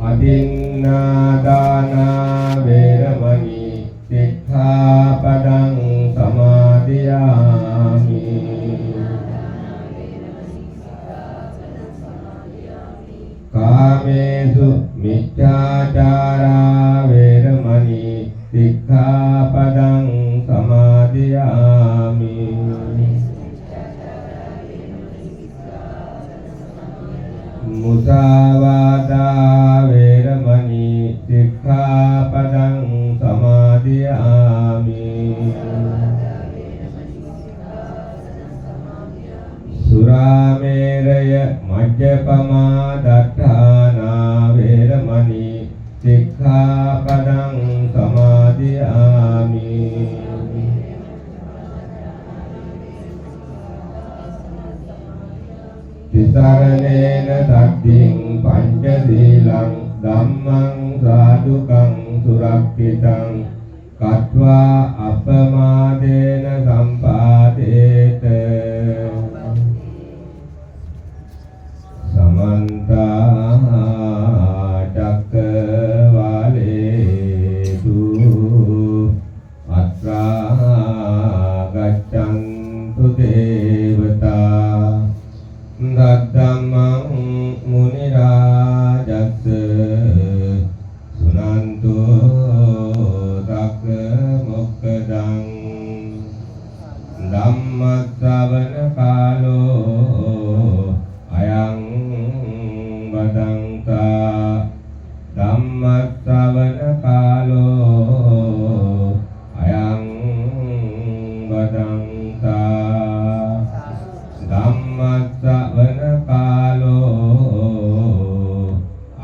අදින්නාදාන වේරමණී සික්ඛාපදං සමාදියාමි. කාමේසු මිච්ඡාචාරා වේරමණී සික්ඛාපදං සමාදියාමි. මුසාවාදා වේරමණී සික්ඛාපදං සමාදියාමි. සුරාමේරය මජ්ජපමා දට්ඨානා වේරමණී සික්ඛාපදං සමාදියාමි. තිසරණේන සද්ධින් පංචශීලං ධම්මං සාදුකං සුරක්ඛිතං කତ୍වා අපමාදේන සම්පාදේත. समन्त चक्रवालेषु अत्रा गच्छन्तु देवता दद्दमं मुनिराजस् सुनन्तु सक्मुक्तं धम्मश्रवण कालो अयं बदंता धम्मश्रवण कालो अयं बदंता धम्मश्रवण कालो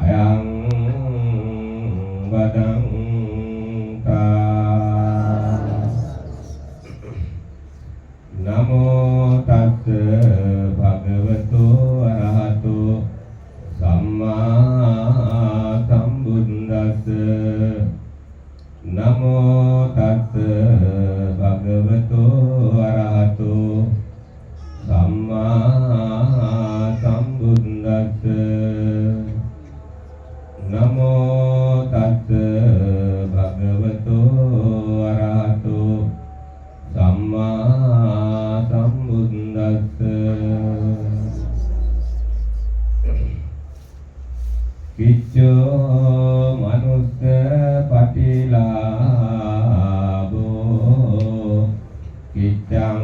अयं बदंता. नमो तस्स भगवतो अरहतो सम्मा सम्बुද්දස්ස. නමෝ තස්ස භගවතෝ අරහතෝ සම්මා සම්බුද්දස්ස. නමෝ තස්ස භගවතෝ අරහතෝ සම්මා සම්බුද්දස්ස. කිච්චෝ මනුස්ස පටිලාභෝ කිච්ඡං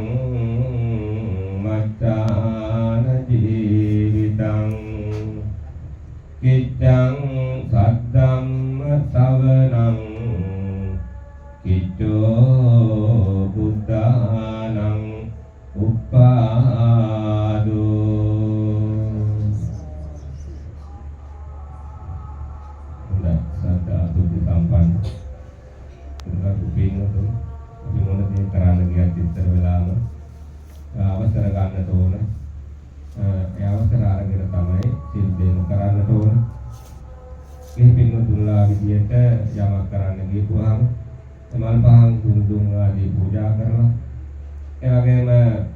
මච්ඡාන ජීවිතං කිච්ඡං සද්ධම්ම සවනං කිච්චෝ බුද්ධානං උප්පාදෝ. අවසර ගන්නට ඕන. ඒ අවසර අරගෙන තමයි සිල් දෙන්න කරන්නට ඕන. මේ පින්වතුන්ලා විදියට යමක් කරන්න ගියපුවාම මල් පහන් දුම් ආදී පූජා කරලා ඒ වගේම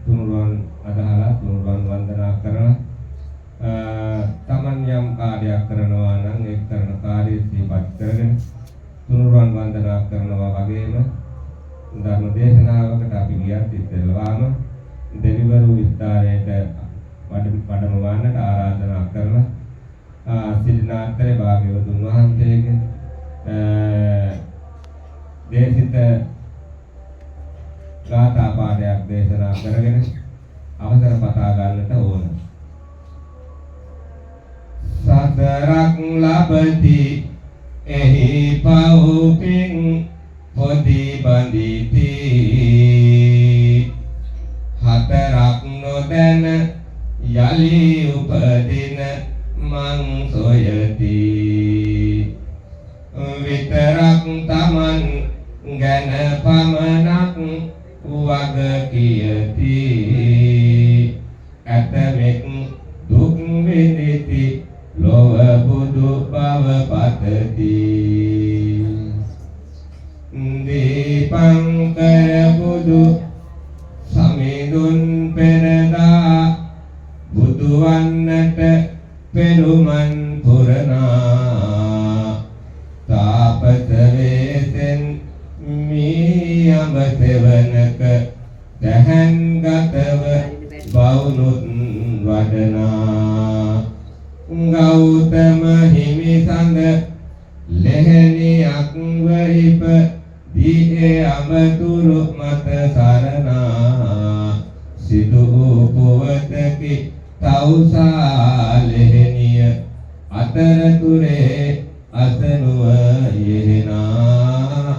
තුනුරුවන් අදහලා තුනුරුවන් වන්දනා කරලා තමන් යම් කාර්යයක් කරනවා නම් ඒ කරන කාර්යය සිහිපත් කරගෙන තුනුරුවන් වන්දනා කරනවා වගේම ධර්ම දේශනාවකට අපි ගියත් ඉස්සෙල්ලාම දෙවිවරු විස්තරයට වඩම වන්නට ආරාධනා කරලා සිරිනාතරේ භාග්‍යවතුන් වහන්සේගේ දේශිත ගාථා පාඩයක් දේශනා කරගෙන අවසර පතා ගන්නට ඕන. සතරක් ලබති එහි පවුපින් පොදි බඳිති හතරක් නොදැන යලි උපදින මං සොයති විතරක් තමන් ගැන පමණක් වග කියති ඇතමෙක් දුක් විඳිති ලොව බුදු බව පතති දීපංකර බුදු සමිඳුන් පෙරදා බුදු වන්නට පෙරුමන් පුරනා දෙවනක දැහන්ගතව බවුනුත් වඩනා ගෞතම හිමි සඳ ලෙහෙනියක් වහිප දීයේ අමතුරු මත සරණා සිදු පුවතකි තවුසා ලෙහෙනිය අතරතුරේ අසනුව යෙහෙනා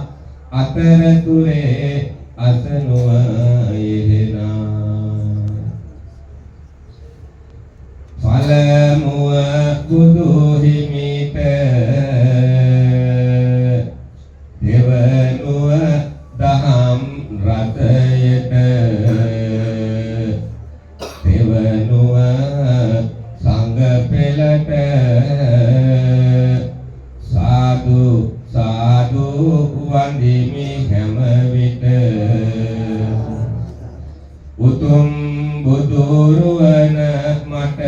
අතරතුරේ අසනුව යෙහෙනා පළමුව බුදු හිමිට දෙවනුව දහම් රතයට දෙවනුව සංඝ පෙළට සාදු සාදු වන්දිමි හැම විට උතුම් බුදුරුවන මට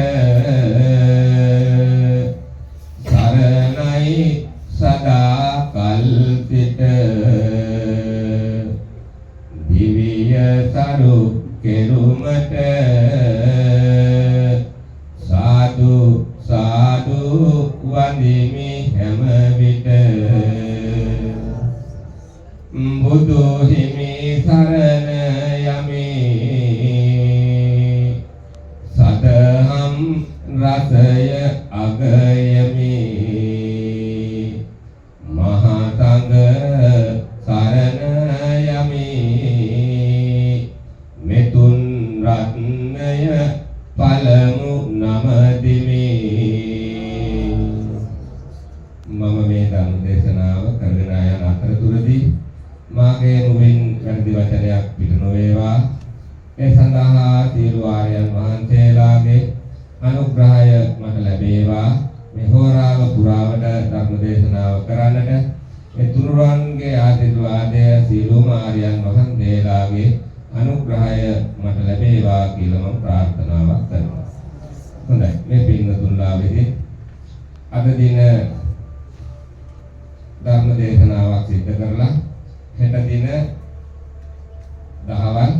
සරණයි සදා කල් සිට දිවිය සරු කෙරුමට සාදු සාදු වන්දිමි හැම විට බුදු හිමි සරණ යමි සදහම් රසය අගයමි මහා සංඝ සරණ යමි මෙතුන් රත්නය පළමු නමදිමි මම මේ ධර්ම දේශනාව කරගෙන යන අතරතුරදී මාගේ මුවින් වැරදි වචනයක් පිට නොවේවා ඒ සඳහා සියලු ආර්යයන් වහන්සේලාගේ අනුග්‍රහය මට ලැබේවා මේ හෝරාව පුරාවට ධර්ම දේශනාව කරන්නට මේ තුනුරුවන්ගේ ආශිර්වාදය සියලුම ආර්යයන් වහන්සේලාගේ අනුග්‍රහය මට ලැබේවා කියලා මම ප්‍රාර්ථනාවක් කරනවා. හොඳයි මේ පින්වතුන්ලා විසින් අද දින ධර්ම දේශනාවක් සිදු කරලා හෙට දින දහවල්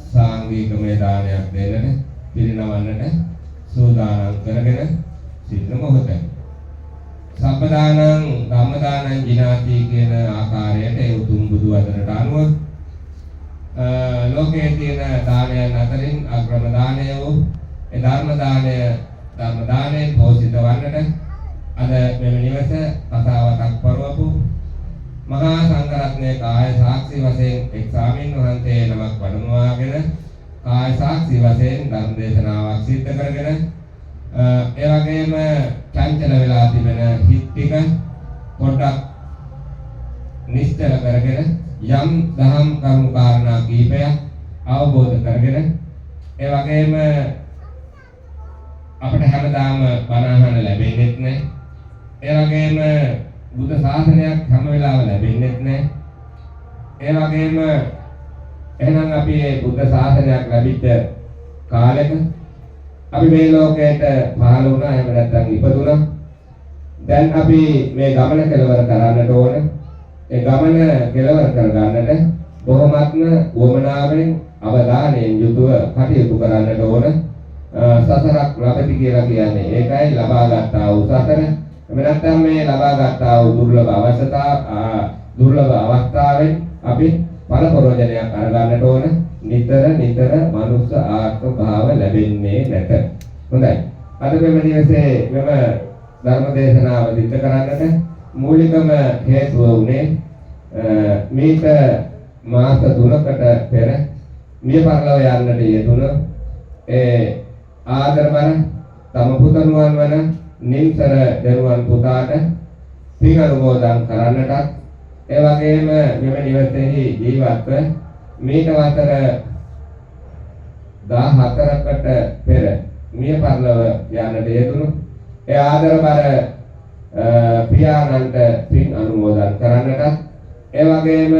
සාංගික මේදානයක් දෙන්නට පිරිනවන්නට සූදානම් කරගෙන සිටින මොහොතේ සම්පදානං ධම්මදානං ජිනාති කියන ආකාරයට ඒ උතුම් බුදු වදනට අනුව ලෝකයේ තියෙන දානයන් අතරින් අග්‍රම දානය වූ ඒ ධර්ම දානයෙන් පෝෂිත වන්නට අද මෙම නිවස කතාවතක් පරවපු මහා සංඝරත්නයේ කාය සාක්ෂි වශයෙන් එක් ස්වාමීන් වහන්සේ නමක් වඩමවාගෙන කාය සාක්ෂි වශයෙන් ධර්ම දේශනාවක් සිද්ධ කරගෙන ඒ වගේම චංචල වෙලා තිබෙන හිත් ටික පොඩ්ඩක් නිශ්චල කරගෙන යම් දහම් කරුණු කාරණා කීපයක් අවබෝධ කරගෙන ඒ වගේම අපිට හැමදාම බණ අහන්න ලැබෙන්නේ නැහැ. ඒ වගේම බුද්ධ ශාසනයක් හැම වෙලාවෙම ලැබෙන්නේ නැහැ. ඒ වගේම එහෙනම් අපි මේ බුද්ධ ශාසනයක් ලැබිච්ච කාලෙක අපි මේ ලෝකයට පහළ වුණා එහෙම නැත්නම් ඉපදුණා. දැන් අපි මේ ගමන කෙලවර කරන්නට ඕන. ඒ ගමන කෙලවර කරගන්නට බොහොමත්ම වමනාවෙන් අවධානයෙන් යුතුව කටයුතු කරන්නට ඕන. සසරක් ලබති කියලා කියන්නේ ඒකයි ලබාගත්තා වූ සසර. එහෙම නැත්නම් මේ ලබාගත්තා වූ දුර්ලභ අවස්ථාවෙන් අපි ඵල ප්‍රයෝජනයක් අරගන්නට ඕන. නිතර මනුස්ස ආත්ම භාව ලැබෙන්නේ නැත. හොඳයි. අද මෙම දිවසේ මෙම ධර්ම දේශනාව සිදු කරන්නට මූලිකම හේතුව උනේ මේක මාස 3කට පෙර මිය පරලොව යන්නට යෙදුණු ඒ ආදරබර තම පුතණුවන් වන නිම්සර දරුවන් පුතාට පින් අනුමෝදන් කරන්නටත් ඒ වගේම මෙම නිවසේහි ජීවත්ව මේක වසර 14කට පෙර මිය පරලොව යන්නට යෙදුණු ඒ ආදරබර පියාණන්ට පින් අනුමෝදන් කරන්නටත් ඒ වගේම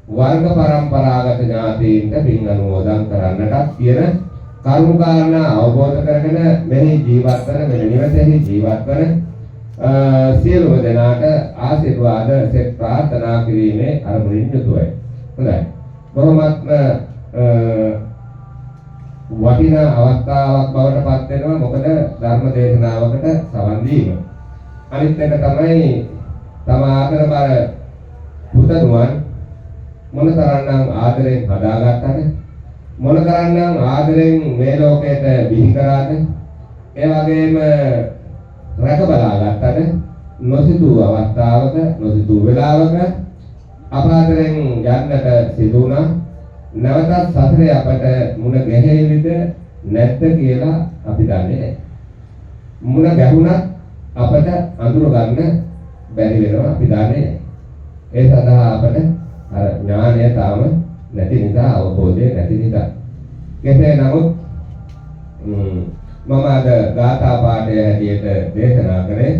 වර්ග පරම්පරාගත ඥාතීන්ට පින් අනුමෝදන් කරන්නටත් කියන කරුණු කාරණා අවබෝධ කරගෙන මෙහි ජීවත් වන මෙහි නිවසේහි ජීවත් වන සියලුම දෙනාට ආශිර්වාද සෙත් ප්‍රාර්ථනා කිරීමේ අරමුණින් යුතුවයි. හොඳයි. බොහොමත්ම වටිනා අවස්ථාවක් බවට පත් වෙනවා. මොකද ධර්ම දේශනාවකට සවන් දීම. අනිත් එක තමයි තම ආදරබර පුතණුවන් මොනතරම්නම් ආදරෙන් හදාගත්තද, මොනතරම්නම් ආදරෙන් මේ ලෝකයට බිහි කරාද, ඒ වගේම රැක බලා ගත්තද, නොසිතූ අවස්ථාවක නොසිතූ වෙලාවක අපාදරෙන් යන්නට සිදු වුණා. නැවතත් සසරේ අපට මුණ ගැහෙයිද නැද්ද කියලා අපි දන්නේ නැහැ. මුණ ගැහුණත් අපට අඳුර ගන්න බැරි වෙනවා, අපි දන්නේ නැහැ. ඒ සඳහා අපට අර ඥානය තාම නැති නිසා, අවබෝධය නැති නිසා. කෙසේ නමුත් මම අද ගාථා පාඨය හැටියට දේශනා කරේ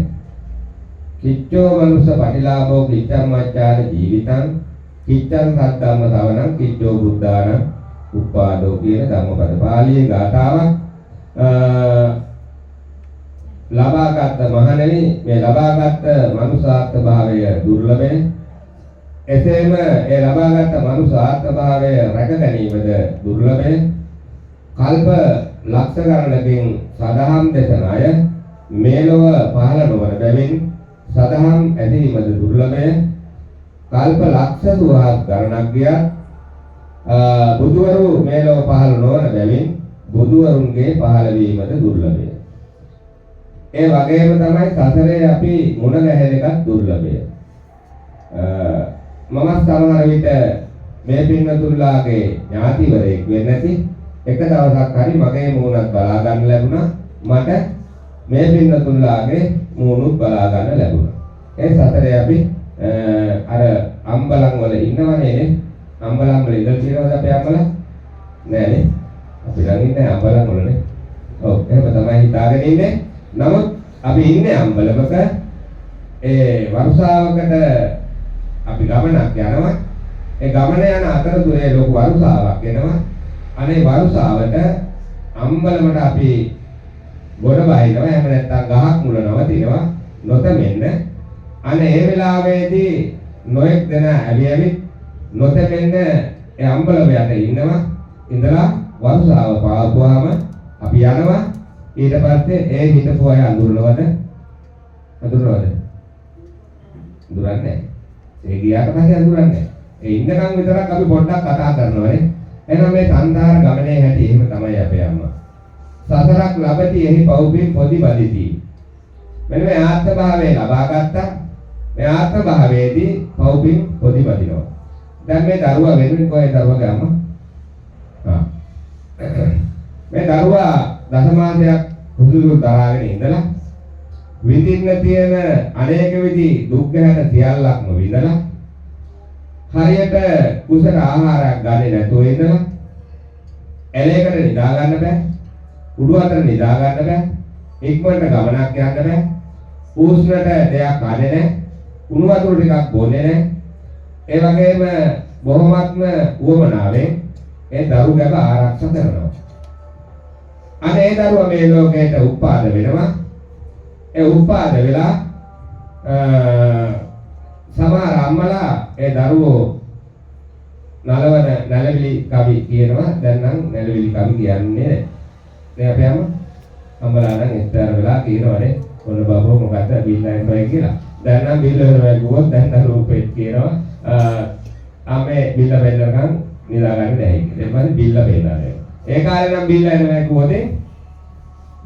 කිච්චෝ මනුස්ස පටිලාභෝ කිච්ඡං මච්ඡාන ජීවිතං කිච්ඡං සද්ධම්ම සවණං කිච්චෝ බුද්ධාන උපාදෝ කියන ධම්මපද පාළියේ ගාථාවක්. ලබාගත් මහණෙනි, මේ ලබාගත් මනුසාර්ථ භාවය දුර්ලභය. එසේම ඒ ලබාගත් මනුසාර්ථ භාවය රැක ගැනීමද දුර්ලභය. කල්ප ලක්ෂ ගණනකින් සදහම් දෙසන අය මේ ලොව පහළ නොවන බැවින් සදහම් ඇදීමද දුර්ලභය. කල්ප ලක්ෂ දුරස් ගණනක් ගියත් බුදුවරු මේ ලොව පහළ නොවන බැවින් බුදුවරුන්ගේ පහළ වීමද දුර්ලභය. ඒ වගේම තමයි සසරේ අපි මුණ ගැහෙන එකත් දුර්ලභය. මම සමහර විට මේ පින්නතුල්ලාගේ ඥාතිවරයෙක් වෙන්නේ නැති එක දවසක් හරි මගේ මූණත් බලා ගන්න ලැබුණා. මට මේ පින්නතුල්ලාගේ මූණුත් බලා ගන්න ලැබුණා. ඒ සසරේ අපි අර අම්බලන් වල ඉන්නවනේ. අම්බලන් වල ඉඳලා තියෙනවද අපේ අම්බලන්? නෑනේ. අපි නම් ඉන්නේ අම්බලන් වලනේ. ඔව් එහෙම තමයි හිතාගෙන ඉන්නේ. නමුත් අපි ඉන්නේ අම්බලමක. ඒ වර්ෂාවකට අපි ගමනක් යනවා. ඒ ගමන යන අතරතුරේ ලොකු වර්ෂාවක් එනවා. අනේ වර්ෂාවට අම්බලමට අපි ගොඩ බහිනවා. එහෙම නැත්නම් ගහක් මුල නවතිනවා නොතෙමෙන්න. අනේ ඒ වෙලාවේදී නොඑක් දෙනා ඇවිත් නොතෙමෙන්න ඒ අම්බලම යට ඉන්නවා. ඉඳලා වර්ෂාව පාවුවාම අපි යනවා. ඊට පස්සේ ඒ හිටපු අය අඳුරනවද? අඳුරනවද? අඳුරන්නේ. ඒ ගියාට පස්සේ අඳුරන්නේ. ඒ ඉන්නකම් විතරක් අපි පොඩ්ඩක් කතා කරනවානේ. එහෙනම් මේ සංසාර ගමනේ හැටි එහෙම තමයි අපේ අම්මා. සසරක් ලැබති එහි පෞපින් පොදි බදිති. මෙන්න මේ ආත්ම භාවය ලබා ගත්තා. මේ ආත්ම භාවයේදී පෞපින් පොදි බදිනවා. දැන් මේ දරුවා වෙනුවෙන් කොහේ දරුවාගේ අම්මා? මේ දරුවා දසමාසයක් පුදුරු දරාගෙන ඉඳලා විඳින්න තියෙන අනේක විදි දුක් ගැහැට සියල්ලක්ම විඳලා හරියට කුසල ආහාරයක් ගන්නේ නැතුව ඉඳලා ඇලයකට නිදා ගන්න බෑ, උඩු අතට නිදා ගන්න බෑ, ඉක්මනට ගමනක් යන්න බෑ, උෂ්ණට දෙයක් කන්නේ නැහැ, උණු වතුර ටිකක් බොන්නේ නැහැ. ඒ වගේම බොහොමත්ම උවමනාවෙන් ඒ දරු ගැබ ආරක්ෂා කරනවා. අනේ දරුවා මේ ලෝකයට උපාද වෙනවා. ඒ උපාද වෙලා සමහර අම්මලා ඒ දරුවෝ නලවන නැලවිලි කවි කියනවා. දැන් නම් නැලවිලි කවි කියන්නේ නෑ අපේ අම්මලා නම් ඉස්තර වෙලා කියනවානේ ඔන්න බබෝ මොකද්ද බිල්ලයි කියලා. දැන් නම් බිල්ල වෙනවා කිව්වොත් දැන් දරුවෝ පෙත් කියනවා අම්මේ බිල්ල වෙන්නකම් නිදා ගන්න නැහැ කියලා. ඒ කියන්නේ බිල්ල වෙනවා. ඒ කාලේ නම් බිල්ල එනවා කිව්වොත්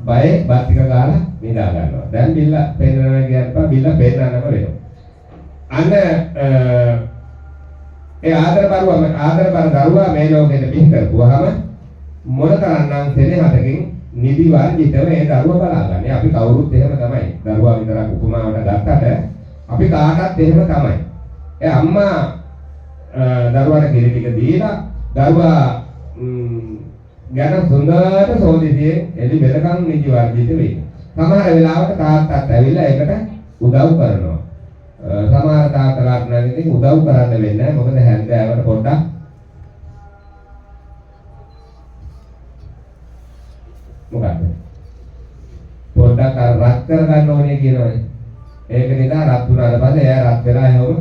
බය බාතික කාලා නිදා ගන්නවා. දැන් බිල්ල පෙන්නනවා කියනපා බිල්ල පෙන්නන්නම වෙනවා. අන්න ඒ ආදරබර දරුවා මේ ලෝකෙට බිහි කරපුවාම මොනතරම්නම් සෙනෙහසකින් නිදි වර්ජිතව ඒ දරුවා බලාගන්නේ. අපි කවුරුත් එහෙම තමයි. දරුවා විතරක් උපමාවට ගත්තට අපි කාටත් එහෙම තමයි. ඒ අම්මා දරුවාට කිරි ටික දීලා දරුවා ගැන සොඳට සෝදිසියෙන් එලි වෙනකන් නිදි වර්ජිත වෙයි. සමහර වෙලාවට තාත්තත් ඇවිල්ලා ඒකට උදව් කරනවා. සමහර තාත්තලාට නම් ඉතින් උදව් කරන්න වෙන්නේ නැහැ. මොකද හැන්දෑවට පොඩ්ඩක් මොකක්ද? පොඩ්ඩක් රත් කර ගන්න ඕනේ කියනවනේ. ඒක නිසා රත් වුණාට පස්සේ එයා රත් වෙලා එහෙම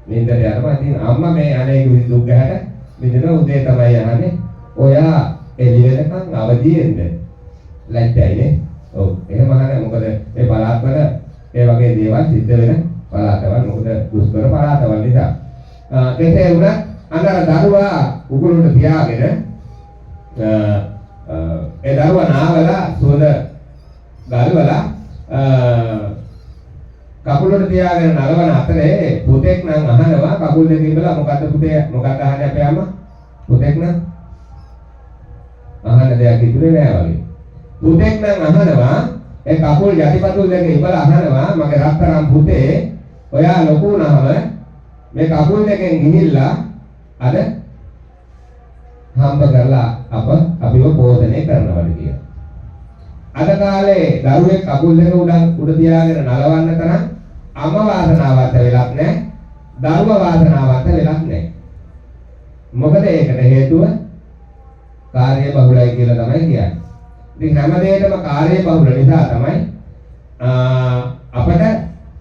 නින්දට යනවා. ඉතින් අම්මා මේ අනේක දුක් ගැහැට මිදෙන උදේ තමයි යහනේ. ඔයා එළි වෙනකන් අවදියෙන්ද? ලැජ්ජයිනේ. ඔව්. එහෙම අහන්නේ මොකද මේ පළාත්වල ඒ වගේ දේවල් සිද්ධ වෙන පළාතවල මොකද දුෂ්කර පළාතවල නිසා. කෙසේ වුණත් අnder දරුවා උගුරුන්ට පියාගෙන ඒ දරුවා නාවලා සුවඳ ගල්වලා කකුලට තියාගෙන නලවන අතරේ පුතෙක් නම් අහනවා කකුල් දෙක ඉඳලා මොකද්ද පුතේ මොකක්ද අහන්නේ අපේ අම්මා පුතෙක් නම් අහන්න දෙයක් ඉතුරු නෑ වගේ පුතෙක් නම් අහනවා ඒ කකුල් යටිපතුල් දෙක ඉබලා අහනවා මගේ රත්තරන් පුතේ ඔයා ලොකු වුණාම මේ කකුල් දෙකෙන් ගිහිල්ලා අද හම්බ කරලා අපිව පෝෂණය කරනවාද කියලා. අද කාලේ දරුවෙක් කකුල් දෙක උඩ තියාගෙන නලවන්න තරම් අම වාසනාවක් වෙලක් නැහැ. දරුවා වාසනාවක් වෙලක් නැහැ. මොකද ඒකට හේතුව කාර්ය බහුලයි කියලා තමයි කියන්නේ. ඉතින් හැම දෙයකම කාර්ය බහුල නිසා තමයි අපට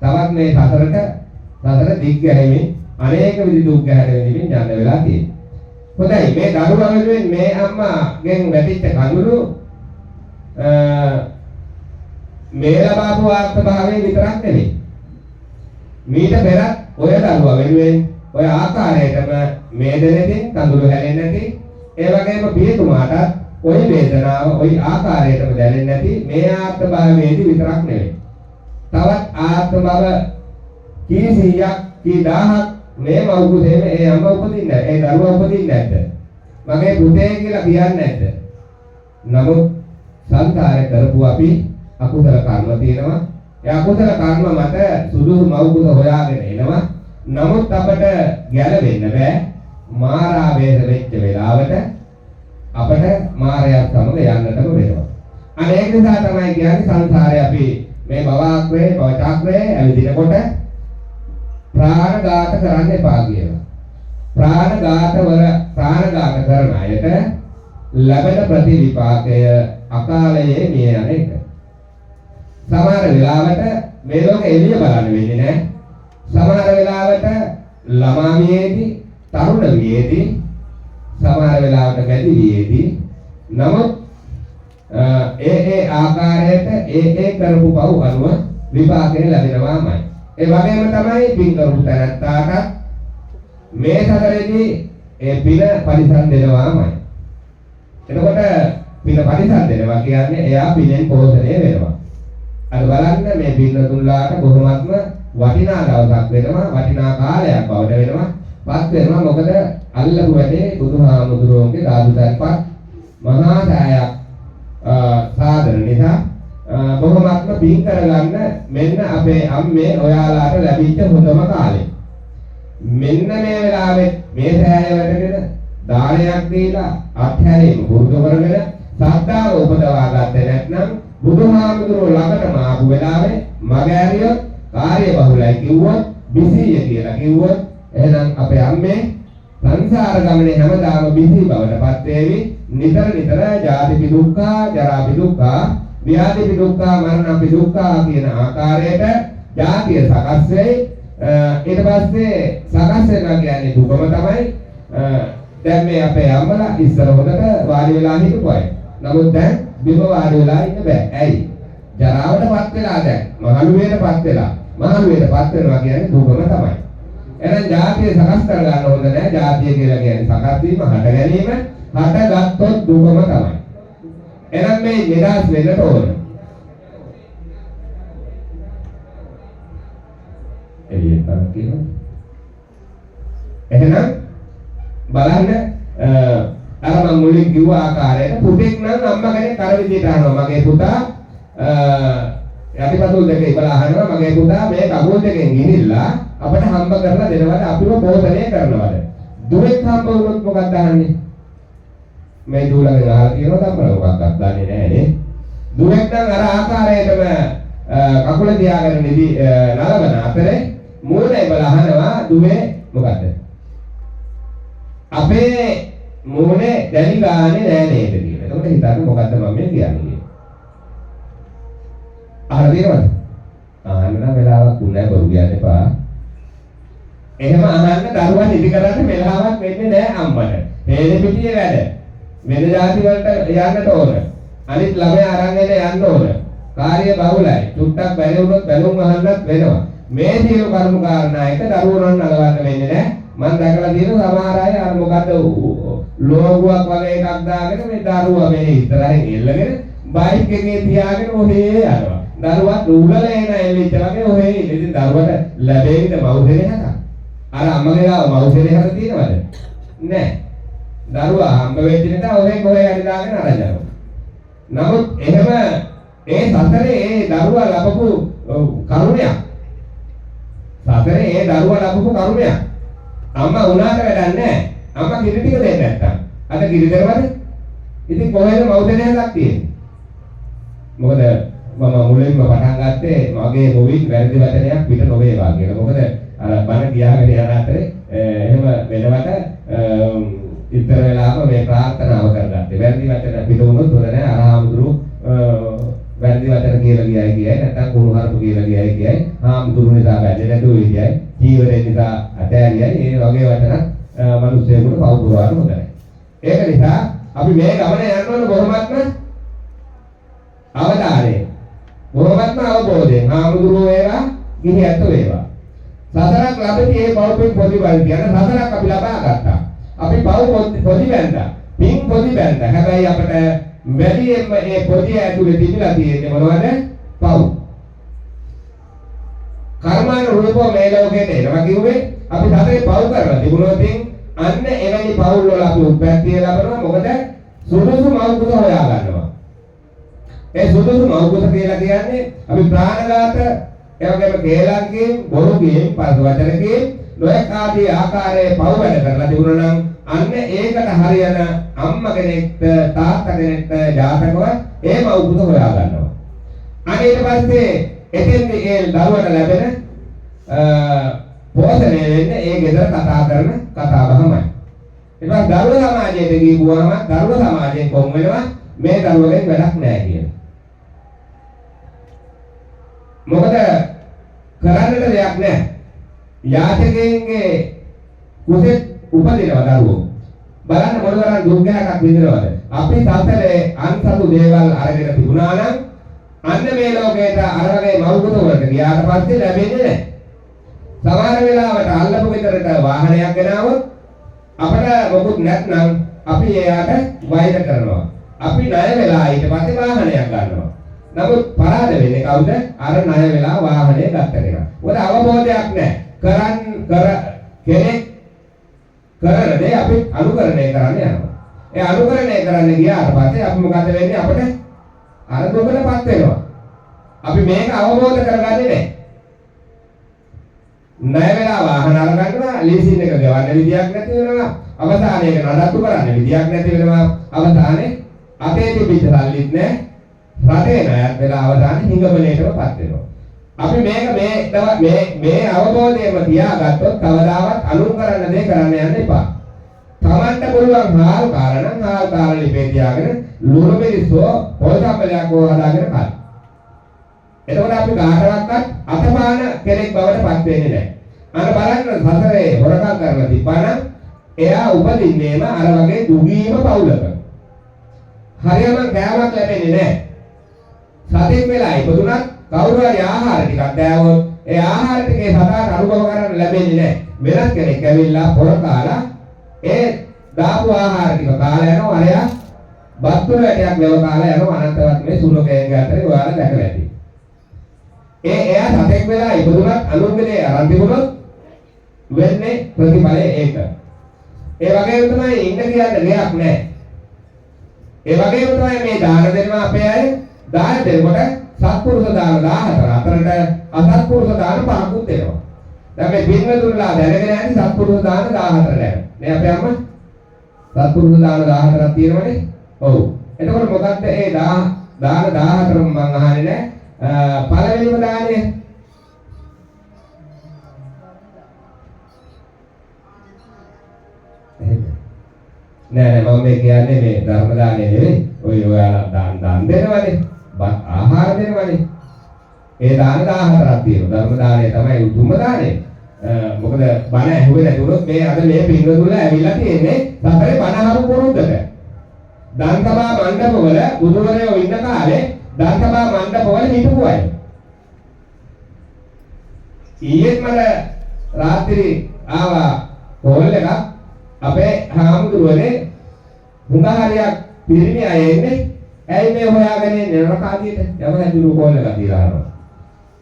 තවත් මේ සතර දිග් ගැහිමින් අනේක විදි දුක් ගැහැරෙමින් යන්න වෙලා තියෙන්නේ. හොඳයි මේ දරුවා වෙනුවෙන් මේ අම්මාගෙන් වැටිච්ච කඳුළු මේ ලබාපු ආත්මභාවයේ විතරක් නෙවෙයි. මීට පෙරත් ඔය දරුවා වෙනුවෙන් ඔය ආකාරයටම මේ දෙනෙකින් කඳුළු හැලෙන්නේ නැති ඒ වගේම පියතුමාටත් ඔය වේදනාව ඔය ආකාරයටම දැනෙන්නේ නැති මේ ආත්මභාවයේදී විතරක් නෙවෙයි. තවත් ආත්මභව කී 100ක් කී 1000ක් මේ මව්කුසේම ඒ අම්මා උපදින්නේ ඒ දරුවා උපදින්නේ නැද්ද? මගේ පුතේ කියලා කියන්නේ නැද්ද? නමුත් සංසාරේ කරපු අපි අකුසල කර්ම තියෙනවා. ඒ අකුසල කර්ම මත සුදුසු මව්කුස හොයාගෙන එනවා. නමුත් අපට ගැලවෙන්න බෑ. මාරා වේද වෙච්ච වෙලාවට අපට මාරයාත් සමග යන්නටම වෙනවා. අනේ ඒක නිසා තමයි කියන්නේ සංසාරේ අපි මේ භවආග්‍රේ භවචක්‍රේ ඇවිදිනකොට ප්‍රාණඝාත කරන්න එපා කියලා. ප්‍රාණඝාත කරන අයට ලැබෙන ප්‍රතිවිපාකය අකාලයේ මිය යන එක. සමහර වෙලාවට මේ ලෝකෙ එළිය බලන්න වෙන්නේ නැහැ. සමහර වෙලාවට ළමා වියේදී, තරුණ වියේදී, සමහර වෙලාවට මැදි වියේදී නමුත් ඒ ආකාරයට ඒ කරපු පව් අනුව විපාකය ලැබෙනවාමයි. ඒ වගේම තමයි පින් කරු තැනැත්තාට මේ සතරේදී ඒ පින පරිසම් දෙනවාමයි. එතකොට පින පරිසම් දෙනවා කියන්නේ එයා පිනෙන් පෝෂණය වෙනවා. අර බලන්න මේ පින්නතුන්ලාට බොහොමත්ම වටිනා දවසක් වෙනවා, වටිනා කාලයක් බවට වෙනවා. පත් වෙනවා මොකද අල්ලපු වැඩේ බුදුහාමුදුරුවෝගේ ධාතුසත්පත් මහා සෑයක් සාදර නිසා බොහොමත්ම පින් කරගන්න මෙන්න අපේ අම්මේ ඔයාලාට ලැබිච්ච හොඳම කාලේ. මෙන්න මේ වෙලාවේ මේ සෑය වැඩගෙන දානයක් දීලා අත්හැරීම පුරුදු කරගෙන සද්ධාව උපදවා ගත්තේ නැත්නම් බුදුහාමුදුරුවෝ ළඟටම ආපු වෙලාවේ මග ඇරියොත් කාර්ය බහුලයි කිව්වොත් බිසීය කියලා කිව්වොත් එහෙනම් අපේ අම්මේ සංසාර ගමනේ හැමදාම බිසී බවටපත් වේවි. නිතර ජාතිපි දුක්ඛ, ජරාපි දුක්ඛ, ව්‍යාධිපි දුක්ඛ, මරණපි දුක්ඛ කියන ආකාරයට ජාතිය සකස් වෙයි. ඊට පස්සේ සකස් වෙනවා කියන්නේ දුකම තමයි. දැන් මේ අපේ අම්මලා ඉස්සර හොඳට වාඩි වෙලා හිටපු අය. නමුත් දැන් බිම වාඩි වෙලා ඉන්න බෑ. ඇයි? ජරාවටපත් වෙලා දැන් මහලු වේටපත් වෙලා. මහලු වේටපත් වෙනවා කියන්නේ දුකම තමයි. එහෙනම් ජාතිය සකස් කරගන්න හොඳ නැහැ. ජාතිය කියලා කියන්නේ සකස් වීම, හට ගැනීම. හටගත්තොත් දුකම තමයි. එහෙනම් මේ නිදාස් වෙන්නට ඕන. එළියට කියනවා. එහෙනම් බලන්න අර මම මුලින් කිව්ව ආකාරයට පුතෙක් නම් අම්මා කෙනෙක් අර විදිහට අහනවා මගේ පුතා යටිපතුල් දෙක ඉබලා අහනවා මගේ පුතා මේ කකුල් දෙකෙන් ගිහිල්ලා අපට හම්බ කරලා දෙනවද අපිව පෝෂණය කරනවද දුරෙක් හම්බ වුණොත් මොකක්ද අහන්නේ මේ දුවලගෙන අහලා තියෙනවා තමයි මොකක්වත් දන්නේ නැහැ නේ දුරෙක් නම් අර ආකාරයටම කකුල තියාගෙන නිදි නලවන අතරේ මූණ ඉබලා අහනවා දුවේ මොකද්ද අපේ මූණේ දැලි ගානේ නෑ නේද කියලා. එතකොට හිතන්න මොකද්ද මම මේ කියන්නේ. අහලා තියෙනවද? ආන්න වෙලාවක් උන්නේ බොරු කියන්න එපා. එහෙම අහන්න දරුවන් ඉදි කරන්න වෙලාවක් වෙන්නේ නැහැ අම්මට. හේන පිටියේ වැඩ. වෙන જાති වලට යන්නට ඕන. අනිත් ළමයා අරන් යන්න ඕන. කාර්ය බහුලයි. චුට්ටක් බැරි වුණොත් බැලුම් අහන්නත් වෙනවා. මේ සියලු කර්ම කාරණා එක දරුවෝන් නලවන්න වෙන්නේ නැහැ. මම දැකලා තියෙන සමහර අය අර මොකද ලෝගුවක් වගේ එකක් දාගෙන මේ දරුවා මේ ඉස්සරහින් එල්ලගෙන බයික් එකේ තියාගෙන ඔහේ යනවා. දරුවා උගල එන එල්ලිච්ච වගේ ඔහේ ඉන්න. ඉතින් දරුවට ලැබෙයිද මවුසෙනේ හක. අර අම්මගේ ගාව මවුසෙනේ හක තියෙනවද? නැහැ. දරුවා හම්බ වෙච්ච නිසා ඔහේ කොහේ හරි දාගෙන අරන් යනවා. නමුත් එහෙම ඒ සතරේ ඒ දරුවා ලැබපු කරුණයක්. සතරේ ඒ දරුවා ලැබපු කරුණයක්. අම්මා උනාට වැඩක් නැහැ. අම්මා කිරි ටික දෙන්නේ නැත්තම්. අද කිරි දෙනවද? ඉතින් කොහෙද මවුසෙනේ හදක් තියෙන්නේ? මොකද මම මුලින්ම පටන් ගත්තේ මගේ මොවින් වැරදි වචනයක් පිට නොවේවා කියලා. මොකද අර බණ කියාගෙන යන අතරේ එහෙම වෙනවට ඉතර වෙලාවම මේ ප්‍රාර්ථනාව කරගත්තේ. වැරදි වචන පිට වුණොත් හොඳ නැහැ. අරහාමුදුරු වැරදි වචන කියලා කියයි නැත්නම් කුණු හරපු කියලා කියයි හාමුදුරු නිසා වැදේ නැතුව කියයි ජීවරේ නිසා අතෑරියයි ඒ වගේ වචන මිනිස්සුන්ට පව පුරවන්න හොඳ නැහැ. ඒක නිසා අපි මේ ගමන යන්න ඕන බොහොමත්ම අවධානය බොහොමත්ම අවබෝධයෙන් හාමුදුරුවෝ වේවා ගිහි ඇත්ත වේවා සතරක් ලැබෙති ඒ පවුපෙන් පොඩි වල් කියන සතරක් අපි ලබා ගත්තා. අපි පවු පොඩි බැන්දා පින් පොඩි බැන්දා. හැබැයි අපිට වැඩියෙන්ම මේ පොඩි ඇතුලේ තිබිලා තියෙන්නේ මොනවද? පව්. කර්මාන රූපෝ මේ ලෝකෙට එනවා කිව්වේ අපි සතරේ පව් කරලා තිබුණොත් අන්න එවැනි පවුල් වල අපි උප්පත්තිය ලබනවා. මොකද සුදුසු මව්කුස හොයා ගන්නවා. ඒ සුදුසු මව්කුස කියලා කියන්නේ අපි ප්‍රාණඝාත එවැගේම කේලම්කේ බොරුකේ පරස වචනකේ නොඑක ආදී ආකාරයේ පව් වැඩ කරලා තිබුණා නම් අන්න ඒකට හරියන අම්මා කෙනෙක්ට තාත්තා කෙනෙක්ට ජාතකව ඒ මව්කුස හොයා ගන්නවා. අනේ ඊට පස්සේ එතෙන්දී ඒ දරුවට ලැබෙන පෝෂණය වෙන්නේ ඒ ගෙදර කතා කරන කතාවමයි. ඊට පස්සේ දරුව සමාජයට ගිහුවාම දරුව සමාජයෙන් කොම් වෙනවා මේ දරුවගෙන් වැඩක් නැහැ කියලා. මොකද කරන්නට දෙයක් නැහැ. යාචකයන්ගේ කුසෙත් උපදිනවා දරුවෝ. බලන්න මොනතරම් දුක්ගහක් විඳිනවද? අපි සසලේ අන්සතු දේවල් අරගෙන තිබුණා නම් අන්න මේ ලෝකේට අර වගේ මව්කුස වලට ගියාට පස්සේ ලැබෙන්නේ නැහැ. සමහර වෙලාවට අල්ලපු ගෙදරට වාහනයක් ගෙනාවොත් අපිට මොකුත් නැත්නම් අපි එයාට වෛර කරනවා. අපි ණය වෙලා ඊට පස්සේ වාහනයක් ගන්නවා. නමුත් පරාද වෙන්නේ කවුද? අර ණය වෙලා වාහනය ගත්ත කෙනා. මොකද අවබෝධයක් නැහැ. කෙනෙක් කරන දේ අපි අනුකරණය කරන්න යනවා. ඒ අනුකරණය කරන්න ගියාට පස්සේ අපි මොකද වෙන්නේ? අපිට අර දුකටපත් වෙනවා. අපි මේක අවබෝධ කරගන්නේ නැහැ. ණය වෙලා වාහන අරගන්නවා, ලීසින් එක ගෙවන්න විදියක් නැති වෙනවා. අවසානයේක නඩත්තු කරන්න විදියක් නැති වෙනවා. අවසානයේ අපේ තිබිච්ච සල්ලිත් නැහැ. රටේ ණයක් වෙලා අවසානයේ හිඟමලේටමපත් වෙනවා. අපි මේ අවබෝධයම තියාගත්තොත් කවදාවත් අනුන් කරන්න දේ කරන්න යන්න එපා. තමන්ට පුළුවන් හාල් කාරණා ලිපේ තියාගෙන ලුණු මිරිස්සෝ පොල්සම්බලයක් හොදාගෙන කන්න. එතකොට අපි කාටවත් අතපාන කෙනෙක් බවට පත් වෙන්නේ නැහැ. අර බලන්න සසරේ හොරකම් කරලා තිබ්බනම් එයා උපදින්නේම අර වගේ දුගීම පවුලක. හරියම කෑමක් ලැබෙන්නේ නැහැ. සතෙක් වෙලා ඉපදුනත් කවුරු හරි ආහාර ටිකක් දැවුවොත් ඒ ආහාර ටිකේ සතාට අනුභව කරන්න ලැබෙන්නේ නැහැ. වෙනත් කෙනෙක් ඇවිල්ලා පොර කාලා ඒ දාපු ආහාර ටික කාලා යනවා. අරයා බත්තුල වැටයක් ලැබ කාලා යනවා. අනන්තවත් මේ සුලකයෙන් අතරේ ඔයාලා දැකලා ඇති. එයා සතෙක් වෙලා ඉපදුනත් අනුන්ගේ අරන් තිබුණොත් වෙන්නේ ප්‍රතිඵලය ඒක. ඒ වගේම තමයි ඉන්න කියන්න දෙයක් නැහැ. ඒ වගේම තමයි මේ දාන දෙනවා අපේ අය දාන දෙනකොට සත්පුරුෂ දාන 14 අතරට අසත්පුරුෂ දාන 5කුත් දෙනවා. දැන් මේ පින්වතුන්ලා දැනගෙන යන්නේ සත්පුරුෂ දාන 14 දැන. මේ අපේ අම්මා සත්පුරුෂ දාන 14ක් තියෙනවනේ. ඔව්. එතකොට මොකක්ද ඒ දාන 14ම මම අහන්නේ නැහැ. පළවෙනිම දාණය නෑ මම මේ කියන්නේ මේ ධර්ම දාණය නෙවෙයි. ඔයාලා දාන දෙනවනේ. ආහාර දෙනවනේ. ඒ දාන 14ක් තියෙනවා. ධර්ම දාණය තමයි උතුම්ම දාණය. මොකද බණ ඇහුවේ නැතුනොත් මේ අද මේ පින්වතුන්ල ඇවිල්ලා තියෙන්නේ සතරේ බණ අහපු පුරුද්දට. දන්සභා මණ්ඩපවල බුදුවරයෝ ඉන්න කාලේ දන්සභා මණ්ඩපවල හිටපු අය. ඊයේත් මට රාත්‍රී ආවා කෝල් එකක් අපේ හාමුදුරුවනේ හුඟහරියක් පිරිමි අය ඉන්නේ. ඇයි මේ හොයාගෙන ඉන්නේ නරකාදියට? යම හැදුරු කෝල් එකක් දීලා අහනවා.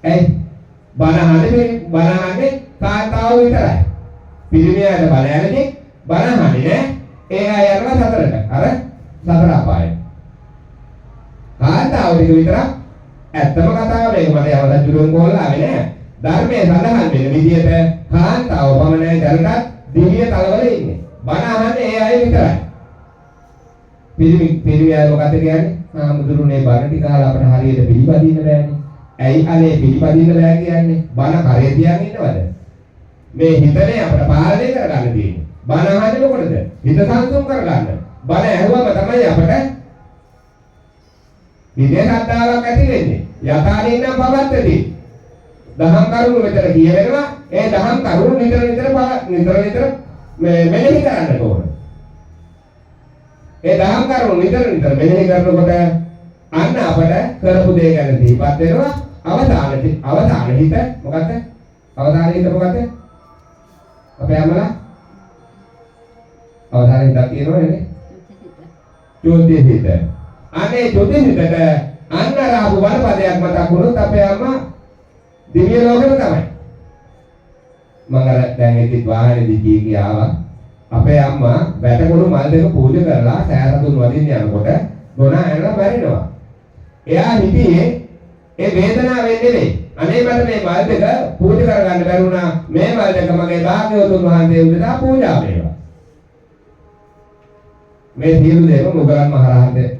ඇයි? බණ අහන්නේ කාන්තාව විතරයි. පිරිමි අයට බණ ඇහෙන්නේ බණ අහන්නේ නෑ. ඒ අය යනවා සතරට. අර සතර අපාය. කාන්තාව ටික විතරක් ඇත්තම කතාව මේක මට යම හැදුරුන් කෝල් ආවේ නෑ. ධර්මයේ සඳහන් වෙන විදිහට කාන්තාව පමණයි දැනටත් දිව්‍ය තලවල ඉන්නේ. බණ අහන්නේ ඒ අය විතරයි. පිරිමි අය මොකද කියන්නේ? හාමුදුරුවනේ බණ ටික අහලා අපිට හරියට පිළිපදින්න බෑනේ. ඇයි අනේ පිළිපදින්න බෑ කියන්නේ? බණ කරේ තියන් ඉන්නවද? මේ හිතනේ අපිට පාලනය කරගන්න තියෙන්නේ. බණ අහන්නේ මොකටද? හිත සංසුන් කරගන්න. බණ ඇහුවම තමයි අපිට විදේ ශ්‍රද්ධාවක් ඇති වෙන්නේ. යථානේ නම් පවත්තදී. දහම් කරුණු මෙතන කියවෙනවා. ඒ දහම් කරුණු නිතර මෙනෙහි කරන්න ඕන. ඒ දහම් කරුණු නිතර මෙනෙහි කරනකොට අන්න අපට කරපු දේ ගැන දීපත් වෙනවා. අවසාන හිත මොකද්ද? අවසාන හිත මොකද්ද? අපේ අමලා අවසාන හිත කියනවා නේ. චෝද්‍ය හිත. අනේ චෝද්‍ය හිතට අන්න රාහු වනපදයක් මතක් වුණොත් අපේ අම්මා දිව්‍ය ලෝකෙට තමයි. මම අර දැන් ඒකත් වාහනේදී ගියාවා. අපේ අම්මා වැටකොළු මල් දෙක පූජා කරලා සෑරතුන් වදින්න යනකොට ගොනා ඇනලා මැරෙනවා. එයා හිතියේ ඒ වේදනාව වෙන්නේ නෙවෙයි. අනේ මට මේ මල් දෙක පූජා කරගන්න බැරි වුණා. මේ මල් දෙක මගේ භාග්‍යවතුන් වහන්සේ උදෙසා පූජා වේවා. මේ සියලු දේම මොගලන්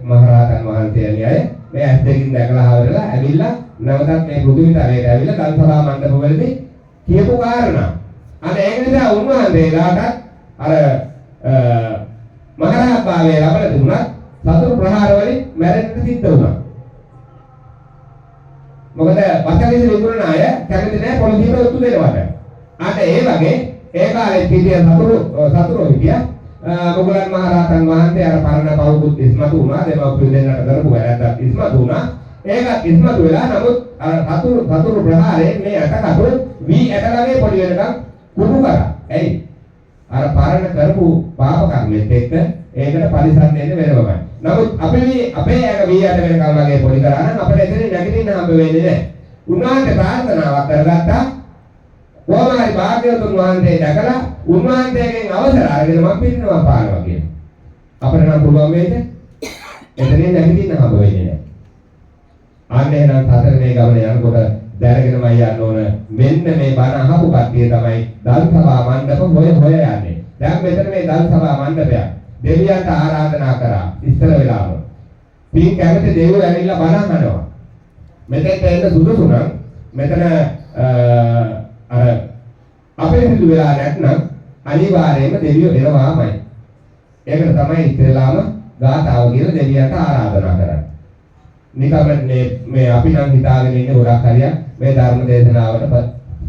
මහරහතන් වහන්සේගේ අය මේ ඇස් දෙකින් දැකලා ආවරලා ඇවිල්ලා නැවතත් මේ පෘථිවිතරයට ඇවිල්ලා දන්සභා මණ්ඩපවලදී කියපු කාරණා. අනේ ඒක නිසා උන්වහන්සේලාට අර මහරහත් භාවය ලැබලා තිබුණත් සතුරු ප්‍රහාර වලින් මැරෙන්න සිද්ධ වුණා. මොකද වචකේදී විකුණන අය කැමති නැහැ පොලිසියට ඔත්තු දෙනවට. අන්න ඒ වගේ ඒ කාලේ හිටිය සතුරු හිටියා. මොගලන් මහරහතන් වහන්සේ අර පරණ පවුකුත් ඉස්මතු වුණා. දෙමව්පියෝ දෙන්නට කරපු වැරද්දක් ඉස්මතු වුණා. ඒකත් ඉස්මතු වෙලා නමුත් අර සතුරු ප්‍රහාරයෙන් මේ ඇටකටු වී ඇටලගේ පොඩි වෙනකම් කුඩු කරා. ඇයි? අර පරණ කරපු පාප කර්මෙත් එක්ක ඒකට පරිසම් දෙන්න වෙනවමයි. නමුත් අපේ ඇඟ වී ඇට වෙනකම් වගේ පොඩි කරා නම් අපිට එතනින් නැගිටින්න හම්බ වෙන්නේ නැහැ. උන්වහන්සේ ප්‍රාර්ථනාවක් කරගත්තා. කොහොමයි භාග්‍යවතුන් වහන්සේ දැකලා උන්වහන්සේගෙන් අවසර අරගෙන මම පිරිනවා පානවා කියලා. අපිට නම් පුළුවන් වේද? එතනින් නැගිටින්න හම්බ වෙන්නේ නැහැ. අන්න එහෙනම් සතර මේ ගමන යනකොට දැනගෙනම යන්න ඕන මෙන්න මේ බණ අහපු කට්ටිය තමයි දන්සභා මණ්ඩප හොය යන්නේ. දැන් මෙතන මේ දන්සභා මණ්ඩපයක් දෙවියන්ට ආරාධනා කරා ඉස්සර වෙලාම. පින් කැමති දෙවියෝ ඇවිල්ලා බණ අහනවා. මෙතෙන්ට එන්න සුදුසු නම් මෙතන අර අපිරිසිදු වෙලා නැත්නම් අනිවාර්යයෙන්ම දෙවියෝ එනවාමයි. ඒකට තමයි ඉස්සෙල්ලාම ගාථාව කියලා දෙවියන්ට ආරාධනා කරන්නේ. නිකම් මේ අපි නම් හිතාගෙන ඉන්නේ ගොඩක් හරියක් මේ ධර්ම දේශනාවට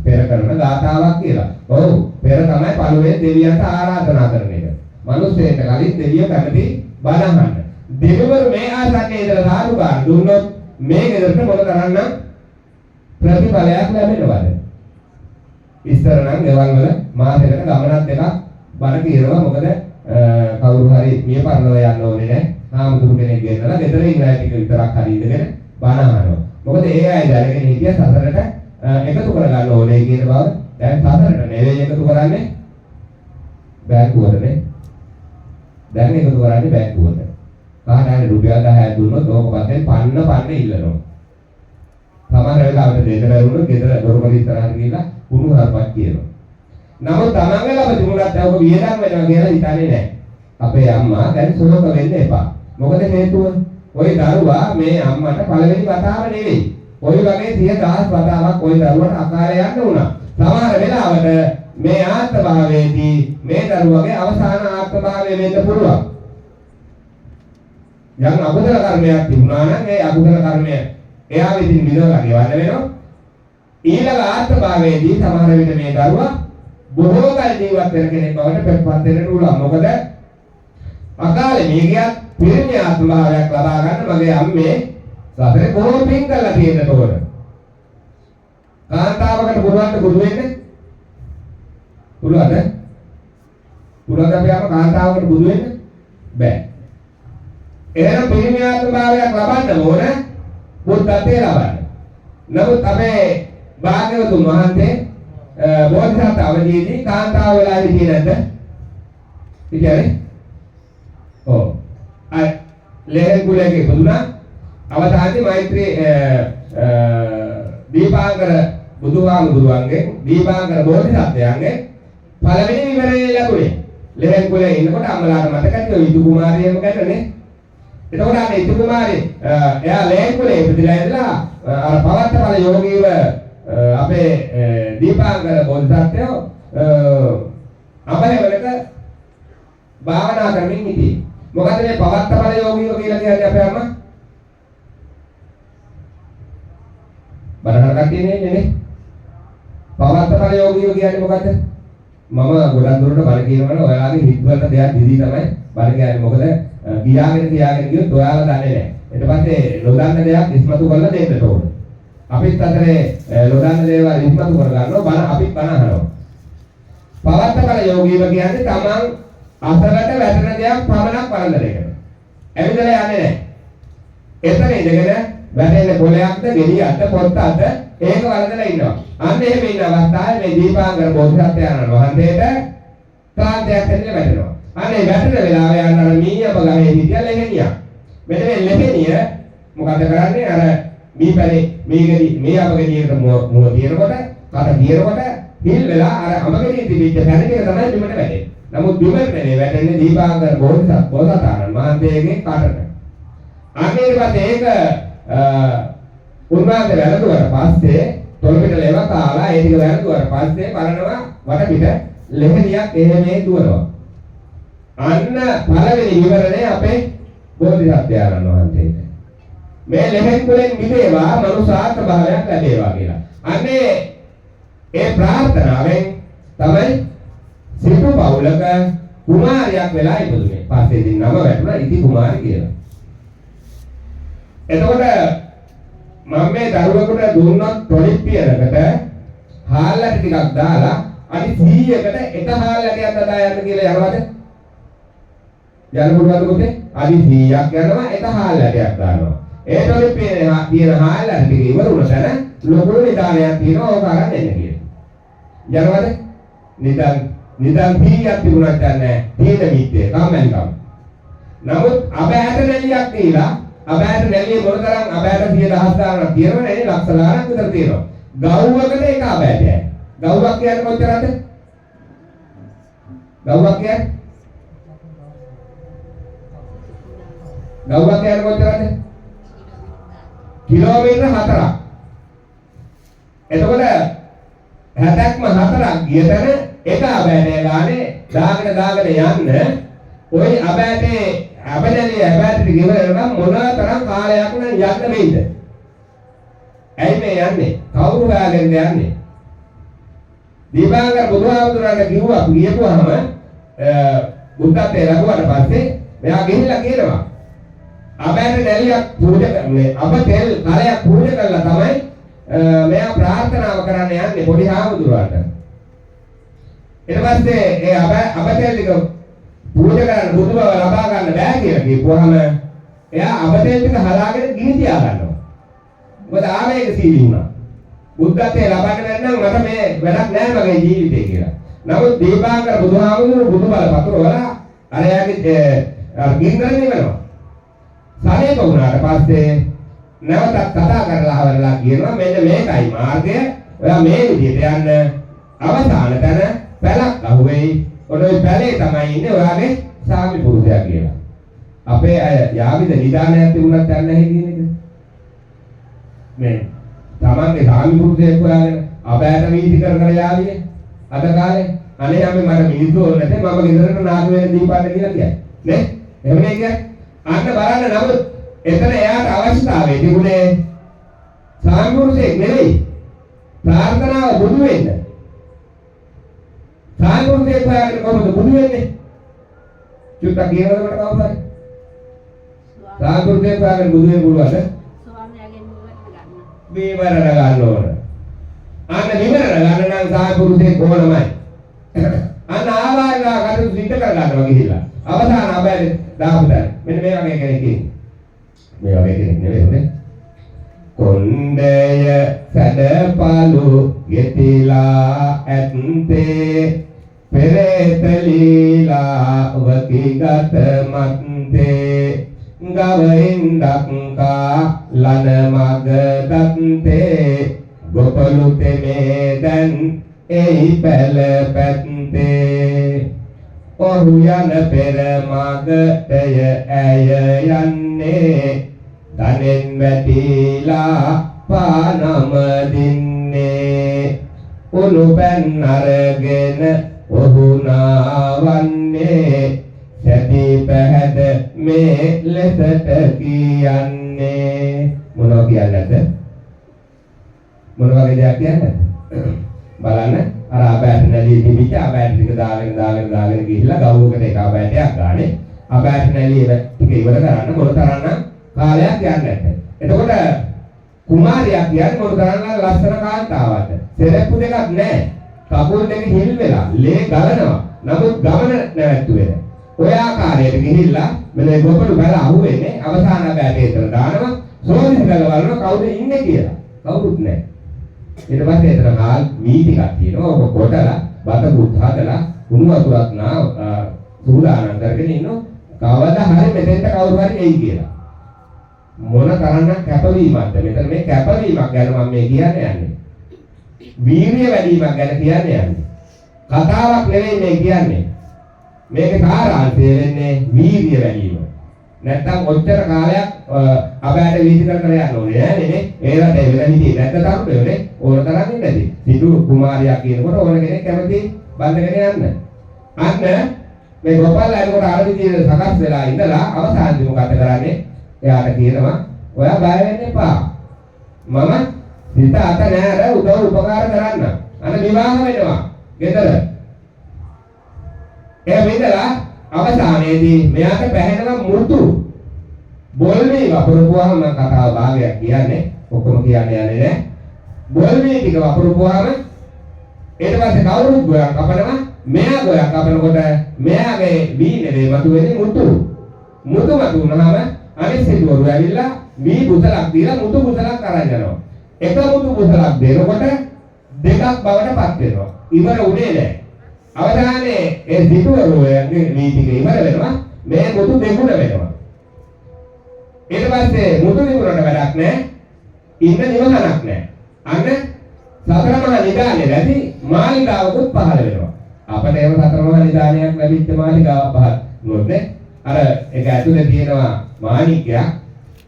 පෙර කරන ගාථාවක් කියලා. ඔව් පෙර තමයි පළවෙනි දෙවියන්ට ආරාධනා කරන එක. මිනිස්සෙන්ට කලින් දෙවියෝ කැමති බණ අහන්න. දෙවිවරු මේ ආසන්නයේ ඉඳලා සාදුකාර දුන්නොත් මේ ගෙදරට මොන තරම්නම් ප්‍රතිඵලයක් ලැබෙනවද? ඉස්සර නම් ගෙවල් වල මාසෙකට ගමනක් දෙකක් බණ කියනවා. මොකද කවුරු හරි මිය පරලව යන්න ඕනේ නැහැ. හාමුදුරු කෙනෙක් ගෙන්නලා ගෙදර ඉන්න අය ටික විතරක් හරි ඉඳගෙන බණ අහනවා. මොකද ඒ අය දැනගෙන හිටිය සසරට එකතු කරගන්න ඕනේ කියන බව. දැන් සසරට නෙවෙයි එකතු කරන්නේ බැංකුවටනේ. දැන් එකතු කරන්නේ බැංකුවට. කාට හරි රුපියල් 10ක් දුන්නොත් ඕක පස්සේ පන්න ඉල්ලනවා. සමහර වෙලාවට දෙන්න බැරුණොත් ගෙදර දොරකඩ ඉස්සරහට ගිහලා කුණු හරපක් කියනවා. නමුත් තමන්ගේ ළම තිබුණත් ඒක වියදම් වෙනවා කියලා හිතන්නේ නැහැ. අපේ අම්මා දැන් සෝක වෙන්න එපා. මොකද හේතුව? ওই දරුවා මේ අම්මට පළවෙනි වතාව නෙවෙයි. ওই වගේ 100,000 වතාවක් ওই දරුවට අකාරය යන්න වුණා. සමහර වෙලාවට මේ ආත්මභාවයේදී මේ දරුවගේ අවසාන ආත්මභාවය වෙන්න පුළුවන්. යම් අකුසල කර්මයක් තිබුණා නම් ඒ අකුසල කර්මය එයා විසින් විඳවලා ගෙවන්න වෙනවා. ඊළඟ ආත්මභාවයේදී සමහර විට මේ දරුවා බොහෝ කල ජීවත් වෙන කෙනෙක් බවට පත් වෙන්නට උනනවා. මොකද අකාලේ මේ ගියත් පිරිමි ආත්මභාවයක් ලබා ගන්න මගේ අම්මේ සසරේ බොහෝ පින් කරලා තියෙනට ඕන. කාන්තාවකට පුරවන්න බුදු වෙන්නේ පුළුවන්ද? පුළුවන්ද අපි ආම කාන්තාවකට බුදු වෙන්න? බෑ. එහෙනම් පිරිමි ආත්මභාවයක් ලබන්න ඕන බුද්ධත්වයේ ලබන්න. නමුත් අපේ භාග්‍යවතුන් වහන්සේ බෝධිසත්ව අවදීදී කාන්තාව වෙලා හිටියේ නැද්ද? හිටියනේ. ඔව්. ලේහෙන් කුලයේ බුදුනා අවසානයේ මෛත්‍රී දීපාංකර බුදුහාමුදුරුවන්ගේ දීපාංකර බෝධිසත්වයන්ගේ පළවෙනි විවරණය ලැබුණේ. ලේහෙන් කුලයේ ඉන්නකොට අම්මලාට මතකයි ඔය ඉදු කුමාරියම ගැනනේ. එතකොට අර ඉදු කුමාරි එයා ලේහෙන් කුලයේ ඉපදිලා ඉඳලා අර පවත්තපල යෝගීව අපේ දීපාංකර බෝධිසත්වයෝ අපරවලක භාවනා කරමින් හිටියේ. මොකද මේ පවත්තපල යෝගීව කියලා කියන්නේ අපේ අම්මා බරහර කට්ටිය නේ. පවත්තපල යෝගීව කියන්නේ මොකද්ද? මම ගොඩක් දුරට බල කියනවනේ ඔයාලගේ හිත වලට දෙයක් දිදී තමයි බල කියන්නේ. මොකද ගියාගෙන ගියොත් ඔයාලා දන්නේ නැහැ. ඊට පස්සේ නොදන්න දෙයක් ඉස්මතු කරලා දෙන්න ඕනේ. අපිත් අතරේ නොදන්න දේවල් ඉස්මතු කර ගන්නවා බල අපිත් බන අහනවා. පවත්තපල යෝගීව කියන්නේ තමන් අසලට වැටෙන දෙයක් පමණක් බලන දෙයකට. ඇවිදලා යන්නේ නැහැ. එතන ඉඳගෙන වැටෙන කොලයක්ද ගෙඩියක්ද පොත්තක්ද ඒක වලදලා ඉන්නවා. අන්න එහෙම ඉන්න අවස්ථාවේ මේ දීපාංකර බෝධිසත්වයන්න් වහන්සේට කාන්තයක් ඇතුලේ වැටෙනවා. අනේ වැටෙන වෙලාවේ යන මීයව ගහේ හිටිය ලෙහෙනියා. මෙන්න මේ ලෙහෙනිය මොකද කරන්නේ? අර මීපැලේ මේ අපගෙඩියකට මුව තියනකොට කට තියනකොට හිල් වෙලා අර අපගෙඩිය තිබිච්ච පැන ටික තමයි බිමට වැටෙන්නේ. නමුත් බිමට වැටෙන්නේ දීපාංකර බෝධිසත්වයන්ගේ මහන්තයේගේ කටට. අනේ ඊපස්සේ ඒක උන්වහන්සේ වැළඳුවාට පස්සේ තොල් පිට ලෙව කාලා ඒ ටික වැළඳුවාට පස්සේ බලනවා වට පිට ලෙහෙනියක් එහෙමේ දුවනවා. අන්න පළවෙනි විවරණය අපේ බෝධිසත්වයන්න් වහන්සේට. මේ ලෙහෙන් කුලෙන් මිදේවා මනුසාර්ථ භාවයක් ලැබේවා කියලා. අන්නේ ඒ ප්‍රාර්ථනාවෙන් තමයි සිටු පවුලක කුමාරියක් වෙලා ඉපදුනේ. පස්සේ ඉතින් නම වැටුණා ඉති කුමාරි කියලා. එතකොට මම මේ දරුවෙකුට දුන්නොත් ටොලිප්පියකට හාල්ලට ටිකක් දාලා අනි 100කට එක හාල්ලටයක් දදා යන්න කියලා යනවද? යන්න පුළුවන්ද පුතේ? අනි 100ක් යනවා එක හාල්ලටයක් දානවා. ඒ ටොලිප්පියේ තියෙන හාල්ලට ටික ඉවර වුණ තැන ලොකු නිදානයක් තියෙනවා ඕක අරන් එන්න කියලා. යනවද? නිදන් 100ක් තිබුණාට නැහැ. තීන මිත්‍යේ කම්මැලිකම. නමුත් අබෑට නැලියක් දීලා අබෑට නැලිය මොනතරම් අබෑට 100,000 ගානක් තියෙනවනේ නේ ලක්ෂ ගානක් විතර තියෙනවා. ගව්වකට එක අබෑටයි. ගව්වක් කියන්නේ කොච්චරද? ගව්වක් කියන්නේ කොච්චරද? කිලෝමීටර 4ක්. එතකොට 60ක්ම 4ක් ගිය තැන එක අබෑටේ ගානේ දාගෙන යන්න ওই අබෑටේ අපදැලිය අබෑටට ගෙවරනම් මොනතරම් කාලයක් නම් යන්න වෙයිද? ඇයි මේ යන්නේ? කවුරු හොයාගෙන යන්නේ? දීපාංකර බුදුහාමුදුරන්ට ගියපුවාම බුද්ධත්වයට ලැබුවාට පස්සේ මෙයා ගිහිල්ලා කියනවා අබෑට නැලියක් පූජා කරන්නේ අප තෙල් කලයක් පූජා කරලා තමයි මෙයා ප්‍රාර්ථනාව කරන්න යන්නේ පොඩි හාමුදුරුවන්ට. ඊට පස්සේ ඒ අප තෙල් ටික පූජා කරන්න බුදු බව ලබා ගන්න බෑ කියලා කියපුවාම එයා අප තෙල් ටික හදාගෙන ගිනි තියා ගන්නවා. මොකද ආවේගශීලී වුණා. බුද්ධත්වයේ ලබන්න නැත්නම් මට මේ වැඩක් නෑ මගේ ජීවිතේ කියලා. නමුත් දීපාංකර බුදුහාමුදුරුවෝ බුදු බල පතුරවලා අරයාගේ ගින්දරේ නිවනවා. සමීප වුණාට පස්සේ නැවතත් කතා කරලා හවරලා කියනවා මෙන්න මේකයි මාර්ගය. ඔයා මේ විදිහට යන්න අවසාන තැන පැලක් අහුවෙයි. ඔය පැලේ තමයි ඉන්නේ ඔයාගේ සාමි පුරුෂයා කියලා. අපේ අය යාවිද නිදානයක් තිබුණත් යන්නේ නැහැ කියන එක. මේ තමන්ගේ සාමි පුරුෂයෙක් හොයාගෙන අබෑට වීදි කර යාවිනේ අද කාලේ අනේ අපි මට මිනිස්සු ඕන නැතේ මම ගෙදරට නාග වෙන දීපාන්න කියලා කියන්නේ නේ එහෙමනේ කියන්නේ අන්න බලන්න නමුත් එතන එයාට අවශ්‍යතාවය තිබුණේ සාමි පුරුෂයෙක් නෙවෙයි ප්‍රාර්ථනාව බුදු වෙන්න. සාන්තුන්ගේ ප්‍රාර්ථනාව කොහොමද බුදු වෙන්නේ? චුට්ටක් කියනද මට කවුරු හරි? සාන්තුන්ගේ ප්‍රාර්ථනාව බුදු වෙන්න පුළුවන්ද? ස්වාමියාගෙන් ගන්න. විවරණ ගන්න ඕන. අන්න විවරණ ගන්න නම් සාන්තුන්ගේ කොහොමයි? අන්න ආවාරලා කටු සිද්ධ කර ගන්නවා ගිහිල්ලා. අවසාන අපේ දාපුතන. මෙන්න මේ වගේ කෙනෙක් ඉන්නේ. මේ වගේ කෙනෙක් නෙවෙයි. කොණ්ඩය සැඩපලු ගෙතිලා ඇත්තේ පෙරේතලීලා වකිගත මත්තේ ගවයින් දක්කා ලන මග දත්තේ ගොපලු තෙමේ දැන් එයි පැල පැත්තේ ඔහු යන පෙර මගටය ඇය යන්නේ ධනෙන් වැටිලා පානම දින්නේ උණු පැන් අරගෙන ඔහු නාවන්නේ සැදී පැහැද මේ ලෙසට කියන්නේ මොනවා කියන්නේද මොන වගේ දෙයක් කියන්නේද බලන්න අර අපෑට නැලී තිබිච්ච අපෑට ටික දාගෙන ගිහිල්ලා ගවුවකට එක අපෑටයක් ගානේ අපෑට නැලී ටික ඉවර කරන්න මොන තරම්නම් කාලයක් යන්නේ නැහැ. එතකොට කුමාරියක් කියන්නේ මොන තරම්නම් ලස්සන කාන්තාවක්ද? සෙරප්පු දෙකක් නැහැ. කකුල් දෙක හිල් වෙලා ලේ ගලනවා. නමුත් ගමන නැවැත්තුවේ නැහැ. ඔය ආකාරයට ගිහිල්ලා මෙන්න ගොපළු බැල අහුවෙන්නේ අවසාන බෑටේ එතන දානවා. සෝදිසි ගලවනවා කවුද ඉන්නේ කියලා. කවුරුත් නැහැ. ඊට පස්සේ එතන හාල් මී ටිකක් තියෙනවා. ඔක කොටලා බත පුත් හදලා කුණු වතුරක් නා සූදානම් කරගෙන ඉන්නවා. කවදා හරි මෙතෙන්ට කවුරු හරි එයි කියලා. මොන තරම්නම් කැපවීමක්ද මෙතන මේ කැපවීමක් ගැන මම මේ කියන්නේ යන්නේ වීරිය වැඩිවීමක් ගැන කියන්නේ යන්නේ කතාවක් නෙවෙයි මේ කියන්නේ මේකේ සාරාංශය වෙන්නේ වීරිය වැඩිවීම නැත්තම් ඔච්චර කාලයක් අපෑට වීසි කර කර යන්න ඕනේ නෑනේ ඒකට වෙලා හිටියේ නැත්නම් තරුණයෝනේ ඕන තරම් ඉන්නදී සිටු කුමාරියා කියනකොට ඕන කෙනෙක් කැමති බඳගෙන යන්න අන්න මේ ගෝපාල අරකට ආරම්භයේ සකස් වෙලා ඉඳලා අවසානයේ මොකද කරන්නේ එයාට කියනවා ඔයා බය වෙන්න එපා. මම හිත අත නෑර උදව් උපකාර කරන්න. අන්න විවාහ වෙනවා. ගෙදර. එයා විඳලා අවසානයේදී මෙයාට පැහැෙනවා මුතු. බොල්මේ වපුරපුවාම කතාව භාගයක් කියන්නේ. ඔක්කොම කියන්නේ යන්නේ නෑ. බොල්මේ ටික වපුරපුවාම ඊට පස්සේ කවුරුත් ගොයක් කපනවා. මෙයා ගොයක් කපනකොට මෙයාගේ වීනේ මතුවෙන්නේ මුතු. මුතු වුණාම අනිත් සිටුවරු ඇවිල්ලා මේ බුතලක් දීලා මුතු බුතලක් අරන් යනවා. එක මුතු බුතලක් දෙනකොට දෙකක් බවට පත් වෙනවා. ඉවර උනේ නැහැ. අවදානේ ඒ සිටුවරුගේ නීතික ඉවර වෙනවා. මේ මුතු දෙගුණ වෙනවා. ඊට පස්සේ මුතු දෙගුණට වැඩක් නැහැ. ඉන්න නිවහනක් නැහැ. අන්න සතර මහා නිදානේ නැති මාලිගාවකුත් පහළ වෙනවා. අපිට එහෙම සතර මහා නිදානයක් ලැබිච්ච මාලිගාවක් පහළ නොනේ. අර ඒක ඇතුලේ තියෙනවා මාණිකයක්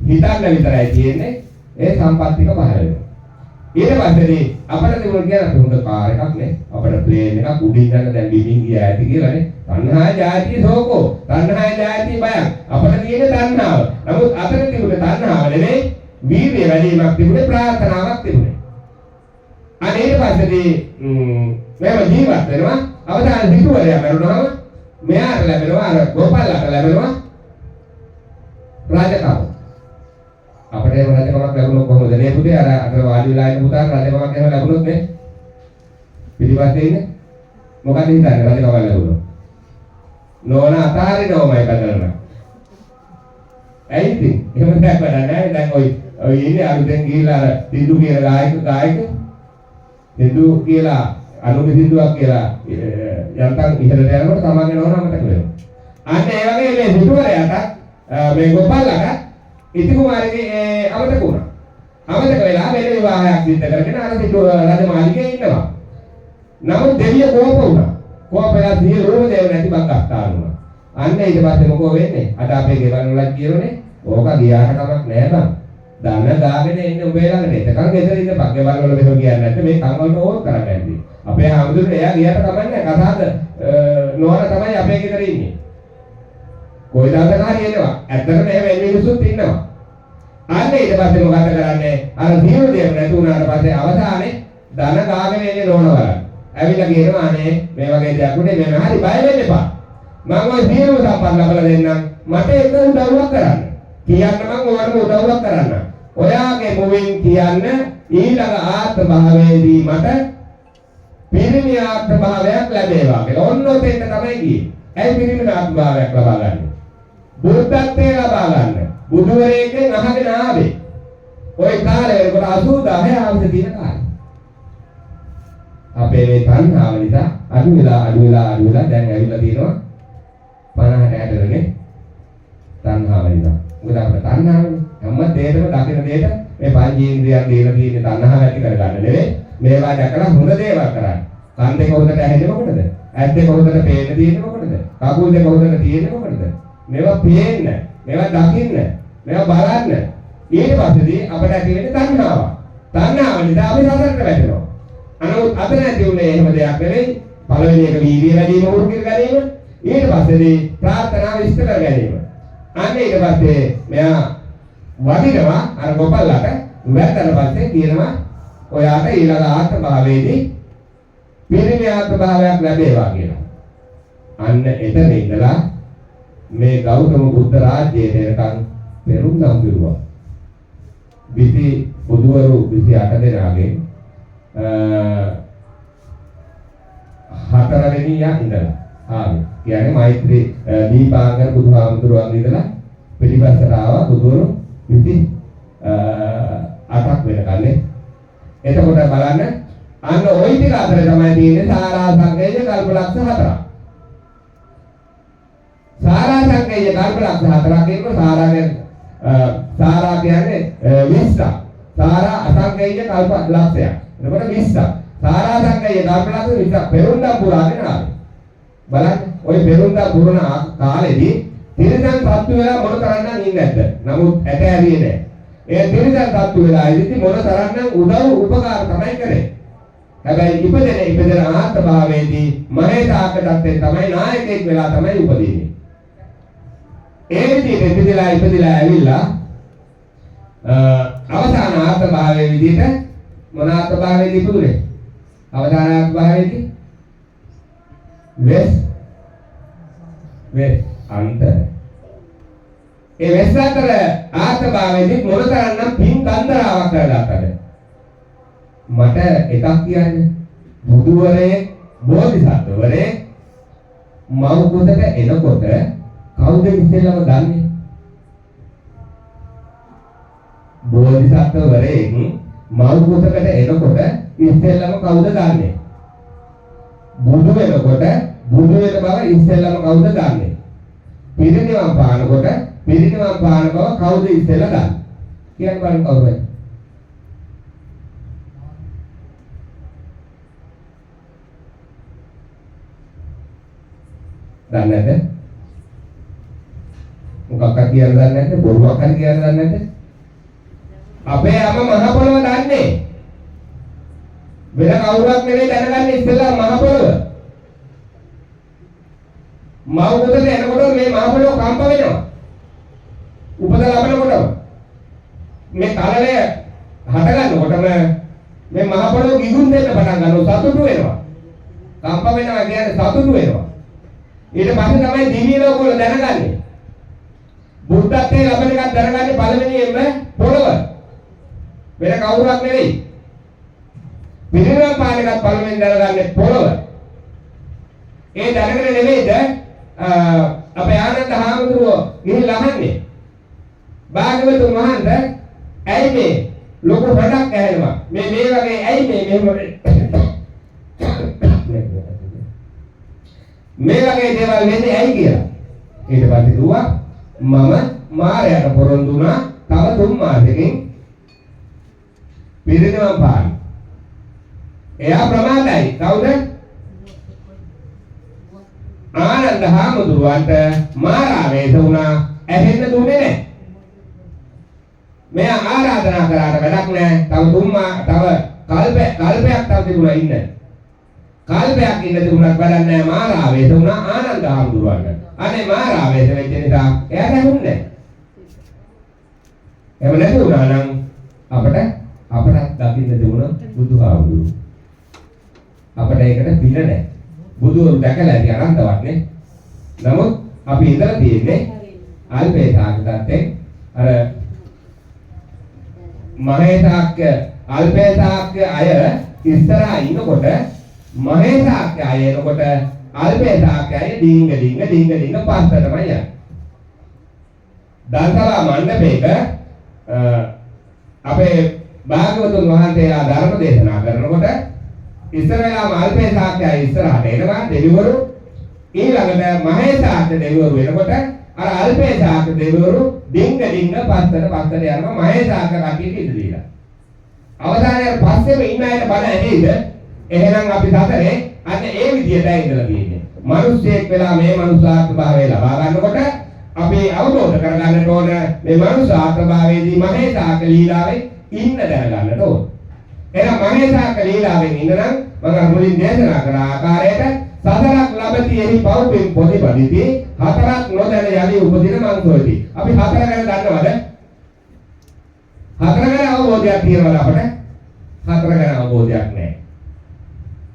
හිතන්න විතරයි තියෙන්නේ ඒ සම්පත්තික පහළ වෙනවා. ඊට පස්සේ අපිට තිබුණ කියන හොඳ කාර් එකක් නේ අපිට ප්ලේන් එකක් උඩින් යන දැන් බිමින් ගියා ඇති කියලානේ තණ්හා ජාති සෝකෝ තණ්හා ජාති බය අපිට තියෙන තණ්හාව. නමුත් අතන තිබුණ තණ්හාව නෙමෙයි වීර්ය වැඩිවීමක් තිබුණේ ප්‍රාර්ථනාවක් තිබුණේ. අනේ ඊට පස්සේ මේව ජීවත් වෙනවා අවදාන හිතුවරයා මරුණාම මෙයාට ලැබෙනවා අර ගෝපාලට ලැබෙනවා රාජකම. අපිට ඒ රාජකමක් ලැබුණොත් කොහොමද නේ පුතේ අර අතර වාඩි වෙලා ඉන්න පුතාට රාජකමක් එහෙම ලැබුණොත් නේ පිටිපස්සේ ඉන්නේ මොකද හිතන්නේ රාජකමක් ලැබුණොත් නෝන අතාරිනවමයි කතරන. ඇයි ඉතින් එහෙම දෙයක් වැඩ නැහැ. දැන් ඔය ඉන්නේ අලුතෙන් ගිහිල්ලා අර සින්දු කියලා ගායක සින්දු කියලා අනුගේ සින්දුවක් කියලා යන්තම් ඉහළට යනකොට තමන්ගේ නෝන අමතක වෙනවා. අන්න ඒ වගේ මේ සිටුවරයාට මේ ගෝපාලට ඉති කුමාරගේ අමතක වුණා. අමතක වෙලා වෙන විවාහයක් සිද්ධ කරගෙන අර සිටුව රජමාලිගයේ ඉන්නවා. නමුත් දෙවිය කෝප වුණා. කෝපලා සියලුම දේව නැති බක් අස්ථාන වුණා. අන්න ඊට පස්සේ මොකෝ වෙන්නේ? අද අපේ ගෙවල් වල කියනෝනේ ඕක ගියාට කමක් නෑ බං. ධන දාගෙන එන්න උඹේ ළඟට. එතකන් ගෙදර ඉඳපන්. ගෙවල් වල මෙහෙම කියන්නේ නැත්නම් මේ කන් වලට ඕක කරන්නේ නැද්ද? අපේ හැමදෙරේ එයා ගියාට කමක් නෑ. කතාවද නෝන තමයි අපේ ගෙදර ඉන්නේ. කොයි දායකද හරි එනවා. ඇත්තටම එහෙම එන්නේ මිනිස්සුත් ඉන්නවා. අන්න ඊට පස්සේ මොකද කරන්නේ? අර දියුණු දෙයක් නැති වුණාට පස්සේ අවසානයේ ධන ගාගෙන එන්නේ නෝනවල. ඇවිල්ලා කියනවා අනේ මේ වගේ දෙයක් උනේ මම හරි බය වෙන්න එපා. මම ওই සියලු සම්පත් ලබලා දෙන්නම්. මට එක උදව්වක් කරන්න. කියන්න මම ඔයාලට උදව්වක් කරන්න. ඔයාගේ මුවින් කියන්න ඊළඟ ආත්ම භාවයේදී මට පිරිමි ආත්ම භාවයක් ලැබේවා කියලා. ඔන්න ඔතෙන්ට තමයි ගියේ. ඇයි පිරිමි ආත්ම භාවයක් ලබා ගන්න? බුද්ධත්වයේ ලබා ගන්න. බුදුවරයෙක්ගෙන් අහගෙන ආවේ. ওই කාලේ වෙනකොට 89 අවුරුදු දින කාලේ. අපේ මේ තණ්හාව නිසා අඩු වෙලා දැන් ඇවිල්ලා තියෙනවා 50 60නේ තණ්හාව නිසා. මොකද අපේ තණ්හාවනේ හැම දෙයකම දකින දෙයට මේ පංචේන්ද්‍රියන් දීලා තියෙන තණ්හාව ඇති කරගන්න නෙවෙයි. මේවා දැකලා හොඳ දේවල් කරන්න. කන් දෙක හොඳට ඇහෙන්නේ මොකටද? ඇස් දෙක හොඳට පේන්න තියෙන්නේ මොකටද? කකුල් දෙක හොඳට තියෙන්නේ මොකටද? මේවා පේන්න, මේවා දකින්න, මේවා බලන්න. ඊට පස්සේදී අපිට ඇති වෙන්නේ තණ්හාව. තණ්හාව නිසා අපි සසරට වැටෙනවා. අනමුත් අද නැති උනේ එහෙම දෙයක් නෙවෙයි. පළවෙනි එක වීර්ය වැඩි වීම උරු කර ගැනීම. ඊට පස්සේදී ප්‍රාර්ථනාව ඉෂ්ට කර ගැනීම. අන්න ඊට පස්සේ මෙයා වදිනවා අර ගොපල්ලට වැටෙන පස්සේ කියනවා ඔයාට ඊළඟ ආත්ම භාවයේදී පිරිමි ආත්ම භාවයක් ලැබේවා කියලා. අන්න එතන ඉඳලා මේ ගෞතම බුද්ධ රාජ්‍යයේ එනකන් පෙරුම්දම් පිරුවා. බුදුවරු 28 දෙනාගෙන් හතරවෙනියා ඉඳලා ආවේ. කියන්නේ මෛත්‍රී දීපාංගර බුදුහාමුදුරුවන් ඉඳලා පිළිපස්සට ආවා බුදුවරු 28ක් වෙනකල්නේ. එතකොට බලන්න අන්න ওই ටික අතර තමයි තියෙන්නේ සාරා සංකේය කල්පලක්ෂ 4ක්. සාරා සංකේය කල්පලක්ෂ 4ක් කියනකොට සාරා කියන්නේ 20ක්. සාරා අසංකේය කල්පලක්ෂයක්. එතකොට 20ක්. සාරා සංකේය කල්පලක්ෂ 20ක් පෙරුම්දම් පුරාගෙන ආවේ. බලන්න ওই පෙරුම්දම් පුරන කාලෙදී තිරසන් සත්තු වෙලා මොන තරම්නම් ඉන්නේ නැද්ද? නමුත් ඇට ඇරියේ නැහැ. ඒ තිරසන් සත්තු වෙලා ඉඳි මොන තරම්නම් උදව් උපකාර තමයි කරේ. හැබැයි ඉපදෙන ආත්ම භාවයේදී මහේසාකටත් තමයි නායකයෙක් වෙලා තමයි උපදින්නේ. ඒ විදිහට ඉපදිලා ඇවිල්ලා අවසාන ආත්ම භාවයේ විදිහට මොන ආත්ම භාවයේදී ඉපදුනේ? අවසාන ආත්ම භාවයේදී වෙස් අන්තර. ඒ වෙස් අන්තර ආත්ම භාවයේදී මොන තරම්නම් පින් කන්දරාවක් කරගත්තද? මට එකක් කියන්න. බුදුවරේ බෝධිසත්වවරේ මව් කුසට එනකොට කවුද ඉස්සෙල්ලම දන්නේ? බෝධිසත්වවරේ මව් කුසකට එනකොට ඉස්සෙල්ලම කවුද දන්නේ? බුදු වෙනකොට බුදු වෙන බව ඉස්සෙල්ලම කවුද දන්නේ? පිරිනිවන් පානකොට පිරිනිවන් පාන බව කවුද ඉස්සෙල්ලා දන්නේ? කියන්න බලන්න කවුරුද? දන්නේ නැද්ද? මොකක්ද කියලා දන්නේ නැද්ද? බොරුවක් හරි කියලා දන්නේ නැද්ද? අපේ අම මහ පොළව දන්නේ. වෙන කවුරුත් නෙවෙයි දැනගන්නේ ඉස්සෙල්ලා මහ පොළව. මව උදේ එනකොට මේ මහ පොළව කම්ප වෙනවා. උපත ලැබෙනකොටම මේ කලලය හට ගන්නකොටම මේ මහ පොළව ගිගුම් දෙන්න පටන් ගන්නවා සතුටු වෙනවා. කම්ප වෙනවා කියන්නේ සතුටු වෙනවා. ඊට පස්සේ තමයි දිව්‍ය ලෝකවල දැනගන්නේ. බුද්ධත්වයේ ලැබෙන එකක් දැනගන්නේ පළවෙනියෙන්ම පොළව. වෙන කවුරුත් නෙවෙයි. පිරිනිවන් පාන එකක් පළවෙනි දැනගන්නේ පොළව. ඒ දැනගෙන නෙවෙයිද අපේ ආනන්ද හාමුදුරුවෝ ගිහිල්ලා අහන්නේ. භාග්‍යවතුන් වහන්සේ ඇයි මේ ලොකු රටක් ඇහෙනවා? මේ වගේ ඇයි මෙහෙම මේ වගේ දේවල් වෙන්නේ ඇයි කියලා. ඊට පස්සේ කිව්වා මම මාරයට පොරොන්දු වුණා තව 3 මාසෙකින් පිරිනිවන් පාන. එයා ප්‍රමාදයි. කවුද? ආනන්ද හාමුදුරුවන්ට මාරාවේශ වුණා ඇහෙන්න දුන්නේ නැහැ. මෙයා ආරාධනා කරාට වැඩක් නැහැ. තව කල්පයක් තව තිබුණා ඉන්න. කල්පයක් ඉන්න තිබුණත් වැඩක් නැහැ. මාරාවේශ වුණා ආනන්ද හාමුදුරුවන්ට. අනේ මාරාවේශ වෙච්ච නිසා එයාට ඇහුන්නේ නැහැ. එහෙම නැති වුණා නම් අපිට අපට දකින්න දුණ බුදුහාමුදුරුවෝ. අපිට ඒකට පින නැහැ. බුදුවරු දැකලා ඇති අනන්තවත් නේ. නමුත් අපි ඉඳලා තියෙන්නේ අල්පේසාක්කතෙන් අර මහේසාක්‍ය අල්පේසාක්‍ය අය ඉස්සරහා ඉන්නකොට මහේසාක්‍ය අය එනකොට අල්පේසාක්‍ය අය ඩිංග පස්සටම යනවා. දන්සලා මණ්ඩපයක අපේ භාග්‍යවතුන් වහන්සේලා ධර්ම දේශනා කරනකොට ඉස්සර වෙලාම අල්පේසාක්‍ය අය ඉස්සරහට එනවා දෙවිවරු. ඊළඟට මහේසාක්‍ය දෙවිවරු එනකොට අර අල්පේසාක්‍ය දෙවිවරු ඩිංග පස්සට යනවා මහේසාක්‍ය කටියට ඉඳ දීලා. අවදානයේ පස්සේම ඉන්න අයට බණ ඇහිද? එහෙනම් අපි සතරේ අන්න ඒ විදියටයි ඉඳලා තියෙන්නේ. මිනිස්සෙක් වෙලා මේ මනුෂ්‍යාත්ම භාවය ලබා ගන්නකොට අපි අවබෝධ කරගන්නට ඕන මේ මනුෂ්‍යාත්ම භාවයේදී මහේසාක්‍ය ලීලාවේ ඉන්න දැනගන්නට ඕන. එහෙනම් මහේසාක්‍ය ලීලාවෙන් ඉන්න නම් මම මුලින් දේශනා කර ආකාරයට සතරක් ලැබති එහි පවුපින් පොදිපදිති හතරක් නොදැන යලි උපදින මංසොයිති. අපි හතර ගැන දන්නවද? හතර ගැන අවබෝධයක් තියෙනවද අපට? හතර ගැන අවබෝධයක් නැහැ.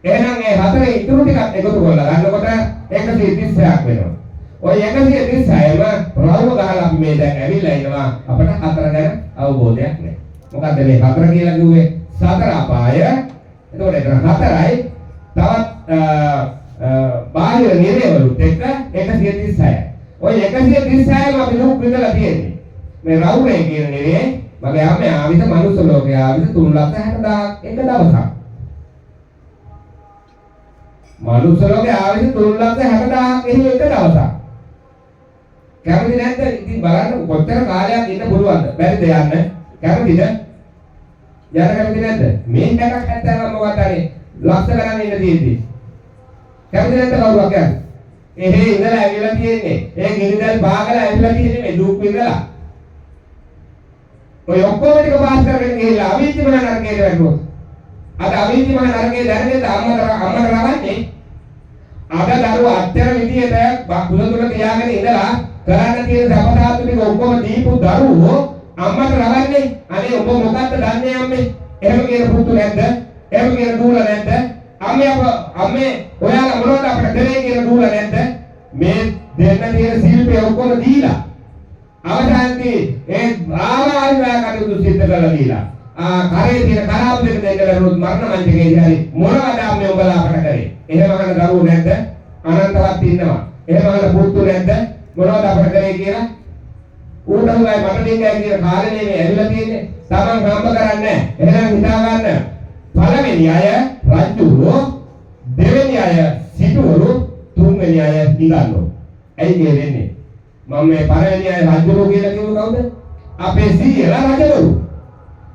එහෙනම් මේ හතරේ ඉතුරු ටිකක් එකතු කරලා ගන්නකොට 136ක් වෙනවා. ඔය 136ම රවුම ගහලා අපි මේ දැන් ඇවිල්ලා ඉනවා අපට හතර ගැන අවබෝධයක් නැහැ. මොකද්ද මේ හතර කියලා කිව්වේ? සතර අපාය. එතකොට ඒක හතරයි තවත් බාහිර නිරේවලුත් එක්ක 136යි. ඔය 136ම අපි දුක් විඳලා තියෙන්නේ. මේ රවුමේ කියන නිරේ මගේ අම්මේ ආවිත මනුස්ස ලෝකයේ ආවිත 3,60,000 එක දවසක්. මනුස්ස ලෝකයේ ආවිත 3,60,000 එහෙම එක දවසක්. කැමති නැද්ද? ඉතින් බලන්න කොච්චර කාලයක් ඉන්න පුළුවන්ද? බැරිද යන්න? කැමතිද? යන්න කැමති නැද්ද? මේ එකක් හැත්තෑම මොකක්ද අනේ? ලක්ෂ ගණන් ඉන්න තියෙද්දි. කැමති නැද්ද කවුරුවක් කියන්නේ? එහෙ ඉඳලා ඇවිල්ලා තියෙන්නේ. ඒ ගිනිදල් බාගලා ඇවිල්ලා තියෙන්නේ මේ දුක් විඳලා. ඔය ඔක්කොම ටික පාස් කරගෙන ගිහිල්ලා අවීචි මහ නරකයට වැටුණා. අද අවීචි මහ නරකේ දැනගෙන අම්මට රවන්නේ. අද දරුවා අච්චර විදියට කුස තුල තියාගෙන ඉඳලා කරන්න තියෙන සපතාතු ටික ඔක්කොම දීපු දරුවෝ අම්මට රවන්නේ. අනේ ඔබ මොකද්ද දන්නේ අම්මේ? එහෙම කියන පුතු නැද්ද? එහෙම කියන දූල නැද්ද? අම්මේ ඔයාලා මොනවද අපිට කරේ කියන දූල නැද්ද? මේ දෙන්න තියෙන ශිල්පය ඔක්කොම දීලා අවසානයේ ඒ ආවායවා කටයුතු සිද්ධ කරලා දීලා කරේ තියෙන කරාබ් දෙක දෙන්නලා රුත් මරණ මංචකේදී හරි මොනවද අම්මේ උඹලා අපට කරේ? එහෙම අහන දරුවෝ නැද්ද? අනන්තවත් ඉන්නවා. එහෙම අහන පුතු නැද්ද? මොනවද අපට කරේ කියලා? ඌටුගයි මට දෙන්නයි කියන කාලේ මේ ඇවිල්ලා තියෙන්නේ. Taman හම්බ කරන්නේ නැහැ. එහෙනම් හිතා ගන්න. පළවෙනි අය රජුරෝ, දෙවෙනි අය සිටුවරු, තුන්වෙනි අය නිගන්නෝ. ඇයි මේ වෙන්නේ? මම මේ පළවෙනි අය රජුරෝ කියලා කිව්ව කවුද? අපේ සීයලා රජවරු.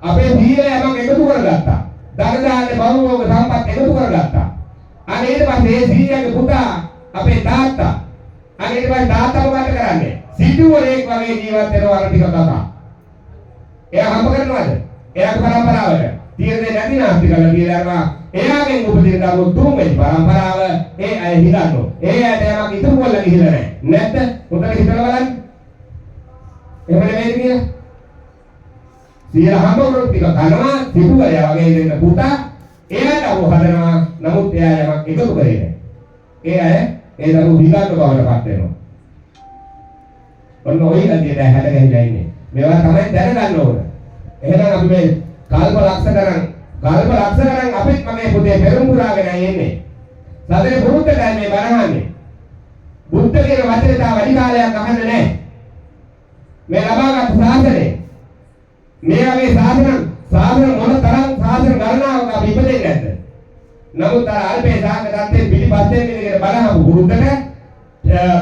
අපේ සීයලා යමක් එකතු කරගත්තා. දරදාන්නේ බහුවෝග සම්පත් එකතු කරගත්තා. අනේ ඊට පස්සේ ඒ සීයාගේ පුතා අපේ තාත්තා. අනේ ඊට පස්සේ තාත්තා මොකද කරන්නේ? සිටුවරයෙක් වගේ ජීවත් වෙනවා අර ටික කතා. එයා හම්බ කරනවද? එයාගේ පරම්පරාවට තීරණේ නැති නාස්ති කරලා කියලා එයාගෙන් උපදින දරුවෝ තුන්වෙනි පරම්පරාව ඒ අය හිතන්නෝ. ඒ අයට යමක් ඉතුරු කරලා ගිහිල්ලා නැහැ. නැත්ද? හොඳට හිතලා බලන්න. එහෙම නෙමෙයි කියලා. සීලා හම්බ වුණොත් ටික කනවා සිටුවරයා වගේ දෙන්න පුතා එයාට අවු හදනවා. නමුත් එයා යමක් එකතු කරේ නැහැ. ඒ අය ඒ දරුවෝ හිතන්න බවට පත් වෙනවා. ඔන්න ඔය විදිහට හැද ගහිලා ඉන්නේ. මේවා තමයි දැනගන්න ඕන. එහෙනම් අපි මේ කල්ප ලක්ෂ ගණන් අපිත් මගේ පුතේ පෙරම්පුරාගෙන යන්නේ. සතරේ බුද්ධයයි මේ බණහන්නේ. බුද්ධ කියන වචනේ තා වැඩි කාලයක් අහන්නේ නැහැ. මේ ලබාගත් ශාසනය. මේ වගේ ශාසන මොන තරම් ශාසන ගණනාවක් අපි ඉපදෙන්නේ නැද්ද? නමුත් අර අල්පේ සාකච්ඡාත්තේ පිළිපස්සේ කියන බණහම බුද්ධට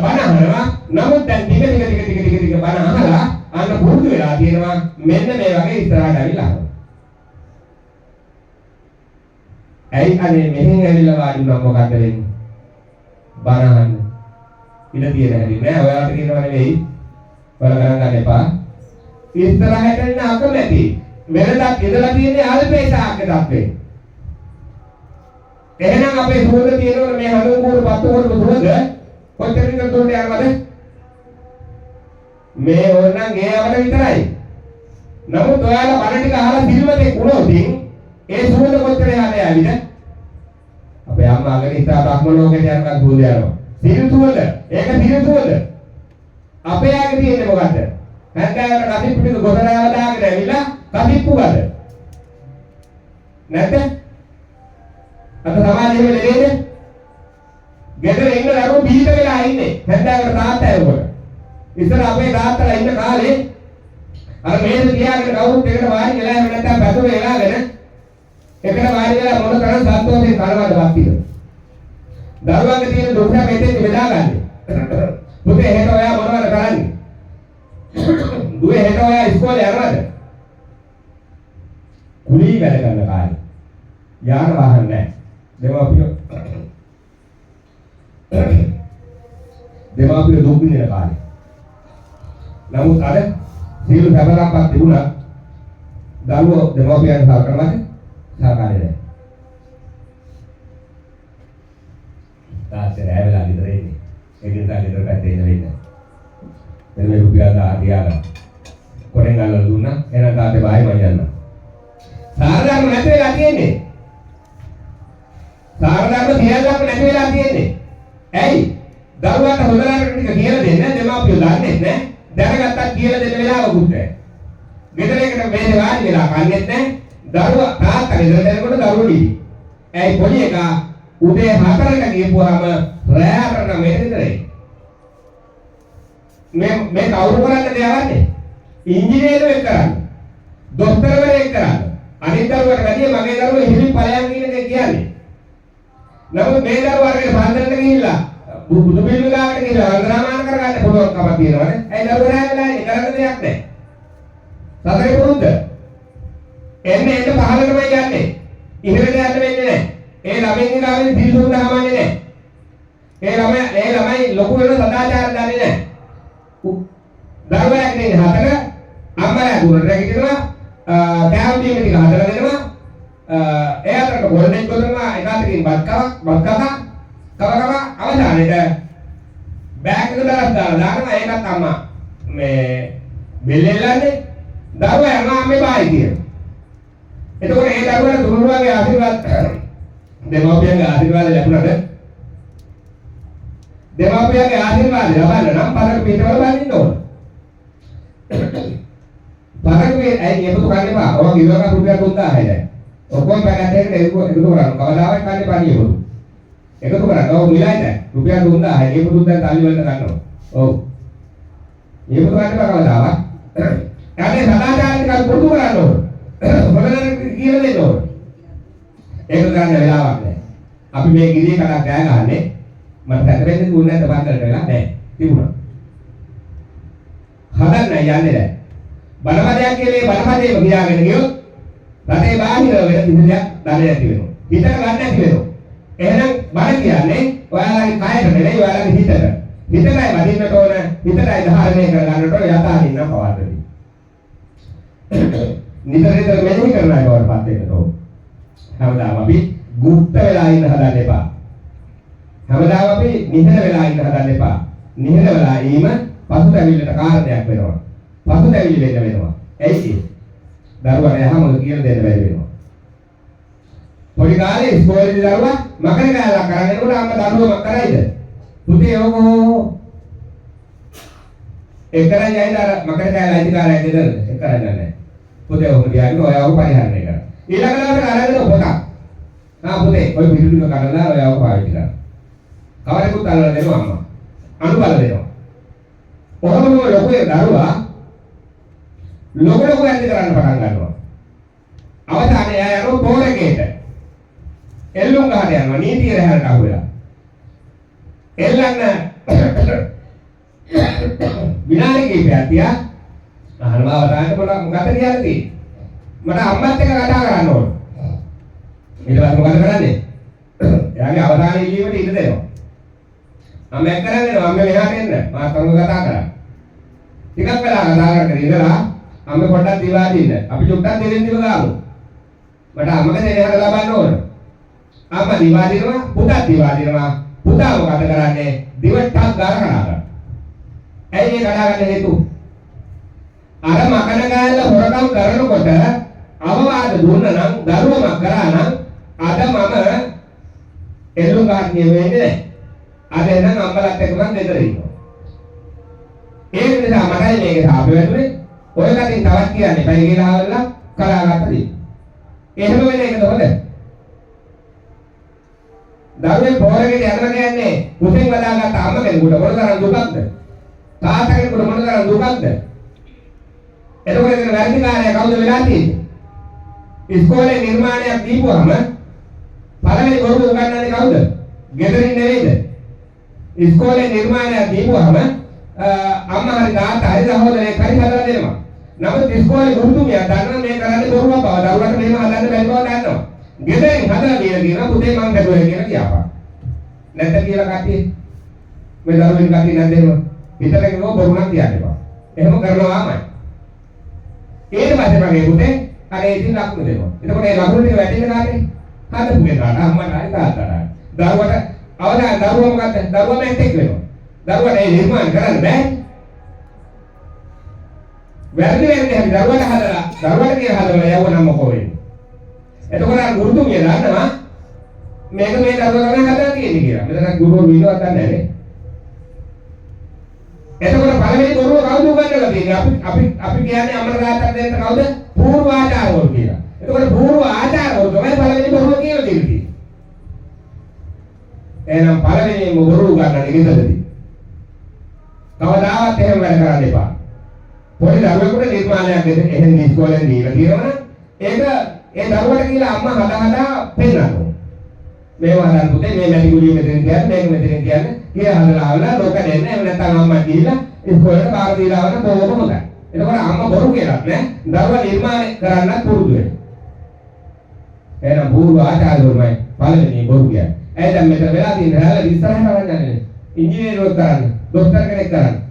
බණහනවා. නමුත් දැන් ටික බණ අහලා අන්න පුරුදු වෙලා තියෙනවා මෙන්න මේ වගේ ඉස්සරහට ඇවිල්ලා. ඇයි අනේ මෙහෙන් ඇවිල්ලා වාඩි වුණා මොකක්ද වෙන්නේ? බණ අහන්න. ඉඳ තියෙන හැටි නෑ ඔයාලට කියනවා නෙවෙයි. බල ගණන් ගන්න එපා. ඉස්සරහට එන්න අකමැති. වෙනදක් ඉඳලා තියෙන්නේ අල්පේසාක්ක තත්ත්වේ. එහෙනම් අපේ සුවඳ තියෙනවනේ මේ හඳුන් කෝර පත්තු කෝර සුවඳ කොච්චර විතර දුරට යනවද? මේ ඕනනම් ගේ යවල විතරයි. නමුත් ඔයාලා බණ ටික අහලා සිල්වතේ වුණොත් ඒ සුවඳ කොච්චර යන්නේ ආවිද? අපේ අම්මාගේ හිතා බ්‍රහ්ම ලෝකයට යනකම් සුවඳ යනවා. සිල් සුවඳ. ඒක සිල් සුවඳ. අපේ ආගේ තියෙන්නේ මොකද්ද? හැන්දෑවට කසිප්පු ටික ගොඩනගලා දාගෙන ඇවිල්ලා කසිප්පු ගන්න. නැත්ද? අද සමාජයේ ලෙඩේද? ගෙදර ඉන්න දරුවෝ පිට වෙලා ඉන්නේ. හැන්දෑවට තාත්තා එවකොට. ඉතින් අපේ තාත්තලා ඉන්න කාලේ අර මේක තියාගෙන කවුරුත් එකට වාඩි වෙලා එහෙම නැත්නම් පැතුම එලාගෙන එකට වාඩි වෙලා මොන තරම් සතුටින් කලවදවත් තියෙනවද? දරුවන්ගේ තියෙන දුක මෙතෙන් බෙදා ගන්න. පුතේ හෙට ඔයා මොනවද කරන්නේ? දුවේ හෙට ඔයා ඉස්කෝලේ යනවද? කුලී වැඩ කරන කාලේ. යාන වාහන නැහැ. දෙමාපියෝ දුක් විඳින කාලේ. නමුත් අද සියලු සැපසම්පත් තිබුණා. දරුවෝ දෙමාපියන් සලකනවාද? සලකන්නේ නැහැ. තාත්තේ රැවලා ගෙදර ඉන්නේ. ඒ නිසා ගෙදර පැත්තේ ඉන්න වෙන්නේ. එළ මේ රුපියල් 10 තියාගන්න. කොහෙන් ගන්නවද දුන්නා? එහෙනම් තාත්තේ බායි මම යන්න. සාරධර්ම නැති වෙලා තියෙන්නේ. සාරධර්ම සියල්ලක්ම නැති වෙලා තියෙන්නේ. ඇයි? දරුවාට හොඳලාට ටික කියලා දෙන්න දෙමාපියෝ දන්නේ නැහැ. දැනගත්තත් කියලා දෙන්න වෙලාවකුත් නැහැ. ගෙදර එකට මේ වාඩි වෙලා කන්නේත් නැහැ. දරුවා තාත්තා ගෙදර දෙනකොට දරුවෝ නිදි. ඇයි පොඩි එකා උදේ 4ට ගිහපුවාම රැයට නම් මෙතනයි. මේ කවුරු කරන්නේ දෙයවන්නේ? ඉංජිනේරුවෙක් කරන්නේ. දොස්තරවරයෙක් කරන්නේ. අනිත් දරුවට වැඩිය මගේ දරුවෝ ඉහිලින් ඵලයන් කියන එක කියන්නේ. නමුත් මේ දරුවා අරගෙන පන්සලට ගිහිල්ලා බුදු පිළිම ගාවට ගිහිල්ලා වන්දනාමාන කරගන්න පුළුවන් කමක් තියෙනවනේ. ඒ දරුවා රැවලා ඉන්නේ කරන්න දෙයක් නැහැ. සතරේ පුරුද්ද. එන්නේ 15ටමයි යන්නේ. ඉහිලට යන්න වෙන්නේ නැහැ. ඒ ළමයින්ගේ ගාවේ පිළිසුඳ හමන්නේ නැහැ. ඒ ළමයි ලොකු වෙන සදාචාර දන්නේ නැහැ. දරුවා යන්නේ 4ට අම්මලා දුරට රැකිනවා. කෑම බීම ටික හදලා දෙනවා. එයාට ගොල්ලෙන් ගොඩනවා එකාතකින් බත් කව අවසානයේට බෑග් එක දානවා ඒකත් අම්මා මේ බෙල්ලෙල්ලන්නේ දරුවා යනවා අම්මේ බායි කියන. එතකොට ඒ දරුවාට දුරුවාගේ ආශිර්වාද දෙමාපියන්ගේ ආශිර්වාද ලැබුණාද? දෙමාපියන්ගේ ආශිර්වාද ලබන්න නම් පරක පිටවල බලන්න ඕන. පරකේ ඇයි ඒකතු ගන්න එපා. ඔය ගිලවක රුපියල් 3000යි දැන්. ඔක්කොම පැකට් එකට එකතු කරන්න. කවදාවත් කන්නේ පාඩිය පොදු. එකතු කරන්න. ඔව් මිලයි දැන්. රුපියල් 3000යි. ඒක පුදුත් දැන් තල්ලි වලට ගන්නවා. ඔව්. ඒකතු ගන්න එපා කවදාවත්. යන්නේ සදාචාර ටිකක් පුරුදු කරන්න ඕන. හොඳට කියලා දෙන්න ඕන. ඒක ගන්න වෙලාවක් නැහැ. අපි මේ ගිරිය කඩක් ගෑ ගහන්නේ මට සැකරෙන්නේ දුන්නේ නැත්නම් බන්දරට වෙලා නැහැ. තිබුණා. හදන්න යන්නේ නැහැ. බලපදයක් කියලා බලපදේම ගියාගෙන ගියොත් රටේ බාහිර වෙන කිසි දෙයක් දන්නේ නැති වෙනවා. හිතට ගන්න නැති වෙනවා. එහෙනම් බල කියන්නේ ඔයාලගේ කයට නෙවෙයි ඔයාලගේ හිතට. හිතටයි වදින්නට ඕන, හිතටයි ධාරණය කරගන්නට ඕන යථාහින්න පවද්දදී. නිතර මෙහෙම කරනවා බවටපත් වෙන්න ඕන. හැමදාම අපි ගුප්ත වෙලා ඉන්න හදන්න එපා. හැමදාම අපි නිහඬ වෙලා ඉන්න හදන්න එපා. නිහඬ වෙලා ඉීම පසුතැවිල්ලට කාරණයක් වෙනවා. පසුතැවිලි වෙන්න වෙනවා. ඇයි ඒ? දරුවාට යහම කියලා දෙන්න බැරි වෙනවා. පොඩි කාලේ ඉස්කෝලේදී දරුවා මකර කෑල්ලක් කරන් එනකොට අම්මා දරුවා මක් කරයිද? පුතේ ඕකෝ එකරයි ඇයිද අර මකර කෑල්ල අයිතිකාරයෙක් දෙදද? එකරයි නැහැ. පුතේ ඔහොම ගියාගෙන ඔයාව පරිහරණය කරා. ඊළඟ දවසේ අරගෙන පොතක්. පුතේ ඔය පිටු ටික කඩලා ඔයාව පාවිච්චි කරා. කවරෙකුත් අල්ලලා දෙනවා අම්මා. අනුබල දෙනවා. කොහොමද ලොකු දරුවා ලොකු ඇති කරන්න පටන් ගන්නවා. අවසානයේ එයා යනවා පොරකේට. එල්ලුම් ගහට යනවා නීතිය රැහැට අහුවෙලා. එල්ලන්න විනාඩි කිහිපයක් තියා අහනවා අවසානයේ මොකද කියන්නේ? මට අම්මත් එක්ක කතා කරන්න ඕන. ඊට පස්සේ මොකද කරන්නේ? එයාගේ අවසාන ඉල්ලීමට ඉඩ දෙනවා. අම්ම එක්ක කරන්නේ අම්ම මෙහාට එන්න. මම කවුරු කතා කරා. ටිකක් වෙලා කතා කරගෙන ඉඳලා අම්ම පොඩ්ඩක් දිවාදී ඉන්න. අපි චුට්ටක් දෙලෙන් දිව ගාමු. මට අම්මගේ දෙනහර ලබන්න ඕන. අම්මා දිවාදිනවා, පුතා දිවාදිනවා. පුතා මොකද කරන්නේ? දිවට්ටක් ගාලා කනවා. ඇයි මේ කඩා ගන්න හේතුව? අර මකන ගාල්ල හොරකම් කරනකොට අවවාද දුන්න නම් දරුවමක් කරා නම් අද මම එල්ලුම් ගන්න වෙන්නේ නැහැ. අද එනම් අම්මලත් එක්ක මම ගෙදර ඉන්නවා. ඒ නිසා මටයි මේක සාප වෙන්නේ. ඔය කටින් තවත් කියන්නේ බයි කියලා ආවලා කලාගත්තදී. එහෙම වෙන එකද හොඳ? දරුවේ පොරේකට යනවා කියන්නේ කුසෙන් වදාගත්ත අම්ම කෙනෙකුට මොන තරම් දුකක්ද? තාත්තා කෙනෙකුට මොන තරම් දුකක්ද? එතකොට ඒක වැරදි කාර්යය කවුද වෙලා තියෙන්නේ? ඉස්කෝලේ නිර්මාණයක් දීපුවම පළවෙනි බොරුව උගන්වන්නේ කවුද? ගෙදරින් නෙවෙයිද? ඉස්කෝලේ නිර්මාණයක් දීපුවම අම්මා හරි තාත්තා හරි සහෝදරයෙක් හරි හදලා දෙනවා. නමුත් ඉස්කෝලේ ගුරුතුමියා දන්නවා මේ කරන්නේ බොරුවක් බව. දරුවට මෙහෙම හදන්න බැරි බව දන්නවා. ගෙදරින් හදලා දීලා කියනවා පුතේ මං ගැදුවා කියලා කියපන්. නැත්නම් කියලා කට්ටිය මේ දරුවෙන් කට්ටිය නැද්ද එහෙම? හිතට කිව්ව බොරුණක් කියන්නේ බා. එහෙම කරනවාමයි. ඊට පස්සේ මගේ පුතේ අර ඉතින් ලකුණු දෙනවා. එතකොට ඒ ලකුණු ටික වැටෙන්නේ කාටද? හදපු කෙනාට අම්මට හරි තාත්තට. දරුවට අවදාන දරුවා මොකද්ද? දරුවා මැට්ටෙක් වෙනවා. දරුවට ඒ නිර්මාණ කරන්න බෑ. වැරදි හරි දරුවට හදලා දරුවට කියන හදලා යවුවනම් මොකෝ වෙන්නේ? එතකොට අර ගුරුතුමිය දන්නවා මේක මේ දරුවා ගන්න හදලා තියෙන්නේ කියලා. මෙතන ගුරුවරු විනෝද ගන්න නැහැ. එතකොට පළවෙනි බොරුව කවුද උගන්වලා තියෙන්නේ? අපි කියන්නේ අමර දාතක් දෙන්න කවුද? පූර්වාචාරවරු කියලා. එතකොට පූර්ව ආචාරවරු තමයි පළවෙනි බොරුව කියලා දෙන්නේ. එහෙනම් පළවෙනි බොරුව උගන්වන්නේ ගෙදරදී. කවදාවත් එහෙම වැඩ කරන්න එපා. පොඩි දරුවෙකුට නිර්මාණයක් එහෙන් ඉස්කෝලෙන් දීලා තියෙනවනම් ඒක ඒ දරුවට කියලා අම්මා හදා පෙන්නනවා. මේව හදන්න පුතේ මේ මැටි ගුලිය මෙතෙන් කියන්නේ මේක මෙතෙන් කියන්නේ කියලා හදලා ආවලා ලෝක දෙන්න එහෙම නැත්නම් අම්මා ගිහිල්ලා ඉස්කෝලේට බාර දීලා ආවම බොහොම හොඳයි. එතකොට අම්මා බොරු කියලාත් නෑ දරුවා නිර්මාණය කරන්නත් පුරුදු වෙනවා. එහෙනම් පූර්ව ආචාර්යවරුමයි පළවෙනි බොරු කියන්නේ. ඇයි දැන් මෙතන වෙලා තියෙන්නේ හැල ඉස්සරහට වරන්නේ ඉංජිනේරුවෙක් කරන්නේ දොස්තර කෙනෙක් කරන්නේ.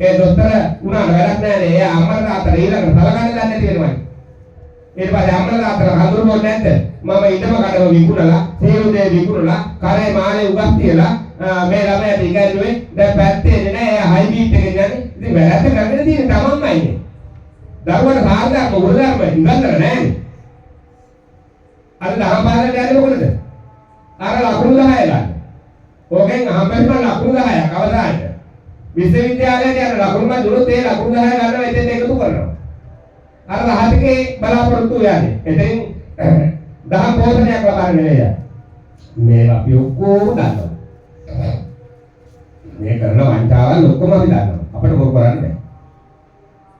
ඒ දොස්තර උනාට වැඩක් නැහැ නේ. එයා අම්මලා තාත්තලා ඊළඟට සලකන්නේ නැති වෙනවා. ඊට පස්සේ අම්මලා තාත්තලා හඳුන්වන්නේ නැද්ද? මම ඉඩම කඩම විකුණලා, සේවුදේ විකුණලා, කරේ මානේ උගස් තියලා මේ ළමයාට ඉගෙනුවේ දැන් පැත්තේ නෑ. එයා හයි බීට් එකේ යන්නේ. ඉතින් වැරද්ද කරගෙන තියෙන්නේ තමන්මයි නේ. දරුවට සාර්ථක උගලර්ම ඉඳන්දර නෑනේ. අර දහම් පාසලට යන්නේ මොකටද? අර ලකුණු 10 ගන්න. ඕකෙන් හම්බෙන්න ලකුණු 10ක් අවදාන්න. විශ්වවිද්‍යාලයට යන ලකුණු මන් දුන්නොත් ඒ ලකුණු 10 ගන්නවා එතෙන් එකතු කරනවා. අර රහතකේ බලාපොරොත්තු යන්නේ. එතෙන් දහම් පෝෂණයක් ලබන්නේ නෙවෙයි. මේ අපි ඔක්කොම දන්නවා. මේ කරන වංචාවල් ඔක්කොම අපි දන්නවා. අපිට මොකක් කරන්න බෑ.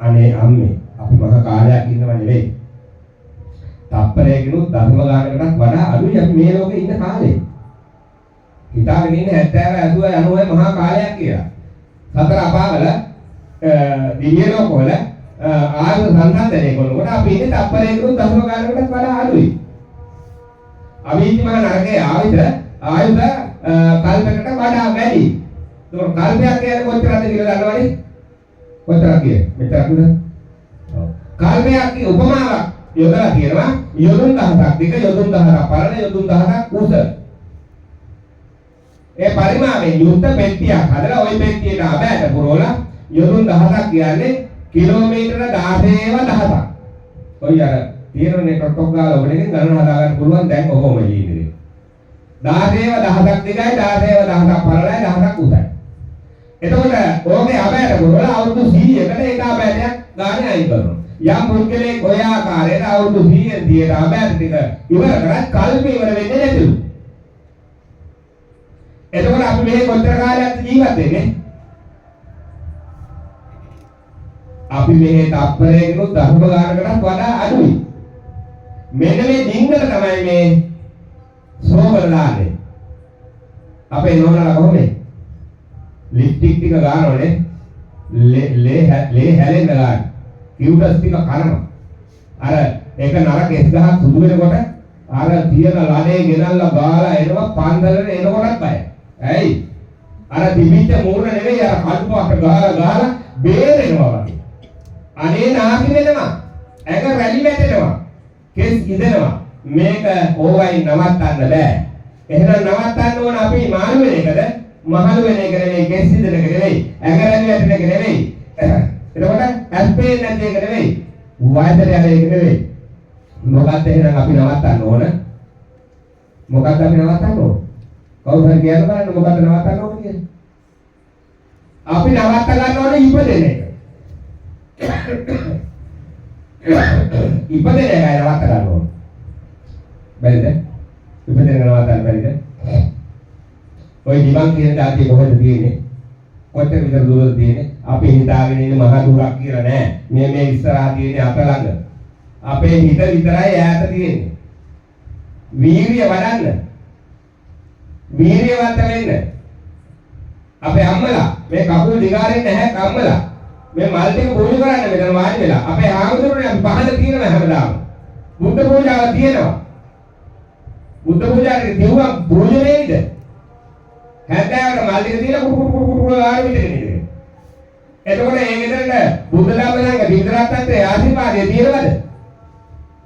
අනේ අම්මේ අපි මහා කාලයක් ඉන්නව නෙවෙයි. තප්පරයකිනුත් ධර්ම ගානකටත් වඩා අඩුයි අපි මේ ලෝකේ ඉන්න කාලේ. හිතාගෙන ඉන්නේ 70 80 90 මහා කාලයක් කියලා. සතර අපාවල දිව්‍ය ලෝකවල ආයු සංසන්දනය කරනකොට අපි ඉන්නේ තප්පරයකිනුත් ධර්ම ගානකටත් වඩා අඩුයි. අවීචි මහා නරකයේ ආයුධ කල්පයකට වඩා වැඩි. ඒක කල්පයක් කියන්නේ කොච්චරද කියලා දන්නවනේ? කොච්චරද කියන්නේ? මෙතනද? ඔව්. කල්පයක් උපමාවක් යොදලා කියනවා යොදුන් 1000ක් දෙක යොදුන් 1000ක් පරණ යොදුන් 1000ක් උස. ඒ පරිමාණයෙන් යුක්ත පෙට්ටියක් හදලා ওই පෙට්ටියට අබෑට පුරවලා යොදුන් 1000ක් කියන්නේ කිලෝමීටර 16,000ක්. ඔය අර තීරණේ ටොට්ටොක් ගාලා ඔබලෙන් ගණන හදා ගන්න පුළුවන් දැන් ඔහොම ඉන්නේ. 16,000ක් දෙකයි 16,000ක් පරණයි 1000ක් උසයි. එතකොට ඕකේ අබෑට පුරවලා අවුරුදු 100කට ඒක අබෑටයක් ගානේ අයින් කරනවා. යම් පුද්ගලයෙක් ඔය ආකාරයට අවුරුදු 100 දියට අබෑට ටික ඉවර කරත් කල්ප ඉවර වෙන්නේ නැතිලු. එතකොට අපි මේ කොච්චර කාලයක් ජීවත් වෙන්නේ? අපි මේ තප්පරයකිනුත් ධර්ම ගානකටත් වඩා අඩුයි. මෙන්න මේ දින්ගල තමයි මේ සෝබරලානේ. අපේ නෝනලා කොහොමද? ලිප්ටික් ටික ගන්නවනේ. ලේ හැලෙන්න ගන්න. කිව්ටස් ටික කනවා. අර ඒක නරක එස් ගහක් සුදු වෙනකොට අර තියෙන ලඩේ ගෙනල්ලා ගාලා එනවා පන්දලට එනකොටත් බයයි. ඇයි? අර දිවිච්ච මූණ නෙවෙයි අර කල්පුවට ගහලා බේරෙනවා වගේ. අනේ නාකි වෙනවා. ඇඟ රැලි වැටෙනවා. කෙස් ඉදෙනවා. මේක ඕවයි නවත්තන්න බෑ. එහෙනම් නවත්තන්න ඕන අපි මාළු වෙන එකද? මහලු වෙන එක නෙවෙයි, කෙස් ඉදෙන එක නෙවෙයි, ඇඟ රැලි වැටෙන එක නෙවෙයි. එතකොට ඇස් පේන්නේ නැති එක නෙවෙයි. වයසට යන එක නෙවෙයි. මොකක්ද එහෙනම් අපි නවත්තන්න ඕන? මොකක්ද අපි නවත්තන්න ඕන? කවුරු හරි කියන්න බලන්න මොකක්ද නවත්තන්න ඕන කියන්නේ? අපි නවත්ත ගන්න ඕනේ ඉපදෙන එක. ඉපදෙන එකයි නවත්ත ගන්න ඕන. බැරිද? ඉපදෙන එක නවත්තන්න බැරිද? ඔය නිවන් කියන දාතිය කොහෙද තියෙන්නේ? කොච්චර විතර දුරද තියෙන්නේ? අපි හිතාගෙන ඉන්නේ මහා දුරක් කියලා නෑ. මේ ඉස්සරහා තියෙන්නේ අප ළඟ. අපේ හිත විතරයි ඈත තියෙන්නේ. වීර්ය වඩන්න. වීර්යවන්ත වෙන්න. අපේ අම්මලා මේ කකුල් දිගාරින් නැහැ අම්මලා. මේ මල් ටික පූජා කරන්න මෙතන වාඩි වෙලා. අපේ ආමතුරුනේ අපි පහල තියෙනවා හැමදාම. බුද්ධ පූජාව තියෙනවා. බුද්ධ පූජාවේ දෙව්වා පූජා වෙයිද? හැන්දෑවට මල් ටික තියලා කුඩු ආරි විතරනේ. එතකොට ඒ ගෙදරට බුද්ධ ධම්මයන්ගේ බින්දරත්තන්ගේ ආශිර්වාදය තියෙනවද?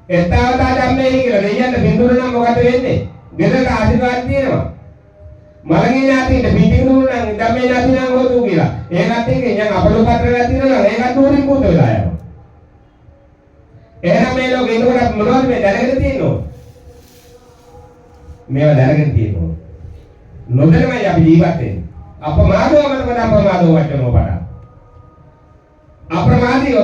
එතාවතා ධම්මේ කියලා දෙයියන්ට බින්දුර නම් මොකද වෙන්නේ? ගෙදරට ආශිර්වාද තියෙනවා. මලගේ ඥාතිට පිටින් දුන්නා නම් ධම්මේ ඥාති නම් හොතු කියලා. ඒකත් එක්ක යන් අපලෝපත්‍රයක් තියෙනවා නම් ඒකත් උරින් පුත වෙලා යනවා. එහෙනම් මේ ලෝකේ ඉන්නකොට මොනවද මේ දැනගෙන තියෙන්නේ? මේවා දැනගෙන තියෙනවා. නොදැනමයි අපි ජීවත් වෙන්නේ. අපමාදව මතකද අපමාදව වචනෝ පඩා. අප්‍රමාදීව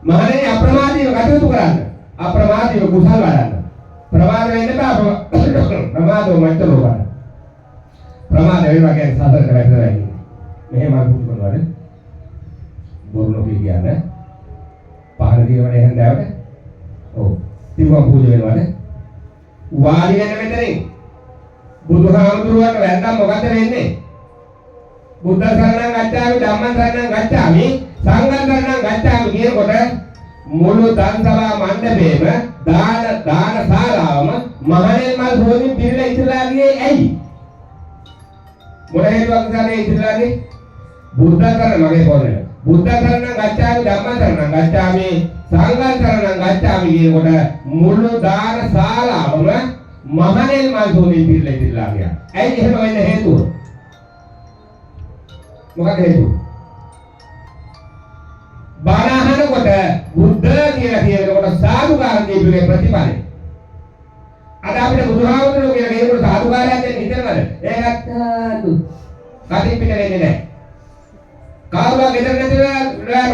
මහණෙනි අප්‍රමාදීව කටයුතු කරන්න. අප්‍රමාදීව කුසල් වඩන්න. ප්‍රමාද වෙන්න බෑ. ප්‍රමාදව මච්චලෝ වඩන්න. ප්‍රමාද වෙනවා කියන්නේ සතරට වැටලා ඉන්නේ. මෙහෙම අනුපුත් කරනවාද? බොරුනෝ කියන්නේ. පහන දිනවනේ හන්දාවට. ඔව්. තිබුණා පූජා වෙනවාද? වාඩි වෙන්න මෙතනින්. බුදුහාමුදුරුවන්ට වැන්දා මොකද වෙන්නේ? බුද්ධ සරණං ගච්ඡාමි ධම්මං සරණං ගච්ඡාමි සංඝං සරණං ගච්ඡාමි කියනකොට මුළු දන්සභා මණ්ඩපේම දාන ශාලාවම මහණෙන් මල් හොදින් පිරලා ඉතිරලා ගියේ ඇයි? මොන හේතුවක් නිසාද ඉතිරලා ගියේ? බුද්ධ සරණ මගේ පොරේ. බුද්ධ සරණං ගච්ඡාමි ධම්මං සරණං ගච්ඡාමි සංඝං සරණං ගච්ඡාමි කියනකොට මුළු දාන ශාලාවම මහණෙන් මල් හොදින් පිරලා ඉතිරලා ගියා. ඇයි එහෙම වෙන්න හේතුව? මොකද හේතුව? බණ අහනකොට බුද්ධ කියලා කියනකොට සාදුකාර දීපේ ප්‍රතිඵලයි. අද අපිට බුදුහාමුදුරුවෝ කියලා කියනකොට සාදුකාරයක් දෙන්න හිතනවද? ඒකත් කටින් පිට වෙන්නේ නැහැ. කාරුවා ගෙදර නැතිව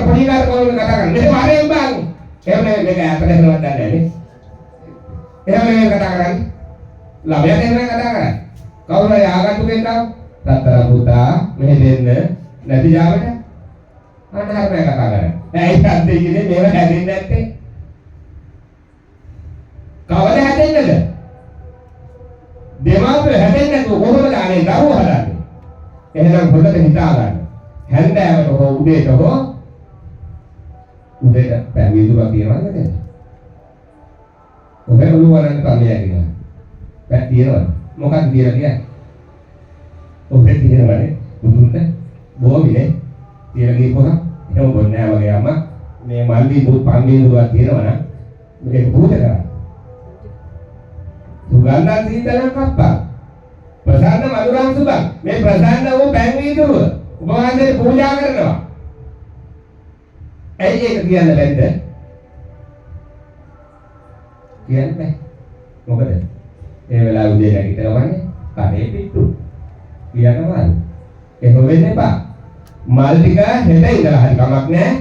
පොඩි කාර කෝල් කතා කරන්නේ. මේ වරෙන් බං. එහෙම මේක ඇත්තට හිතවත් දන්නේ නැහැ නේ. එහෙම නෙමෙයි කතා කරන්නේ. ළමයා දෙන්නා කතා කරන්නේ. කවුරු හරි ආගන්තුකෙන් තාම තත්තර පුතා මෙහෙ දෙන්න නැති ජාවට අඬහරේ කතා කරන්නේ. ඇයි තාත්තේ කියන්නේ මේව හැදෙන්නේ නැත්තේ? කවද හැදෙන්නද? දෙමාපිය හැදෙන්නේ නැතුව කොහොමද අනේ දරුවෝ හදන්නේ? එහෙනම් හොඳට හිතා ගන්න. හැන්දෑවට හෝ උදේට පැවිදුරක් තියනවද නේද? ඔබේ ඔළුවරන් තමයි යන්නේ. පැක් තියනවද? මොකක්ද කියලා කියන්නේ? ඔබේ තියෙනවනේ බුදුන්ට බොමිනේ කියලා කියපුවා එහෙම බොන්නේ නැහැ වගේ අම්මා මේ මල්ලි දුක් පන්දිනුවක් තියෙනවනම් මේක පූජා කරා. සුගන්ධා සීතලක් අප්පා. ප්‍රසන්න මధుරං සුබං මේ ප්‍රසන්න වූ පැන් වීදුරුව ඔබ වහන්සේ පූජා කරනවා. ඇයි ඒක කියන්න බැරිද? කියන්න බෑ. මොකද? ඒ වෙලාව උදේ නැගිටිනවනේ කඩේ පිටු. කියනවා. ඒක වෙන්න එපා. මල් ටික හෙට ඉඳලා හරි කමක් නැහැ.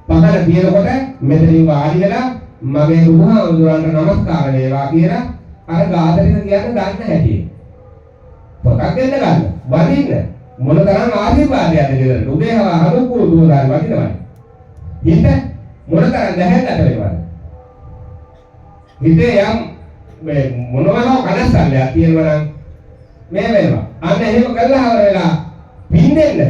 පහන පියනකොට මෙතනින් වාඩි වෙලා මගේ බුදුහාමුදුරන්ට නමස්කාර වේවා කියලා අර ගාතරින කියන්න ගන්න හැටි. පොතක් දෙන්න ගන්න. වදින්න. මොනතරම් ආශිර්වාදයක්ද කියලා. උදේ හමුකුරු දුවදාරි වදිනවනේ. හිත මොනතරම් දැහැන්නට වෙනවද? හිතේ යම් මේ මොනවා කනස්සල්ලයක් තියෙනවා නම් මේ වෙනවා. අන්න එහෙම කළා හවර වෙලා පින් දෙන්න.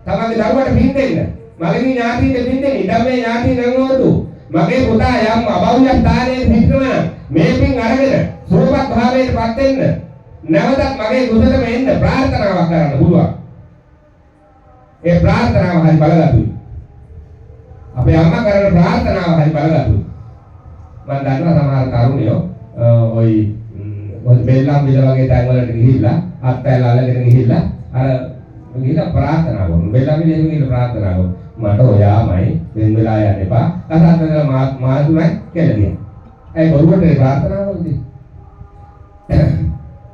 තමන්ගේ දරුවට පින් දෙන්න. මගේ ඥාතිට පින් දෙන්න. ඉදම්මේ ඥාති නංගෝතු. මගේ පුතා යම් අභෞ්‍ය ස්ථානයේ හිටනවා. මේ පින් අරගෙන සුවපත් භාවයටපත් වෙන්න. නැවතත් මගේ කුසලම එන්න ප්‍රාර්ථනාවක් කරන්න පුළුවන්. ඒ ප්‍රාර්ථනාව හරි බලගතුයි. අපේ අම්මා කරන ප්‍රාර්ථනාව හරි බලගතුයි. මම දන්නවා සමහර තරුණයෝ ඔය බෙල්ලම් විල වගේ තැන් වලට ගිහිල්ලා අත්පැල අල්ලගෙන ගිහිල්ලා අර ගිහලා ප්‍රාර්ථනා කරමු. වෙලාවෙ එහෙම ගිහලා ප්‍රාර්ථනා කරමු. මට ඔයාමයි වෙන වෙලා යන්න එපා. කතා කරලා මාතුමයි කියලා කියනවා. ඒ බොරුවට ඒ ප්‍රාර්ථනා කරන්නේ.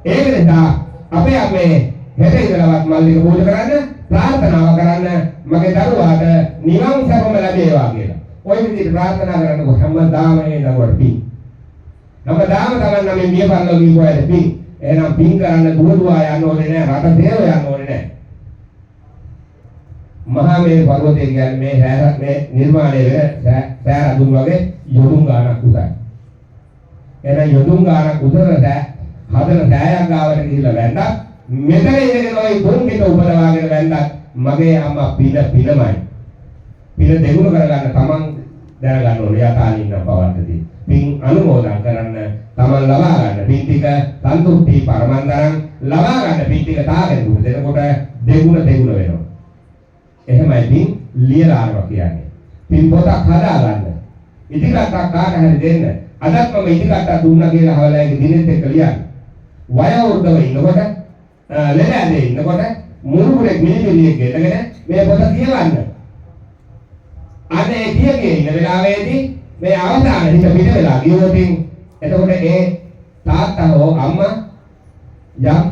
ඒක නිසා අපේ අම්මේ හෙට ඉඳලාවත් මල්ලික පූජා කරන්න ප්‍රාර්ථනාව කරන්න මගේ දරුවාට නිවන් සැපම ලැබේවා කියලා. ඔය විදිහට ප්‍රාර්ථනා කරනකොට හැමදාම ඒ දරුවට පිං. හැමදාම තමන් නම් මිය පරලෝ කියපුවාට පිං. එහෙනම් පිං කරන්න දුවදුවා යන්න ඕනේ නැහැ. රට දේව යන්න ඕනේ නැහැ. මහා මේ පර්වතය කියන්නේ මේ හැර මේ නිර්මාණය වෙන සෑර අඳුන් වගේ යොදුන් ගානක් උසයි. එහෙනම් යොදුන් ගානක් උසන හදන සෑයක් ගාවට ගිහිල්ලා වැන්දා මෙතන ඉඳගෙන ওই දුන්කිට උපදවාගෙන වැන්දා මගේ අම්මා පිනමයි. පින දෙගුණ කරගන්න තමන් දැනගන්න ඕනේ යථානින්න පවත්තදී. පින් අනුමෝදන් කරන්න තමන් ලබා ගන්න පින් ටික සන්තුෂ්ටි පරමන්දරන් ලබා ගන්න පින් ටික තාගෙන දුර දෙනකොට දෙගුණ වෙනවා. එහෙමයි පින් ලියලා ආවා කියන්නේ. පින් පොතක් හදා ගන්න. ඉදිකටක් කාට හරි දෙන්න. අදත් මම ඉදිකටක් දුන්නා කියලා හවලයිගේ දිනෙත් එක්ක ලියන්න. වයෝවෘද්ධව ඉන්නකොට ලෙඩ ඇදේ ඉන්නකොට මුරුපුරේ මිනිහෙක් ගෙතගෙන මේ පොත කියවන්න. අනේ කියගේ ඉන්න වෙලාවේදී මේ අවසාන හිත පිට වෙලා ගියොතින් එතකොට ඒ තාත්තා හෝ අම්මා යම්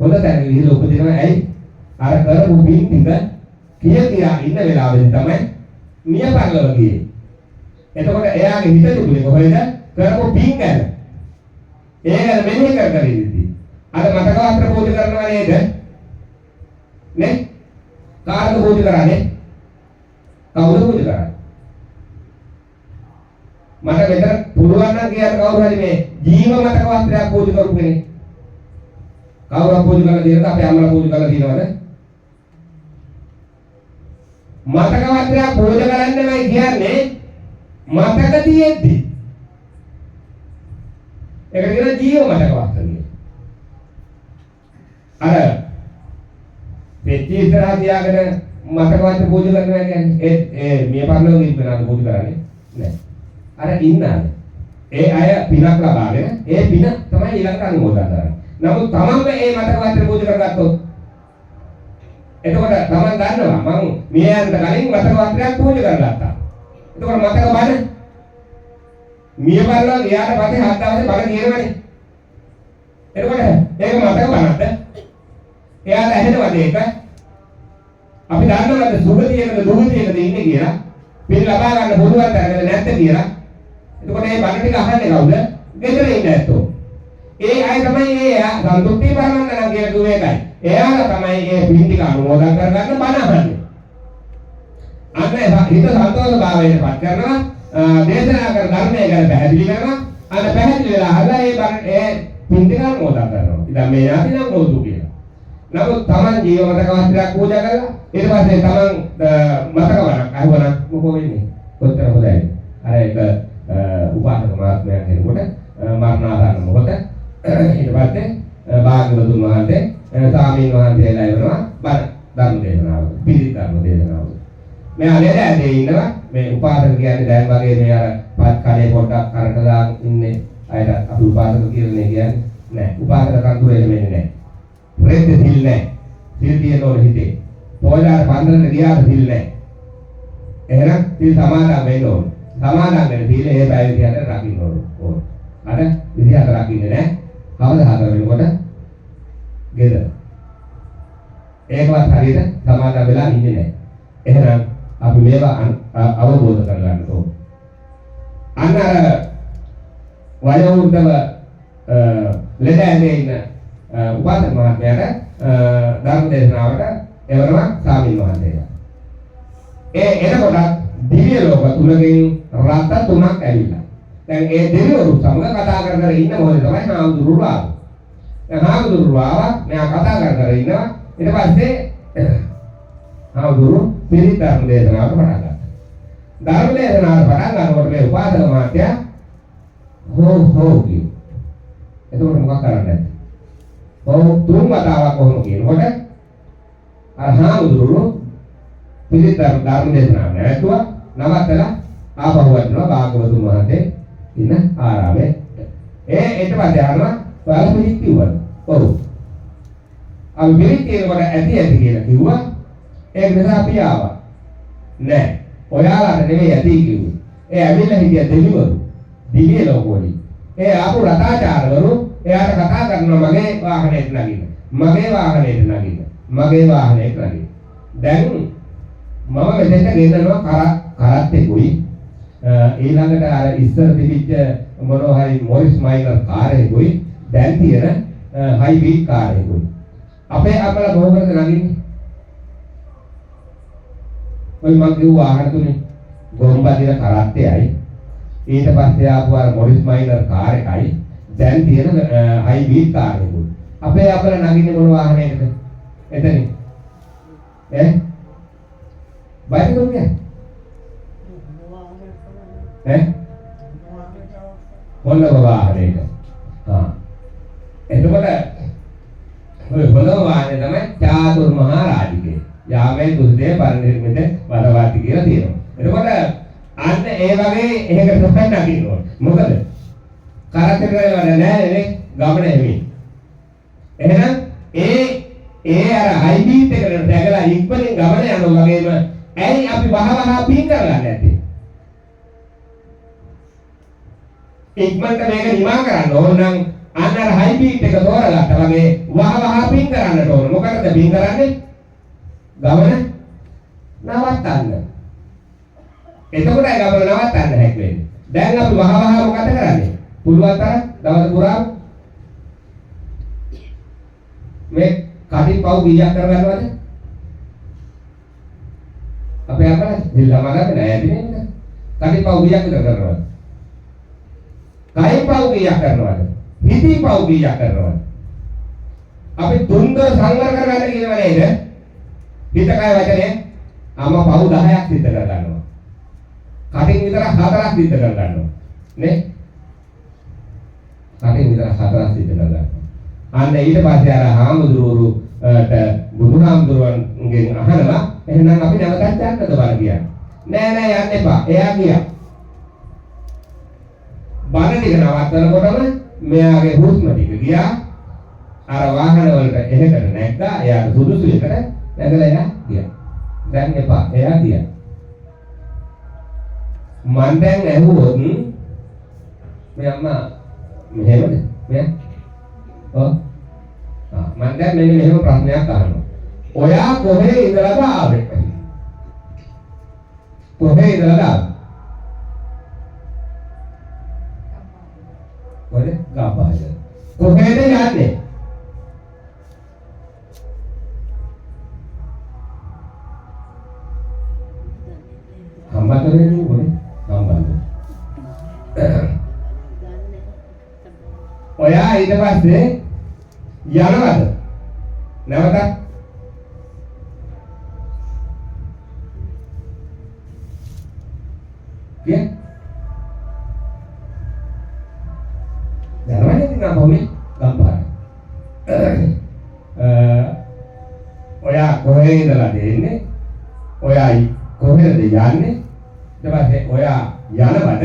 හොඳ තැනක ගිහිල්ලා උපදිනවා. ඇයි අර කරපු පින් ටික කියා ඉන්න වෙලාවෙදී තමයි මිය පරලව ගියේ. එතකොට එයාගේ හිත තිබුණේ කොහෙද? කරපු පින් ගැන. ඒ ගැන මෙනෙහි කර ඉඳී. අර මතකවත්‍ර පූජා කරනවා නේද? නේ? කාර්ද පූජා කරන්නේ? කවුද පූජා කරන්නේ? මට මෙතන පුළුවන් නම් කියන්න කවුරු හරි මේ ජීව මතකවත්‍රයක් පූජා කරපු කෙනෙක්. කවුරු පූජා කරලා තියෙනවද? අපේ අම්මලා පූජා කරලා තියෙනවද? මතකවත්‍රයක් පූජා කරන්නමයි කියන්නේ මතක තියෙද්දි. ඒක කියන ජීව මතකවත්‍රය. අර පෙට්ටිය ඉස්සරහා තියාගෙන මතකවත්‍රය පූජා කරනවා කියන්නේ ඒ මිය පරලෝක ඉන්නවද පූජා කරන්නේ? නෑ. අර ඉන්නාද? ඒ අය පිනක් ලබාගෙන ඒ පින තමයි ඊළඟට අනුමෝදන් කරන්නේ. නමුත් තමන්ම මේ මතකවත්‍රය පූජා කරගත්තොත් එතකොට තමන් දන්නවා මම මිය යන්න කලින් මතකවත්‍රයක් පූජා කරගත්තා. එතකොට මතක බණ මිය පරලෝ ගියාට පස්සේ 7 දවසේ බණ කියනවනේ. එතකොට ඒක මතක බණක්ද? එයාට ඇහෙනවද ඒක? අපි දන්නවද සුගතියකද දුගතියකද ඉන්නේ කියලා? පින් ලබා ගන්න පුළුවන් තරමද නැද්ද කියලා? එතකොට මේ බණ ටික අහන්නේ කවුද? ගෙදර ඉන්න ඇත්තෝ. ඒ අය තමයි ඒ සන්තුෂ්ටි පරමන්දන කියලා කිව්වේ ඒකයි. එයාලා තමයි මේ පින් ටික අනුමෝදන් කරගන්න බණ අහන්නේ. අන්න හිත සන්තෝෂ භාවයට පත් කරනවා. දේශනා කර ධර්මය ගැන පැහැදිලි කරනවා. අන්න පැහැදිලි වෙලා අහලා ඒ බණ ඒ පින් ටික අනුමෝදන් කරනවා. ඉතින් මේ යාති නම් නෝතු කියලා. නමුත් තමන් ජීව මතකවත්‍රයක් පූජා කරලා ඊට පස්සේ තමන් මතකවරක් අහුවනම් මොකෝ වෙන්නේ? කොච්චර හොඳයි. අර ඒක උපාසක මහත්මයා කෙනෙකුට මරණාසන්න මොහොත ඊට පස්සේ භාග්‍යවතුන් වහන්සේ සාමීන් වහන්සේලා එවනවා බණ ධර්ම දේශනාව. පිළිත් ධර්ම දේශනාව. මෙයා ලෙඩ ඇදේ ඉන්නවා. මේ උපාසක කියන්නේ දැන් වගේ මේ අර පත් කඩේ පොඩ්ඩක් කරට දාන් ඉන්නේ අයට අපි උපාසක කියලා කියන්නේ නෑ. උපාසක කන්තුරේ වෙන්නේ නෑ. රෙද්ද සිල් නැහැ. සිල් තියෙනවල හිතේ. පොළාර පන්දරට ගියාට සිල් නැහැ. එහෙනම් සිල් සමාදන් වෙන්න ඕන. සමාදන් වෙන සිල් ඒ පැය විදියට රකින්න ඕන. අර විදියට රකින්නේ නැහැ. කවද හතර වෙනකොට ගෙදර. ඒකවත් හරියට සමාදන් වෙලා ඉන්නේ නැහැ. එහෙනම් අපි මේවා අවබෝධ කරගන්න ඕන. අන්න අර වයෝවෘද්ධව ලෙඩ ඇඳේ ඉන්න උපාසක මහත්මයාට ධර්ම දේශනාවට එවනවා සාමීන් වහන්සේලා. එතකොට දිව්‍ය ලෝක තුනකින් රත තුනක් ඇවිල්ලා. දැන් ඒ දෙවිවරු සමග කතා කර ඉන්න මොහොතේ තමයි හාමුදුරුවෝ ආවේ. දැන් හාමුදුරුවෝ ආවා මෙයා කතා කර ඉන්නවා. ඊට පස්සේ හාමුදුරුවෝ පිරිත් ධර්ම දේශනාවට පටන් ගත්තා. ධර්ම දේශනාවට පටන් ගන්නකොට මේ උපාසක මහත්මයා හෝ කිව්වා. එතකොට මොකක් කරන්නේ? තුන් වතාවක් කොහොම කියනකොට අර හාමුදුරුවෝ පිළිත් ධර්ම දේශනාව නැවතුවා නවත්තලා ආපහු වඩනවා භාග්‍යවතුන් වහන්සේ ඉන්න ආරාමේ. ඊට පස්සේ ආනවා ඔයාලා පිළිත් කිව්වද? ඔව්. අපි පිළිත් කියනකොට ඇති කියලා කිව්වා. ඒක නිසා අපි ආවා. නෑ. ඔයාලට නෙමෙයි ඇති කිව්වේ. ඒ ඇවිල්ලා හිටිය දෙවිවරු. දිව්‍ය ලෝකවලින්. ඒ ආපු රතාචාර්යවරු එයාට කතා කරනවා මගේ වාහනේට නගින්න. මගේ වාහනේට නගින්න. මගේ වාහනේට නගින්න. දැන් මම මෙතෙන්ට ගෙන්නනවා කරත්තෙකුයි ඊළඟට අර ඉස්සර තිබිච්ච මොනවා හරි මොරිස් මයිනර් කාර් එකකුයි දැන් තියෙන හයි බීට් කාර් එකකුයි. අපේ අපල කොහොමද නගින්නේ? ඔය මං කිව්ව වාහන තුනේ ගොම්බදින කරත්තෙයි ඊට පස්සේ ආපු අර මොරිස් මයිනර් කාර් එකයි දැන් තියෙන හයි බීට් කාර් එකකුයි. අපේ අපල නගින්නේ මොන වාහනයකද? එතනින්. බයික් දුන්නේ හොඳම වාහනයක. එතකොට ඔය හොඳම වාහනේ තමයි චාතුර් මහා රාජිකේ. යාමේ දුස්දේ පරිනිර්මිත වලවාති කියලා තියෙනවා. එතකොට අන්න ඒ වගේ එහෙකට තමයි නගින්න ඕනේ. මොකද කරත්තේ වල නෑනේ ගමන එමේ. එහෙනම් ඒ අර හයි බීට් එකට දැකලා ඉක්මනින් ගමන යනවා වගේම ඇයි අපි වහවහ පින් කරගන්නේ නැත්තේ? ඉක්මනට මේක නිමා කරන්න ඕන නම් අන්න අර හයි බීට් එක තෝරගත්තා වගේ වහවහ පින් කරන්නට ඕන. මොකටද පින් කරන්නේ? ගමන නවත්තන්න. එතකොටයි ගමන නවත්තන්න හැක්කේ. දැන් අපි වහවහ මොකද කරන්නේ? පුළුවන් තරම් දවස් පුරා මේ කටින් පව් ගියක් කරගන්නවද? අපේ අපල දිල්ලමකට නෑ දිනේ. කටින් පව් ගියක් විතර කරනවා. කයින් පව් ගියක් කරනවද? හිතින් පව් ගියක් කරනවද? අපි තුන්දර සංවර කරගන්න කියනවා නේද? හිත කය වචනේ අම පව් 10ක් සිද්ධ කර ගන්නවා. කටින් විතර 4ක් සිද්ධ කර ගන්නවා. නේ? කටින් විතර 4ක් සිද්ධ කර ගන්නවා. අන්න ඊට පස්සේ අර හාමුදුරුවෝට බුදුහාමුදුරුවන්ගෙන් අහනවා එහෙනම් අපි නැවතත් යන්නද බල කියන්නේ. නෑ යන්න එපා. එයා ගියා. බල ටික නවත්තනකොටම මෙයාගේ හුස්ම ටික ගියා. අර වාහන වලට එහෙකට නැග්ගා. එයා සුදුසු එකට නැගලා එයා ගියා. දැන් එපා. එයා ගියා. මන් දැන් ඇහුවොත් මේ අම්මා මෙහෙමද? මෙයා මම දැන් මෙන්න මෙහෙම ප්‍රශ්නයක් අහනවා. ඔයා කොහේ ඉඳලාද ආවේ? කොහේ ඉඳලාද ආවේ? කොහෙද? ගාපාද. කොහෙද යන්නේ? හම්බන්තොටේ නේ හම්බන්තොට. ඔයා ඊට පස්සේ යනවද? නැවත කිය යනවද ඉතින් අපෝමි ගම්පාර ඔයා කොහේ ඉඳලා දෙන්නේ? ඔයා කොහෙද යන්නේ? ඊට පස්සේ ඔයා යනවද?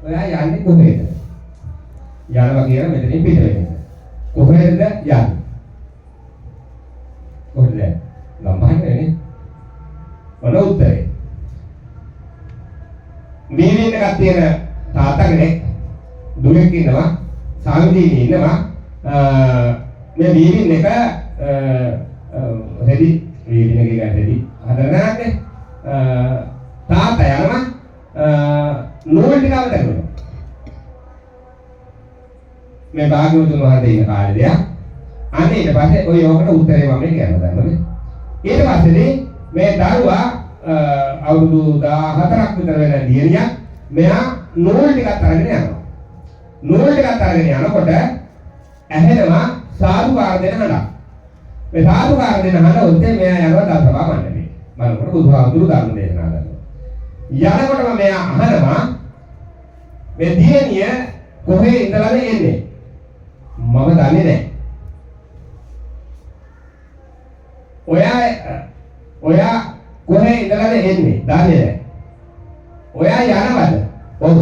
ඔයා යන්නේ කොහෙද? යනවා කියන මෙතනින් පිට වෙන්නේ. කොහෙද යන්නේ? කොහෙද? ගම්පහනේ. මොන උත්තරේ? මේ වෙන එකක් තියෙන තාත්තා කෙනෙක් දුවෙක් ඉන්නවා, සාමිදීනේ ඉන්නවා. මේ වීවින් එක රෙදි වීවින් එකේ රෙදි හදනවානේ. තාත්තා යනවා නූල් ටික අවතර මේ භාග්‍යවතුන් වහන්සේ ඉන්න කාලේදී අන්න ඊට පස්සේ ඔය යෝගකට උත්තරේ මම කියන්න දැම්මනේ. ඊට පස්සේ මේ දරුවා අවුරුදු 14ක් විතර වෙන දියණියක් මෙයා නූල් ටිකක් අරගෙන යනවා. නූල් ටිකක් අරගෙන යනකොට ඇහෙනවා සාදුකාර දෙන හඬක්. මේ සාදුකාර දෙන හඬ ඔස්සේ මෙයා යනවා දසවා මණ්ඩලේ. බලනකොට බුදුහාමුදුරු ධර්ම දේශනා කරනවා. යනකොටම මෙයා අහනවා මේ දියණිය කොහේ ඉඳලාද එන්නේ? මම දන්නේ නැහැ. ඔයා කොහේ ඉඳලාද එන්නේ? දන්නේ නැහැ. ඔයා යනවද? ඔව්.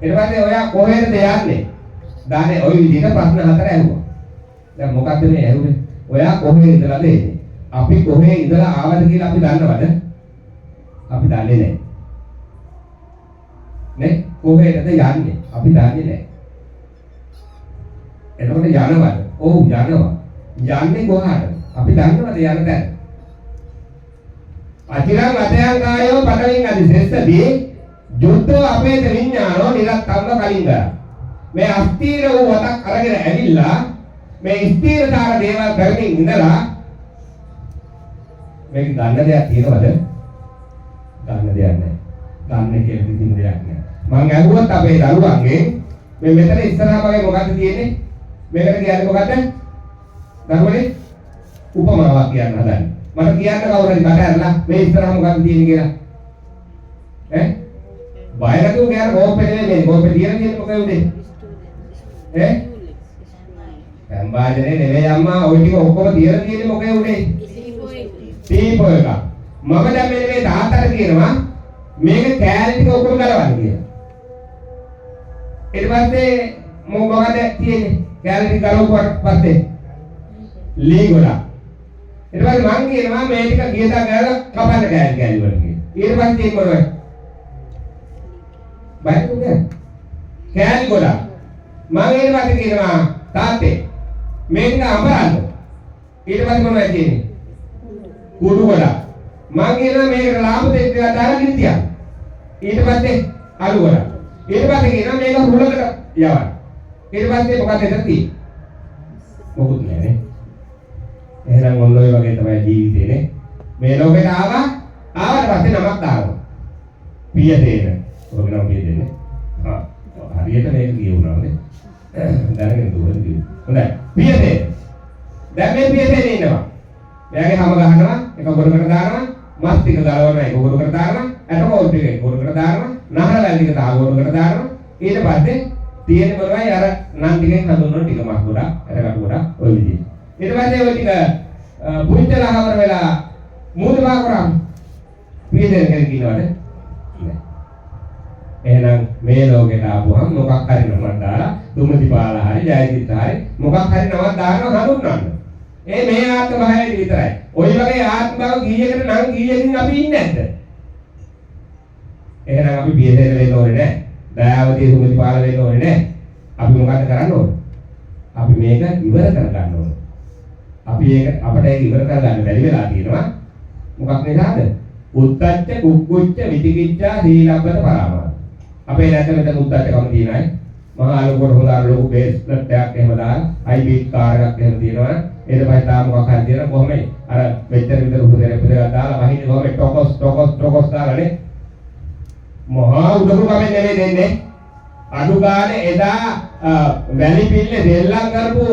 ඊට පස්සේ ඔයා කොහෙද යන්නේ? දන්නේ ওই විදිහට ප්‍රශ්න හතර ඇහුවා. දැන් මොකද්ද මේ ඇහුවේ? ඔයා කොහේ ඉඳලාද එන්නේ? අපි කොහේ ඉඳලා ආවද කියලා අපි දන්නවද? අපි දන්නේ නැහැ. නේ? කොහෙටද යන්නේ? අපි දන්නේ නැහැ. එතකොට යනවද? ඔව් යනවා. යන්නේ කොහාටද? අපි දන්නවද යන තැන? අචිරං අතයන් කායෝ පඩවින් අදිසෙස්සදී යුද්ධෝ අපේත විඥානෝ නිරත්තම්ම කලින්දා. මේ අස්තීර වූ වතක් අරගෙන ඇවිල්ලා මේ ස්ථීරතාව දේවල් කරමින් ඉඳලා මේක ගන්න දෙයක් තියෙනවද? ගන්න දෙයක් නැහැ. ගන්න කියලා කිසිම දෙයක් නැහැ. මං අහුවත් අපේ දරුවන්ගෙන් මේ මෙතන ඉස්සරහා වගේ මොකද්ද තියෙන්නේ? මේකට කියන්නේ මොකද්ද? දරුවනේ උපමාවක් කියන්න හදන්නේ. මට කියන්න කවුරු හරි කට ඇරලා මේ ඉස්සරහා මොකද්ද තියෙන්නේ කියලා. ඈ? බය නැතුව කියන කෝපෙ නෙමෙයි කෝපෙ තියෙන්නේ මොකද උදේ? ඈ? සම්බාජනේ නෙමෙයි අම්මා ওই ටික ඔක්කොම තියෙන්නේ මොකද උදේ? තීපෝ එක. මම දැන් මෙන්න මේ තාත්තට කියනවා මේක කෑලි ටික ඔක්කොම ගලවන්න කියලා. ඊට පස්සේ මොකද තියෙන්නේ? කෑලි ටික ගලවුවාට පස්සේ ලී ගොඩක්. ඊට පස්සේ මං කියනවා මේ ටික ගියදා ගාලා කපන්න කෑලි වල කියලා. ඊට පස්සේ මොනවද? බයිකුද? කෑලි ගොඩක්. මං ඊට පස්සේ කියනවා තාත්තේ මේක අඹරන්න. ඊට පස්සේ මොනවද කියන්නේ? කුඩු ගොඩක්. මං කියනවා මේකට ලාභ දෙක දාලා කිරිතියක්. ඊට පස්සේ අලු ගොඩක්. ඊට පස්සේ කියනවා මේක හුලකට යවන්න. ඊට පස්සේ මොකද එතන තියෙන්නේ? මොකුත් නැහැ. එහෙනම් ඔන්න ඔය වගේ තමයි ජීවිතේනේ. මේ ලෝකෙට ආවට පස්සේ නමක් දානවා. පියදේන. ඔබ නම් පියදේනේ. හරියට මේක කියවුණානේ. දැනගෙන දුවන කිව්ව. හොඳයි. පියදේන. දැන් මේ පියදේන ඉන්නවා. එයාගේ හැම ගහනවා, එක ගොඩකට දානවා, මස් ටික ගලවනවා, එක ගොඩකට දානවා, ඇටකොල් ටික එක ගොඩකට දානවා, නහරවැල් ටික තව ගොඩකට දානවා. ඊට පස්සේ තියෙන මොනවයි අර නම් ටිකෙන් හඳුන්වන ටික මස් ගොඩක්, ඇටකට ගොඩක් ඔය විදිහට. ඊට පස්සේ ඔය ටික පුංචලහවර වෙලා මූදවා කරාම පියදෙන කෙනෙක් ඉන්නවද? නෑ. එහෙනම් මේ ලෝකෙට ආවම මොකක් හරි නමක් දාලා දුමදිපාල හරි ජයසිත හරි මොකක් හරි නමක් දානවා හඳුන්වන්න. මේ ආත්ම භාවය විතරයි. ওই වගේ ආත්ම භාව කීයකට නම් කීයකින් අපි ඉන්නේ නැද්ද? එහෙනම් අපි පියදෙන වෙන්න ඕනේ නැහැ. දයාවදී දුමදිපාල වෙන්න ඕනේ නැහැ. අපි මොකද කරන්න ඕනේ? අපි මේක ඉවර කර ගන්න ඕනේ. අපි ඒක අපිට ඒක ඉවර කරගන්න බැරි වෙලා තියෙනවා. මොකක් නිසාද? උත්තච්ච කුක්කුච්ච විචිකිච්ඡා සීලබ්බත පරාමාස. අපේ නැත්නම් මෙතන උත්තච්චකම තියෙනයි. මහා ලෝකවල හොඳ ලොකු බේස්ලට් එකක් එහෙම දාලා හයිබ්‍රිඩ් කාර් එකක් එහෙම තියෙනවා. ඊට පස්සේ තාම මොකක් හරි දෙන කොහොමද? අර මෙච්චර විතර උඩට දාලා වහින්නේ කොහොමද? ටොකස් දාලානේ. මහා උඩඟු කමෙන් නෙමෙයි දෙන්නේ. අඩු ගානේ එදා වැලි පිල්ලේ දෙල්ලම් කරපු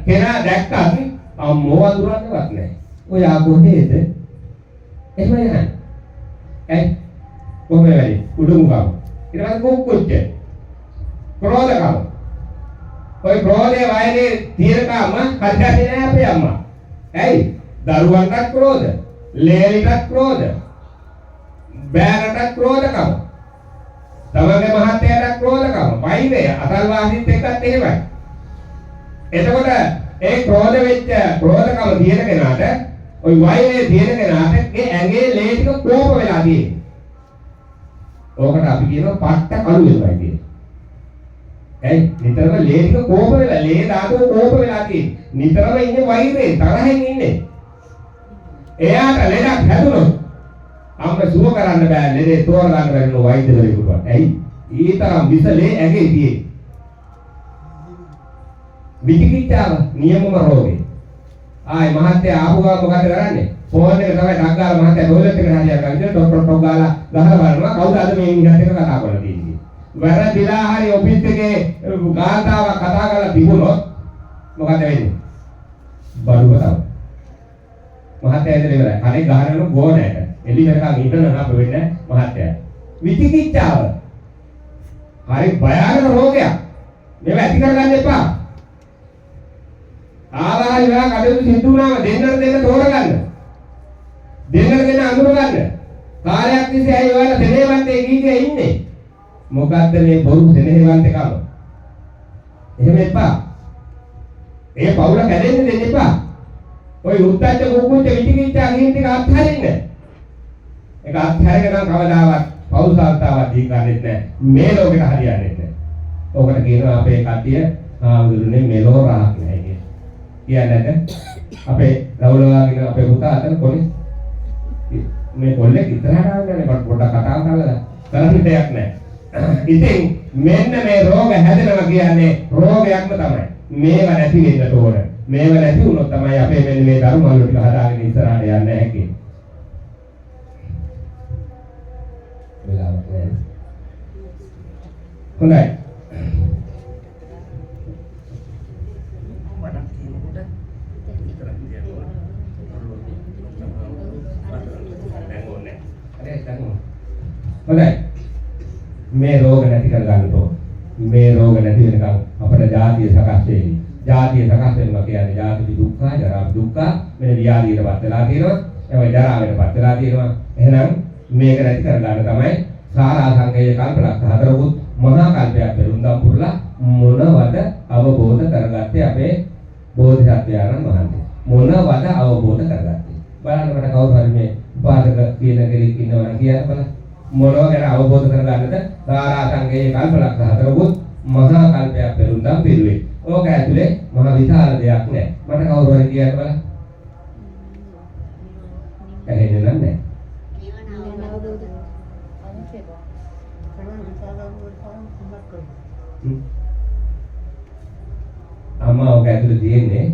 කෙනා දැක්කත් අම්මෝ අඳුරන්නවත් නැහැ. ඔය ආගොතේද? එහෙම යන්නේ. ඇයි? කොහොමද වෙන්නේ? උඩුමුගම. ඊට පස්සේ කුක්කුච්ච. ක්‍රෝධකම. ඔය ක්‍රෝධයේ වයනේ තීරකම හරියන්නේ නැහැ අපේ අම්මා. ඇයි? දරුවන්ට ක්‍රෝධ, ලේලිට ක්‍රෝධ, බෑනට ක්‍රෝධකම. තමගේ මහත්තයාට ක්‍රෝධකම. වෛරය අසල්වාසීත් එක්කත් එහෙමයි. එතකොට ඒ ක්‍රෝධ වෙච්ච ක්‍රෝධකම තියෙන කෙනාට ওই වෛරය තියෙන කෙනාට ඒ ඇඟේ ලේ ටික කෝප වෙලා තියෙනවා. ඕකට අපි කියනවා පට්ට කළු වෙනවා කියන්නේ. ඇයි? නිතරම ලේ ටික කෝප වෙලා ලේ ධාතුව කෝප වෙලා තියෙන්නේ. නිතරම ඉන්නේ වෛරයෙන් තරහෙන් ඉන්නේ. එයාට ලෙඩක් හැදුනොත් අම්ම සුව කරන්න බෑ ලෙඩේ තෝරගන්න බැරි නෝ වෛද්‍යවරයෙකුට. ඇයි? ඊතරම් විස ලේ ඇඟේ තියෙන්නේ. විචිකිච්ඡාව නියමම රෝගේ. ආයි මහත්තයා ආපු ගමන් මොකද කරන්නේ? ෆෝන් එක තමයි ඩක් ගාලා මහත්තයා ටොයිලට් එකට හරියට ගිහින් ටොක් ගාලා ගහලා බලනවා කවුද අද මේ මිනිහත් එක්ක කතා කරලා තියෙන්නේ. වැරදිලා හරි ඔෆිස් එකේ ගාතාවක් කතා කරලා තිබුණොත් මොකද වෙන්නේ? බඩුව තමයි. මහත්තයා ඉතින් ඉවරයි. අනේ ගහනවලු ගෝණයට. එලි කරකන් ඉන්න නම් වෙන්නේ මහත්තයා. විචිකිච්ඡාව. හරි භයානක රෝගයක්. මේව ඇති කරගන්න එපා. ආවහල් වෙලා කටයුතු සිද්ධ වුණාම දෙන්නට තෝරගන්න. දෙන්නට අඳුර ගන්න. කාලයක් තිස්සේ ඇයි ඔයාලා සෙනෙහවන්තේ කීකේ ඉන්නේ? මොකද්ද මේ බොරු සෙනෙහවන්තකම? එහෙම එපා. ඒ පවුල කැඩෙන්න දෙන්න එපා. ඔය උත්තච්ච කුකුච්ච විචිකිච්ඡා කියන ටික අත්හරින්න. ඒක අත්හැරගෙන කවදාවත් පවුල් සාර්ථකව දී ගන්නෙත් නැහැ. මේ ලෝකෙට හරියන්නේ නැහැ. ඔකට කියනවා අපේ කට්ටිය ආවුරුනේ මෙලෝ රහක් නැහැ කියලා. කියන්නේ නැද? අපේ රවුලවාගෙන අපේ පුතා අතන කොනේ මේ කොල්ලෙක් ඉතරහට ආවනේ පොඩ්ඩක් කතා කරලා කරන්න දෙයක් නැහැ. ඉතින් මෙන්න මේ රෝග හැදෙනවා කියන්නේ රෝගයක්ම තමයි. මේව නැති වෙන්න ඕන. මේව නැති වුණොත් තමයි අපේ මෙන්න මේ ධර්මවල ටික හදාගෙන ඉස්සරහට යන්න හැකි. වෙලාවක් නැහැ. හොඳයි. හොඳයි. මේ රෝග නැති කර ගන්න ඕන. මේ රෝග නැති වෙනකම් අපේ ජාතිය සකස් වෙයි. ජාතිය සකස් වෙනවා කියන්නේ ජාති දුක්ඛ, ජරා දුක්ඛ, මෙන්න ව්‍යාධියටපත් වෙලා තියෙනවා. ඒ ජරාවටපත් වෙලා තියෙනවා. එහෙනම් මේක නැති කර ගන්න තමයි සාරාංශකයේ කල්පලක්ෂ හතරකුත් මහා කල්පයක් පෙරුම්දම් පුරලා මොනවද අවබෝධ කරගත්තේ අපේ බෝධිසත්වයන්න් වහන්සේ. මොනවද අවබෝධ කරගත්තේ. බලන්න මට කවුරු හරි මේ පාදක කියන කෙනෙක් ඉන්නවා කියලා බලන්න. මොනව ගැන අවබෝධ කරගන්නද සාරාංශකයේ කල්පලක්ෂ හතරකුත් මහා කල්පයක් පෙරුම්දම් පිරුවේ. ඕක ඇතුලේ මහා විශාල දෙයක් නෑ. මට කවුරු හරි කියන්න බලන්න. ඇහෙන්නේ නැහැ. අම්මා ඔක ඇතුලේ තියෙන්නේ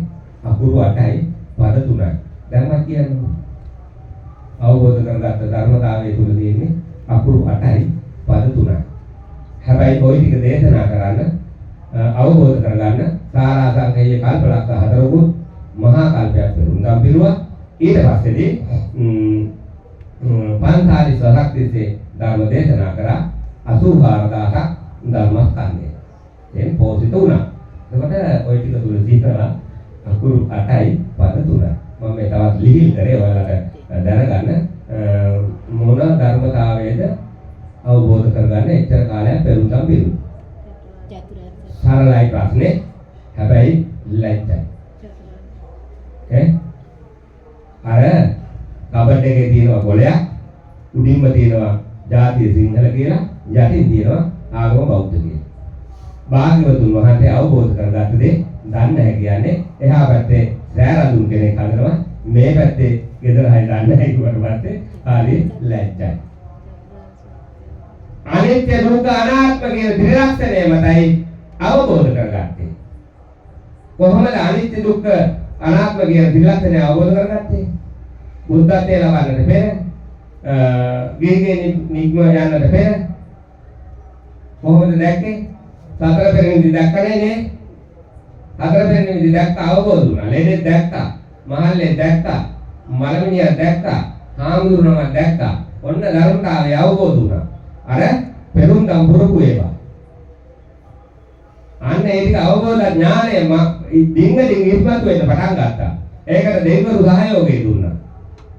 අකුරු 8යි පද 3යි. දැන් මම කියන්නේ අවබෝධ කරගත්ත ධර්මතාවයේ තුල තියෙන්නේ අකුරු 8යි පද 3යි. හැබැයි ওই ටික දේශනා කරන්න අවබෝධ කරගන්න සාරාංශකයේ කල්පලක්ෂ හතරකුත් මහා කල්පයක් පෙරුම්දම් පිරුවා. ඊට පස්සේදී 45 වසක් තිස්සේ ධර්ම දේශනා කරා 84000ක් ධර්මස්කන්ධය. එම් පෝසිත වුණා. එතකොට ওই ටික තුල දීලා අකුරු 8යි පද 3යි. මම මේ තවත් ලිහිල් කරේ ඔයාලට දැනගන්න මොන ධර්මතාවයේද අවබෝධ කරගන්න එච්චර කාලයක් පෙරුම්දම් පිරු. සරලයි ප්‍රශ්නේ. හැබැයි ලැජ්ජයි. අර කබඩ් එකේ තියෙනවා ගොලයක්, උඩින්ම තියෙනවා ජාතිය සිංහල කියලා, යටින් තියෙනවා ආගම බෞද්ධ කියලා. භාග්‍යවතුන් වහන්සේ අවබෝධ කරගත්ත දේ දන්නේ නැහැ කියන්නේ එහා පැත්තේ සෑරඳුන් කෙනෙක් හදනවා, මේ පැත්තේ ගෙදර හයි දන්නේ නැහැ කිව්වට පස්සේ ආලි ලැජ්ජයි. අනිත්‍ය දුක්ඛ අනාත්ම කියන ත්‍රිලක්ෂණය මතයි අවබෝධ කරගත්තේ. කොහොමද අනිත්‍ය දුක්ඛ අනාත්ම කියන ත්‍රිලක්ෂණය අවබෝධ කරගත්තේ? බුද්ධත්වයේ ලබන්නට පෙර ගිහිගේ නිග්ම යන්නට පෙර කොහොමද දැක්කේ? සතර පෙරනිදි දැක්කනේ නේ. හතර පෙරනිදි දැක්ක අවබෝධ වුණා. ලෙඩෙක් දැක්කා, මහල්ලේ දැක්කා, මලමිනියක් දැක්කා, හාමුදුරුවෝ දැක්කා. ඔන්න ධර්මතාවය අවබෝධ වුණා. අර පෙරුම්දම් පුරපු ඒවා. අන්න ඒක අවබෝධ ඥානය දින්ගින් ඉස්මතු වෙන්න පටන් ගත්තා. ඒකට දෙවිවරු සහයෝගය දුන්නා.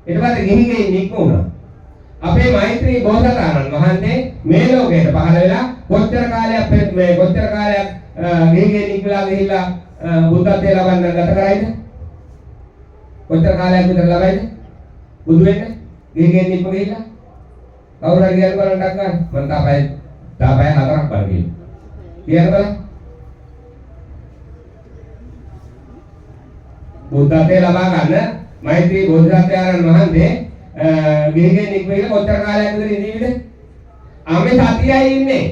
ඊට පස්සේ ගිහිගේ නික්ම වුණා. අපේ මෛත්‍රී බෝසතාණන් වහන්සේ මේ ලෝකයට පහළ වෙලා කොච්චර කාලයක් ගිහිගේ නික්මලා ගිහිල්ලා බුද්ධත්වයේ ලබන්න ගත කරයිද? කොච්චර කාලයක් විතර ලබයිද? බුදු වෙන්න ගිහිගේ නික්ම ගිහිල්ලා කවුරු හරි කියන්න බලන්න ගන්න. මම තාපය 4ක් බලගිහින්. කියන්න බලන්න. බුද්ධත්වයේ ලබා ගන්න මෛත්‍රී බෝධිසත්වයන්න් වහන්සේ ගිහිගේ නික්ම ගිහිල්ලා කොච්චර කාලයක් විතර ඉඳීවිද? අපි සතියයි ඉන්නේ.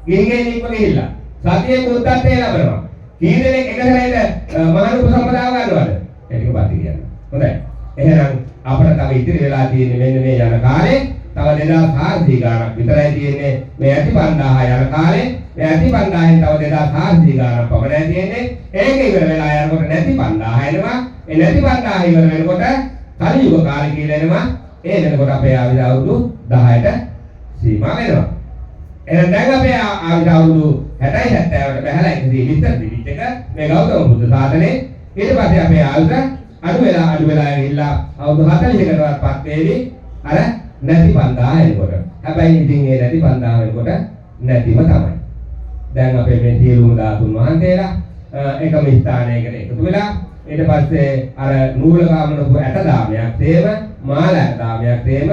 ගිහිගේ නික්ම ගිහිල්ලා. සතියේ බුද්ධත්වයේ ලබනවා. කී දෙනෙක් එක සැරේද මහානුභව සම්පදාව ගන්නවද? ඒක පිටි කියන්න. හොඳයි. එහෙනම් අපිට තව ඉතිරි වෙලා තියෙන්නේ මෙන්න මේ යන කාලේ තව 2400 ගාණක් විතරයි තියෙන්නේ. මේ ඇති 5000 යන කාලේ මේ ඇති 5000න් තව 2400 ගාණක් පමණයි තියෙන්නේ. ඒක ඉවර වෙලා යනකොට නැති 5000 එනවා. ඒ නැති 5000 ඉවර වෙනකොට කලියුග කාලේ කියලා එනවා. ඒ වෙනකොට අපේ ආයුධ අවුරුදු 10ට සීමා වෙනවා. එහෙනම් දැන් අපේ ආයුධ අවුරුදු 60යි 70ට බහැලා 120 දිවිත් එක මේ ගෞතම බුදු සාසනේ. ඊට පස්සේ අපේ ආයුධ අඩු වෙලා ගිහිල්ලා අවුරුදු 40කටවත් වේවි. අර නැති 5000 එනකොට. හැබැයි ඉතින් ඒ නැති 5000 එනකොට නැතිම තමයි. දැන් අපේ මේ සියලුම ධාතුන් වහන්සේලා එකම ස්ථානයකට එකතු වෙලා ඊට පස්සේ අර නූල ගාමනපු ඇට දාමයක් තේම මාල ඇට දාමයක් තේම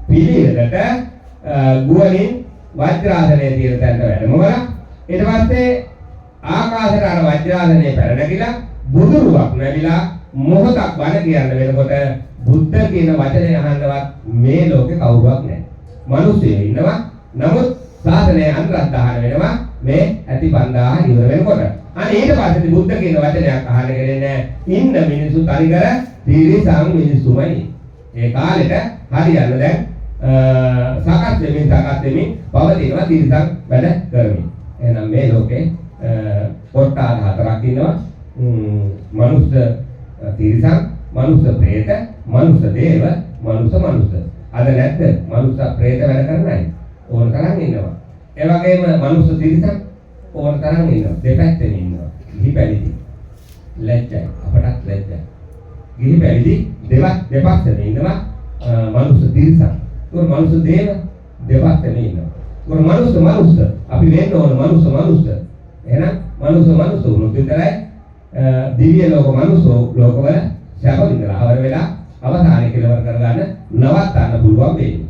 පිළිවෙලට ගුවනින් වජ්‍රාසනයේ තියෙන තැනට වැඩමවලා ඊට පස්සේ ආකාශයට අර වජ්‍රාසනයේ පැන නැගිලා බුදුරුවක් නැවිලා මොහොතක් බණ කියන්න වෙනකොට බුද්ධ කියන වචනේ අහන්නවත් මේ ලෝකේ කවුරුවක් නැහැ. මිනිස්සු ඉන්නවා. නමුත් සාසනයේ අනුරාධාන වෙනවා මේ ඇති 5000 ඉවර වෙනකොට. අනේ ඊට පස්සේ බුද්ධ කියන වචනයක් අහන්න ගෙන්නේ ඉන්න මිනිස්සු තනිකර තිරිසන් මිනිස්සුමයි. ඒ කාලෙට හරියන්න දැන් සකස් වෙමින් පවතිනවා තිරිසන් වැඩ කරමින්. එහෙනම් මේ ලෝකේ කොට්ටාන හතරක් ඉන්නවා. මනුස්ස තිරිසන්, මනුස්ස ප්‍රේත, මනුස්ස දේව, මනුස්ස. අද නැද්ද මනුස්ස ප්‍රේත වැඩ කරන්නේ? ඕන තරම් ඉන්නවා. ඒ වගේම මනුස්ස තිරිසන් ඕන තරම් ඉන්නවා. දෙපැත්තෙම ඉන්නවා. ගිහි පැවිදි. ලැජ්ජයි. අපටත් ලැජ්ජයි. ගිහි පැවිදි දෙපැත්තෙම ඉන්නවා. මනුස්ස තිරිසන්. ඒක මනුස්ස දේව දෙපැත්තෙම ඉන්නවා. ඒක මනුස්ස. අපි වෙන්න ඕන මනුස්ස. එහෙනම් මනුස්ස වුණොත් විතරයි දිව්‍ය ලෝක මනුස්ස ලෝකවල සැප විඳලා අවර වෙලා අවසානයේ කෙලවර කරගන්න නවත්තන්න පුළුවන් වෙන්නේ.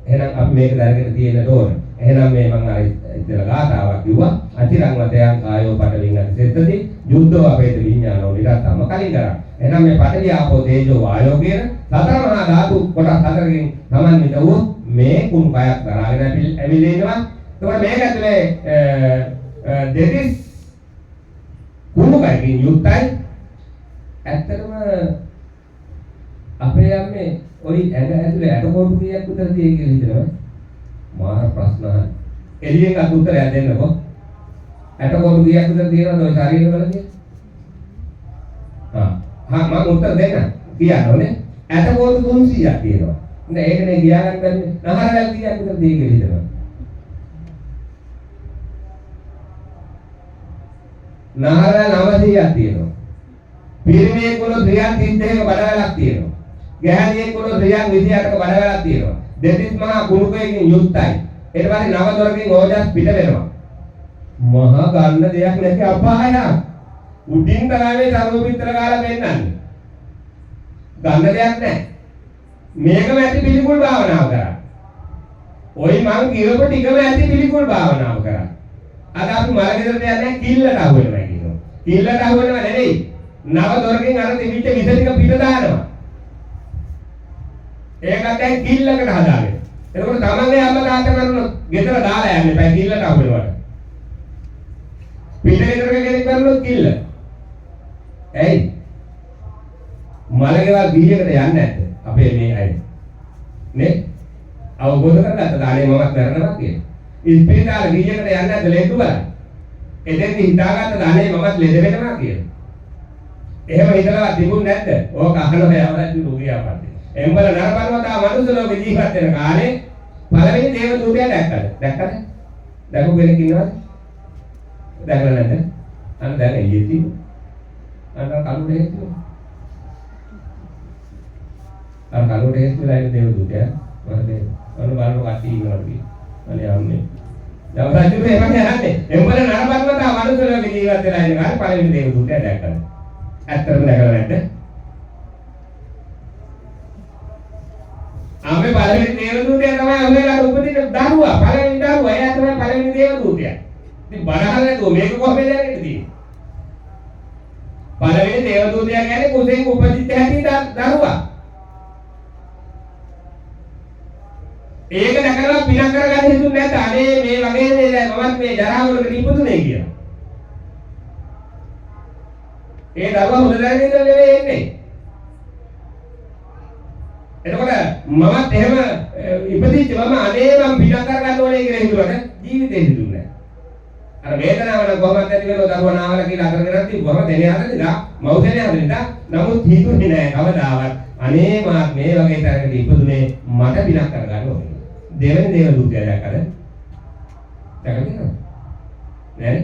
එහෙනම් අපි මේක දැනගෙන තියෙන්න ඕන. එහෙනම් මේ මම අර ඉතල ගාතාවක් කිව්වා අතිරං වතයන් කායෝ පඩවින් අතිසෙත්තති යුද්ධෝ අපේත විඥානෝ නිරත්තම කලින් කරා. එහෙනම් මේ පඩවි ආපෝ තේජෝ වායෝ කියන සතර මහා ධාතු කොටස් හතරකින් සමන්විත වූ මේ කුණු කයක් දරාගෙන ඇවිල්ලා ඉන්නවා. ඒකට මේක ඇතුලේ දෙතිස් කුණු කයකින් යුක්තයි. ඇත්තටම අපේ යන්නේ ওই ඇඟ ඇතුලේ ඇටකොටු කීයක් විතර තියෙයි කියලා හිතනවා. මාර ප්‍රශ්න අහන. එළියෙන් අත උත්තරයක් දෙන්නකො. ඇටකොටු කීයක් විතර තියෙනවද ওই ශරීරවලදී? මම උත්තර දෙන්න. කියන්න ඕනේ. ඇටකොටු 300ක් තියෙනවා. නේද? ඒකනේ ගියාගන්න බැන්නේ. නහරවැල් කීයක් විතර තියෙයි කියලා හිතනවා. නහරවැල් 900ක් තියෙනවා. පිරිමියෙක් වුණොත් 32ක බඩවැලක් තියෙනවා. ගැහැණියෙක් වුණොත් 28ක බඩවැලක් තියෙනවා. දෙතිස් මහා කුණුකයකින් යුක්තයි. ඊට පස්සේ නව දොරකින් ඕජස් පිට වෙනවා. මහා ගන්න දෙයක් නැති අපාය. උඩින් තමයි සර්වපිත්‍ර කාලා පෙන්නන්නේ. ගන්න දෙයක් නැහැ. මේකම ඇති පිළිකුල් භාවනාව කරා. ඔයි මං කියවපු ටිකම ඇති පිළිකුල් භාවනාව කරා. අද අපි මලගෙදරට යන්නේ කිල්ලට අහු වෙනවා කියනවා. කිල්ලට අහු වෙනව නෙවෙයි. නව දොරකින් අර තිබිච්ච විස ටික පිට දානවා. ඒකත් දැන් කිල්ලකට හදාගෙන. එතකොට තමන්ගේ අම්මා තාත්තා කරනොත් ගෙදර දාලා යන්නේ බෑ කිල්ලට අහු වෙනවට. පිට ගෙදරක කෙනෙක් කරනොත් කිල්ල. ඇයි? මලගෙවල් බීජයකට යන්නේ නැද්ද? අපේ මේ අය. නේ? අවබෝධ කරගත්ත දානේ මමත් කරනවා කියන්නේ. ඉස්පිරිතාල බීජයකට යන්නේ නැද්ද ලෙඩ බලන්න. එතෙන්දි හිතාගත්ත දානේ මමත් ලෙඩ වෙනවා කියලා. එහෙම හිතලා තිබුණ නැද්ද? ඕක අහනවා යවලා දුරියාපත්. එම්බල නරපරවතා මනුස්ස ලෝකේ ජීවත් වෙන කාලේ පළවෙනි දේව දූතයා දැක්කද? දැක්කද? දැකපු කෙනෙක් ඉන්නවද? දැකලා නැද්ද? අන්න දැන් එළියේ තියෙනවා. අන්න කලුඩේ තියෙනවා. අර කලුඩේ ඉස්සලා ඉන්න දේව දූතයා වරදේ අන්න බලන කට්ටිය ඉන්නවා කියලා. අනේ යන්නේ. දවසක් එහෙම යන්නේ. එම්බල නරපරවතා මනුස්ස ලෝකේ ජීවත් වෙලා ඉන්න කාලේ පළවෙනි දේව දූතයා දැක්කද? ඇත්තටම දැකලා නැද්ද? ආමේ පළවෙනි දේව දූතයා තමයි ඔයලාට උපදින දරුවා. පළවෙනි දරුවා. එයා තමයි පළවෙනි දේව දූතයා. ඉතින් බණහල නැතුව මේක කොහොමද දැනෙන්නේ තියෙන්නේ? පළවෙනි දේව දූතයා කියන්නේ කුසෙන් උපදිච්ච හැටි දරුවා. ඒක දැකලා පිනක් කරගන්න හිතුන්නේ නැද්ද? අනේ මේ වගේ නේද මමත් මේ ජරාවලට ඉපදුනේ කියලා. ඒ දරුවා හොඳ දැනෙන්න නෙවෙයි එන්නේ. එතකොට මමත් එහෙම ඉපදිච්ච මම අනේ මම පිටක් කරගන්න ඕනේ කියලා හිතුවට ජීවිතේ හිතුන්නේ නැහැ. අර වේදනාව නම් කොහොමද ඇති වෙනව දරුවා නාවල කියලා අරගෙන යද්දි කොහොමද දෙන්නේ හදන්නේ? මවුසනේ හදන්නේ. නමුත් හිතුනේ නැහැ කවදාවත් අනේ මම මේ වගේ තරකට ඉපදුනේ මට පිටක් කරගන්න ඕනේ. දෙවෙනි දේව දූතයා දැක්කද? දැකලා නේද?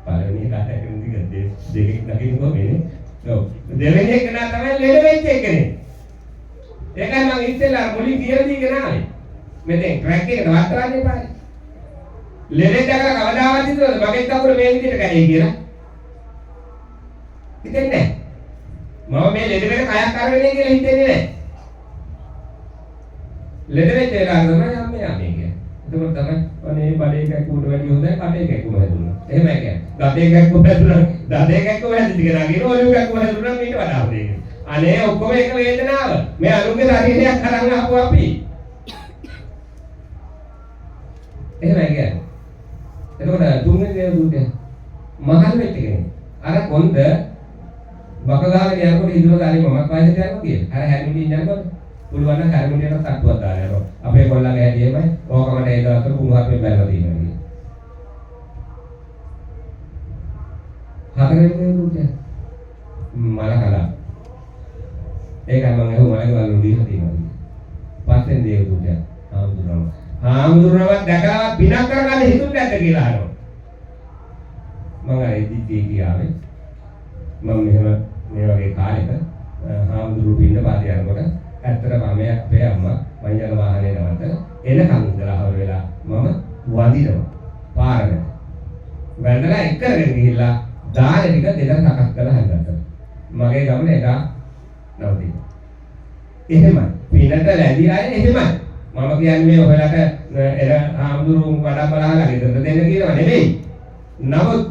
පළවෙනි කාටද කියන්නේ දෙකක් දකින්න කොහොමද? ඔව්. දෙවෙනි එක නා තමයි ලෙඩ වෙච්ච එකනේ. ඒකයි මම ඉස්සෙල්ලා මුලින් කියලා දීගෙන ආවේ. මෙතෙන් ට්‍රැක් එකට වත්තරන්නේ එපායි. ලෙඩේ දැකලා කවදාවත් හිතුවද මගේ කකුල මේ විදිහට කැඩේ කියලා? හිතෙන්නේ නැහැ. මම මේ ලෙඩ වෙන කයක් අරගෙන කියලා හිතෙන්නේ නැහැ. ලෙඩ වෙච්ච වෙලාව තමයි යන්නේ කියන්නේ. එතකොට තමයි අනේ බඩේ කැක්කුවට වැඩි හොඳයි කටේ කැක්කුම හැදුණා. එහෙමයි කියන්නේ. දතේ කැක්කුම හැදුණා. දතේ කැක්කුම හැදිච්ච කෙනා කියන ඔළුව කැක්කුම හැදුණා මීට වඩා හොඳයි. අනේ ඔක්කොම එක වේදනාව. මේ අනුන්ගේ ශරීරයක් අරන් ආපු අපි. එහෙමයි කියන්නේ. එතකොට තුන්වෙනි දේ දුන්නේ මහල් වෙච්ච කෙනෙක්. අර කොන්ද බක ගාගෙන යනකොට හිතුව ගානේ මමත් වයසට යනවා කියලා. අර හැමිටින් යනකොට පුළුවන් නම් හැමිටියට තට්ටුවක් දාලා යනවා. අපේ කොල්ලගේ හැටියෙමයි ඕකමට ඒ දවස්වල කුණු හප්පෙන් බැලලා තියෙනවා කියලා. හතරවෙනි දේ දුන්නේ මල කලා. ඒකයි මම අහුව මලක වල දීලා තියෙනවා. පස්වෙනි දේ දුන්නේ හාමුදුරුවෝ දැකලා පිනක් කරගන්න හිතුන්නේ නැද්ද කියලා අහනවා. මම අර ඉදිරියේ ගියාවේ මම මෙහෙම මේ වගේ කාලෙක හාමුදුරුවෝ පින්න පාද යනකොට ඇත්තටම අපේ අම්මා මංජල වාහනේ නවත්තලා එනකන් ඉඳලා හවර වෙලා මම වඳිනවා පාරට. වැඳලා එක කරගෙන ගිහිල්ලා දාන ටික දෙකට සකස් කරලා හංගත්තා. මගේ ගමන එදා නවතිනවා. එහෙමයි. පිනට ලැබි අය එහෙමයි. මම කියන්නේ මේ ඔයාලට එන ආම්දුරු වඩා බලහලා ගෙදර දෙන්න කියනවා නෙමෙයි. නමුත්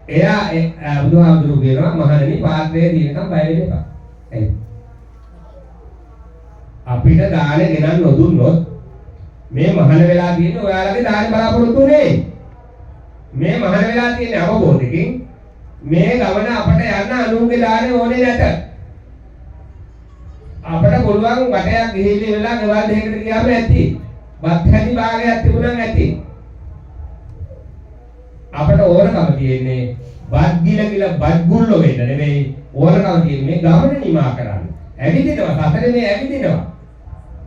එයා බුදුහාමුදුරු කියනවා මහණෙනි පාත්‍රයේ දිනකම් බය වෙන්න එපා. එයි. අපිට දානේ ගෙනන් නොදුන්නොත් මේ මහණ වෙලා තියෙන ඔයාලගේ දානේ බලාපොරොත්තු නෙයි. මේ මහණ වෙලා තියෙන අවබෝධකින් මේ ගමන අපට යන්න අනුන්ගේ දානේ ඕනේ නැත. අපට පුළුවන් වටයක් ගිහිල්ලා වෙලා ගෙවල් දෙකකට ගියාම ඇති. බත් හැටි භාගයක් තිබුණා ඇති. අපට ඕනකම තියෙන්නේ බත් ගිල බත් ගුල්ලෝ වෙන්න නෙමෙයි ඕනකම තියෙන්නේ ගමන නිමා කරන්න. ඇවිදිනවා සතරේ මේ ඇවිදිනවා.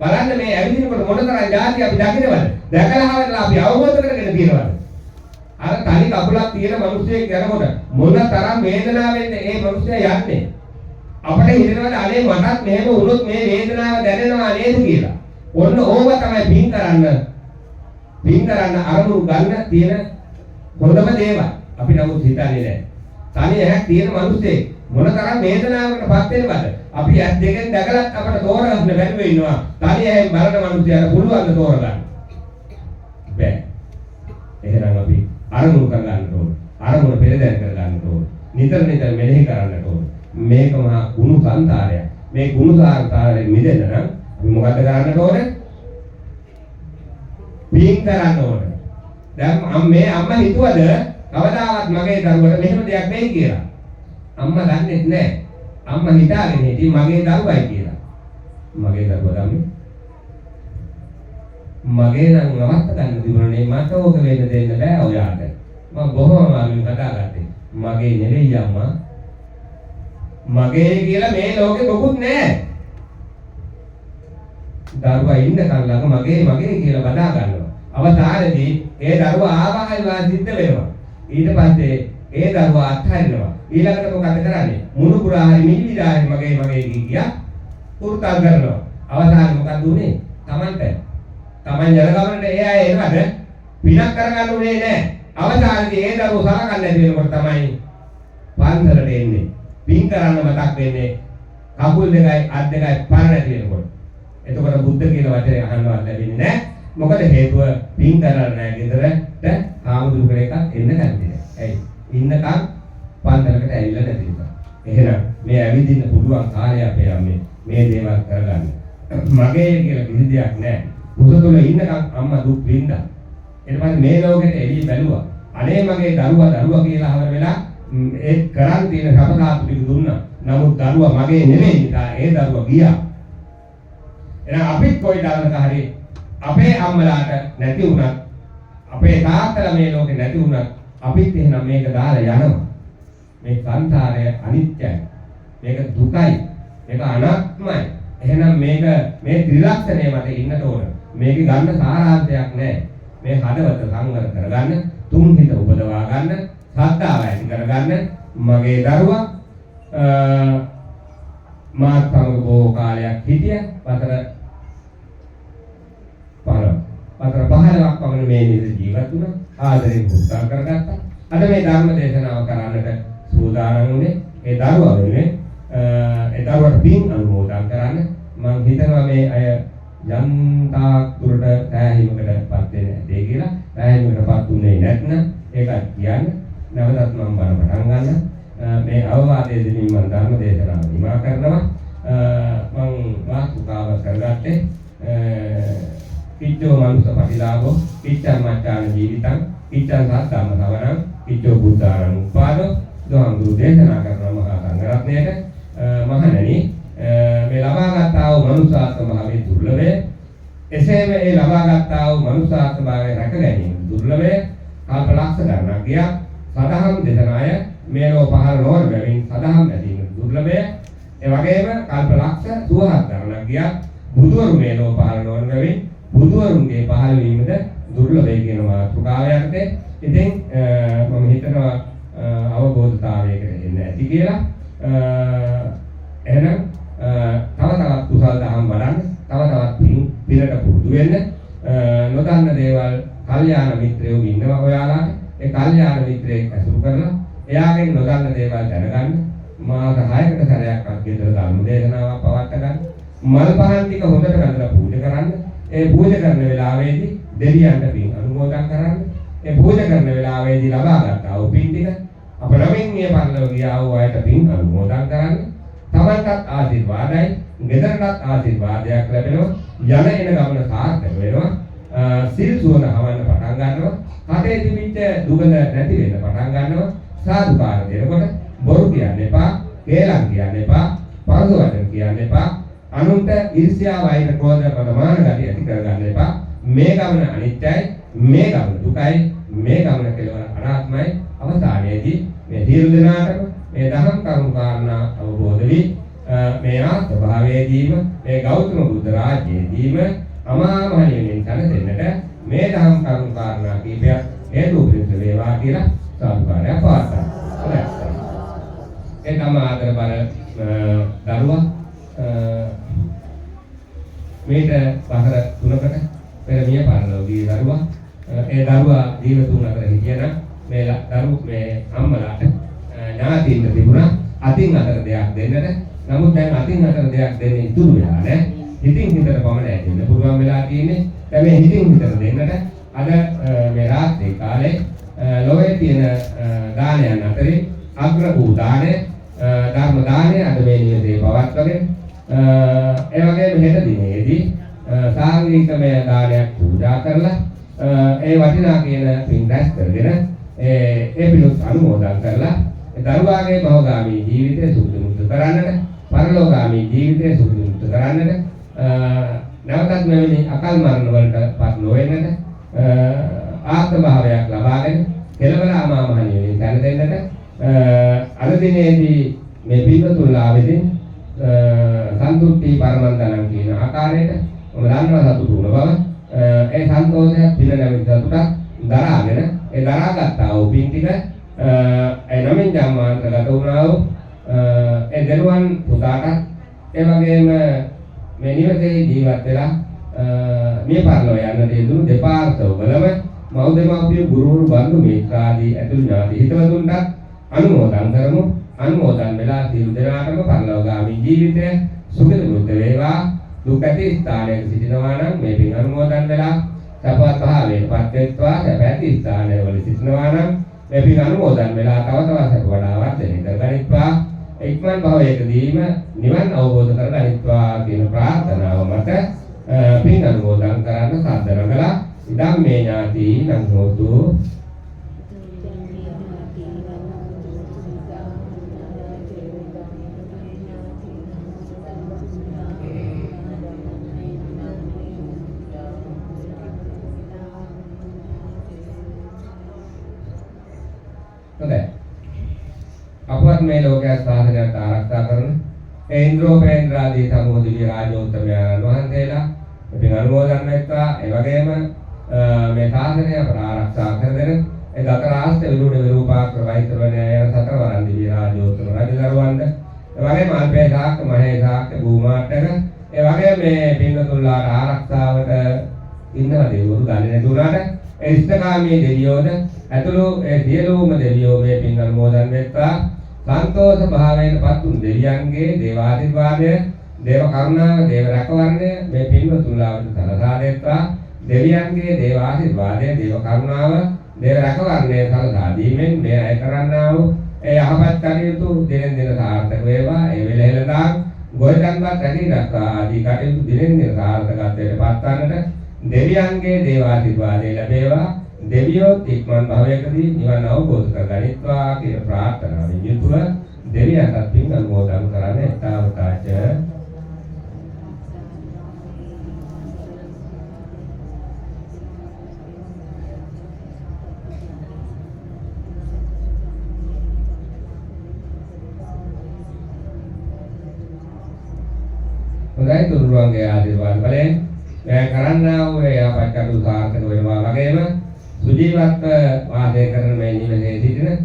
බලන්න මේ ඇවිදිනකොට මොනතරම් જાති අපි දකින්නවද? දැකලා හවලා අපි අවබෝධ කරගෙන තියෙනවද? අර තනි කකුලක් තියෙන මිනිස්සෙක් යනකොට මොනතරම් වේදනාවෙන්ද ඒ මිනිස්සයා යන්නේ? අපිට හිතෙනවාද අනේ මටත් මෙහෙම වුණොත් මේ වේදනාව දැනෙනවා නේද කියලා. ඔන්න ඕව තමයි පින් කරන්න අරමුණු ගන්න තියෙන හොඳම දේවල්. අපි නමුත් හිතන්නේ නැහැ. තනි ඇහක් තියෙන මිනිස්සේ මොනතරම් වේදනාවකටපත් වෙනවද? අපි ඇස් දෙකෙන් දැකලත් අපිට තෝරගන්න බැරිව ඉන්නවා. තනි ඇහෙන් බලන මිනිස්සයාට පුළුවන් ද තෝරගන්න? බැහැ. එහෙනම් අපි අරමුණු කරගන්න ඕන. අරමුණ පෙරදැන් කරගන්න ඕන. නිතර නිතර මෙනෙහි කරන්න ඕන. මේක මහා කුණු සංසාරයක්. මේ කුණු සංසාරයෙන් මිදෙන්න නම් අපි මොකද කරන්න ඕනේ? පින් කරන්න ඕනේ. දැන් මේ අම්මා හිතුවද කවදාවත් මගේ දරුවට මෙහෙම දෙයක් වෙයි කියලා? අම්මා දන්නේ නැහැ. අම්මා හිතාගෙන හිටියේ මගේ දරුවයි කියලා. මගේ දරුවා ගමි. මගේ නම් නවත්ත ගන්න තිබුණනේ මට ඕක වෙන්න දෙන්න බෑ ඔයාට. මම බොහොම අමාරුවෙන් කතාගත්තේ. මගේ නෙවෙයි අම්මා. මගේ කියලා මේ ලෝකෙ මොකුත් නැහැ. දරුවා ඉන්නකන් ළඟ මගේ කියලා බදා ගන්නවා. අවසානයේදී ඒ දරුවා ආවාහයි වාසිද්ධ වෙනවා. ඊට පස්සේ ඒ දරුවා අත්හරිනවා. ඊළඟට මොකද කරන්නේ? මුණු පුරා හරි මිනිවිදා හරි මගේ කියා පුරුතල් කරනවා. අවසානයේ මොකද උනේ? Taman ජනගමනට ඒ අය එනවද? පිනක් කරගන්න උනේ නැහැ. අවසානයේදී ඒ දරුවෝ සලකන්නේ නැති වෙනකොට තමයි පන්සලට එන්නේ. පින් කරන්න මතක් වෙන්නේ කකුල් දෙකයි අත් දෙකයි පරණ නැති වෙනකොට. එතකොට බුද්ධ කියන වචනේ අහන්නවත් ලැබෙන්නේ නැහැ. මොකද හේතුව පින් කරලා නැහැ. ගෙදරට ආමුදුරු කෙනෙක් එන්න නැති. ඇයි? ඉන්නකම් පන්සලකට ඇවිල්ලා නැති නිසා. එහෙනම් මේ ඇවිදින්න පුළුවන් කාලය අපේ අම්මේ මේ දේවල් කරගන්න. මගේ කියලා කිසි දෙයක් නැහැ. උසතුල ඉන්නකම් අම්මා දුක් විඳා. ඊට පස්සේ මේ ලෝකෙට එළිය බැලුවා. අනේ මගේ දරුවා කියලා හවර වෙලා ඒ කරන් තියෙන සපතාතු ටික දුන්නා. නමුත් දරුවා මගේ නෙමෙයි නිසා ඒ දරුවා ගියා. එහෙනම් අපිත් කොයි දානක හරි අපේ අම්මලාට නැති වුණත් අපේ තාත්තලා මේ ලෝකේ නැති වුණත් අපිත් එහෙනම් මේක දාලා යනවා. මේ සංසාරය අනිත්‍යයි. මේක දුකයි. මේක අනාත්මයි. එහෙනම් මේක මේ ත්‍රිලක්ෂණය මත ඉන්නට ඕන. මේකේ ගන්න සාරාංශයක් නැහැ. මේ හදවත සංවර කරගන්න, තුන් හිත උපදවා ගන්න, ශ්‍රද්ධාව ඇති කරගන්න. මගේ දරුවා මාත් සමග බොහෝ කාලයක් හිටියා. වසර 15ක් පමණ මේ නිදි ජීවත් වුණා. ආදරෙන් පුස්තක කරගත්තා. අද මේ ධර්ම දේශනාව කරන්නට සූදානම් වුණේ ඒ දරුවා වෙනුවෙන් ඒ දරුවට පින් අනුමෝදන් කරන්න. මම හිතනවා මේ අය යන්තාක් දුරට සෑහීමකටපත් වෙන්නේ නැtei කියලා. සෑහීමකටපත් උනේ නැත්නම් ඒකත් කියන්න. නැවතත් මම බණ පටන් ගන්න. මේ අවවාදයේ දෙමින් මම ධර්ම දේශනාව නිමා කරනවා. මම වාස්තුකාව කරගත්තේ කිච්චෝ මනුස්ස පටිලාභෝ කිච්ඡං මච්ඡාන ජීවිතං කිච්ඡං සත්තම සවණං කිච්චෝ බුද්ධාරං උපාදෝ දොහංගුරු දේශනා කරන මහා සංඝරත්නයට මහණෙනි මේ ලබාගත්තා වූ මනුස්සාත්ම භාවයේ දුර්ලභය එසේම ඒ ලබාගත්තා වූ මනුස්සාත්ම භාවයේ රැක ගැනීම දුර්ලභය කල්ප ලක්ෂ ගණනක් ගියා සදහම් දේශනාය මේලෝ පහළ නොවන බැවින් සදහම් ඇදීම දුර්ලභය ඒ වගේම කල්ප ලක්ෂ 8000ක් ගණනක් ගියා බුදුවරු මේලෝ පහළ නොවන බැවින් බුදුවරුන්ගේ පහළ වීමද දුර්ලභයි කියන මාතෘකාව යටතේ ඉතින් මම හිතනවා අවබෝධතාවයකට එන්න ඇති කියලා එහෙනම් තව තවත් කුසල දහම් වඩන්න තව තවත් පිනට පුරුදු වෙන්න නොදන්න දේවල් කල්යාණ මිත්‍රයෝ ඉන්නවා ඔයාලාට ඒ කල්යාණ මිත්‍රයෙක් ඇසුරු කරලා එයාගෙන් නොදන්න දේවල් දැනගන්න මාස 6කට සැරයක් අත්ගෙදර ධර්ම දේශනාවක් පවත්වා ගන්න මල් පහන් ටික හොඳට වැඳලා පූජා කරන්න ඒ පූජා කරන වෙලාවේදී දෙවියන්ට පින් අනුමෝදන් කරන්න ඒ පූජා කරන වෙලාවේදී ලබාගත්තා වූ පින් ටික අප නමින් මේ පරිලෝක ගියා වූ අයට පින් අනුමෝදන් කරන්න තමන්ටත් ආශිර්වාදයි ගෙදරටත් ආශිර්වාදයක් ලැබෙනවා යන එන ගමන සාර්ථක වෙනවා සිල් සුවඳ හවන්න පටන් ගන්නවා කටේ තිබිච්ච දුගඳ නැති වෙන්න පටන් ගන්නවා සාදුකාර දෙනකොට බොරු කියන්න එපා කේලම් කියන්න එපා පරදු වචන කියන්න එපා අනුන්ට ඊර්ෂ්‍යා වෛර ක්‍රෝධ ප්‍රමාණ ගතිය ඇති කරගන්න එපා මේ ගමන අනිත්‍යයි මේ ගමන දුකයි මේ ගමන කෙලවර අනාත්මයි අවසානයේදී මේ සියලු දෙනාටම මේ දහම් කරුණු කාරණා අවබෝධ වී මේ ආත්මභාවයේදීම මේ ගෞතම බුද්ධ රාජ්‍යයේදීම අමා මහ නිවනින් සැනසෙන්නට මේ දහම් කරුණු කාරණා කීපයක් හේතු උපනිෂ වේවා කියලා සාදුකාරය පවත්තා. හොඳයි. ඒ තම ආදර බල දරුවා මේට වසර 3කට පෙර මිය පරලෝකීය දරුවා ඒ දරුවා ජීව තුන අතර හිටියනම් මේ අම්මලාට ඥාතියින් තිබුණා අතින් අතර දෙයක් දෙන්නට නමුත් දැන් අතින් අතර දෙයක් දෙන්නේ ඉතුරු වෙලා නැහැ හිතින් හිතට පමණයි දෙන්න පුළුවන් වෙලා තියෙන්නේ දැන් මේ හිතින් හිතට දෙන්නට අද මේ රාත්‍රී කාලේ ලෝකයේ තියෙන දානයන් අතරේ අග්‍ර වූ දානය ධර්ම දානය අද මේ නිවසේ පවත්වගෙන ඒ වගේම හෙට දිනේදී සාංගිකමය දානයක් පූජා කරලා ඒ වටිනා කියන පින් රැස් කරගෙන ඒ පිණුත් අනුමෝදන් කරලා දරුවාගේ භවගාමී ජීවිතය සුදුමුත් කරන්නට පරලෝකගාමී ජීවිතය සුදුමුත් කරන්නට නැවතත් මෙවැනි අකල් මරණ වලට පත් නොවෙන්නට ආත්ම භාවයක් ලබාගෙන කෙලවර අමා මහ නිවනින් දැන දෙන්නට අද දිනේදී මේ පින්වතුන්ලා විසින් සන්තුට්ටි පරමන්දනම් කියන ආකාරයට මම දන්නවා සතුටු වුණ බව ඒ සන්තෝෂය පින නැමැති සතුටක් දරාගෙන ඒ දරාගත්තා වූ පින් ටික ඒ නමින් ජම්මාන්තරගත වුණා වූ ඒ දරුවන් පුතාට ඒ වගේම මේ නිවසේ ජීවත් වෙලා මේ පරලෝ යන්නට යෙදුණු දෙපාර්ශ්වවලම මව්දෙමව්පිය ගුරුවරු බන්දු මිත්‍රාදී ඇතුළු ඥාති හිතවතුන්ට අනුමෝදන් කරමු අනුමෝදන් වෙලා සියලු දෙනාටම පරලෝකගාමී ජීවිතය සුඛිත වේවා දුක් ඇති ස්ථානයක සිටිනවා නම් මේ පින් අනුමෝදන් වෙලා සපවත් භාවයටපත් වෙත්වා සැපැති ස්ථානවල සිටිනවා නම් මේ පින් අනුමෝදන් වෙලා තව තවත් සැප වඩා වර්ධනය කරගනිත්වා ඉක්මන් භවයකදීම නිවන් අවබෝධ කරගනිත්වා කියන ප්‍රාර්ථනාව මත පින් අනුමෝදන් කරන්න සාදර කළා ඉදම් මේ ඥාති නම් හෝතු අපවත් මේ ලෝකයේ සාසනයට ආරක්ෂා කරන ඒ ඉන්ද්‍රෝපේන්ද්‍රාදී සමෝහ දිව්‍ය රාජෝත්තමයන් වහන්සේලා ඉතින් අනුමෝදන් වෙත්වා ඒ වගේම මේ සාසනය ආරක්ෂා කරගෙන ඒ දතරාස්ත විරුණ විරූපාක්‍ර වෛත්‍රවණය යන සතරවරන් දිව්‍ය රාජෝත්තම රජදරුවන්ට ඒ වගේම අල්පේසාක් මහේසාක් භූමාටක ඒ වගේම මේ පින්නතුල්ලාට ආරක්ෂාවට ඉන්නව දෙවිවරු දන්නේ නැතුණාට ඒ ඉෂ්ඨකාමී දෙවියෝද ඇතුළු ඒ සියලුම දෙවියෝ මේ පින් අනුමෝදන් වෙත්වා සන්තෝෂ භාවයෙන් පත් වූ දෙවියන්ගේ දේවාශිර්වාදය, දේව කරුණාව, දේව රැකවරණය මේ පින්වතුන්ලාට සලසා දෙත්වා. දෙවියන්ගේ දේවාශිර්වාදය, දේව කරුණාව, දේව රැකවරණය සලසා දීමෙන් මේ අය කරන්නා වූ ඒ යහපත් කටයුතු දිනෙන් දින සාර්ථක වේවා. ඒ වෙලෙලදාම් ගොයකන්වත් රැකී රක්වා ආදී කටයුතු දිනෙන් දින සාර්ථකත්වයට පත්වන්නට දෙවියන්ගේ දේවාශිර්වාදය ලැබේවා. දෙවියෝ ඉක්මන් භවයකදී නිවන් අවබෝධ කරගනිත්වා කියන ප්‍රාර්ථනාවෙන් යුතුව දෙවියන්ට පින් අනුමෝදන් කරන්න ඊතාවතාච. හොඳයි, තුරුරුවන්ගේ ආශිර්වාද බලයෙන් මේ කරන්නා වූ යහපත් කටයුතු සාර්ථක වෙනවා වගේම සුජීවත්ව වාසය කරන මේ නිවසේ සිටින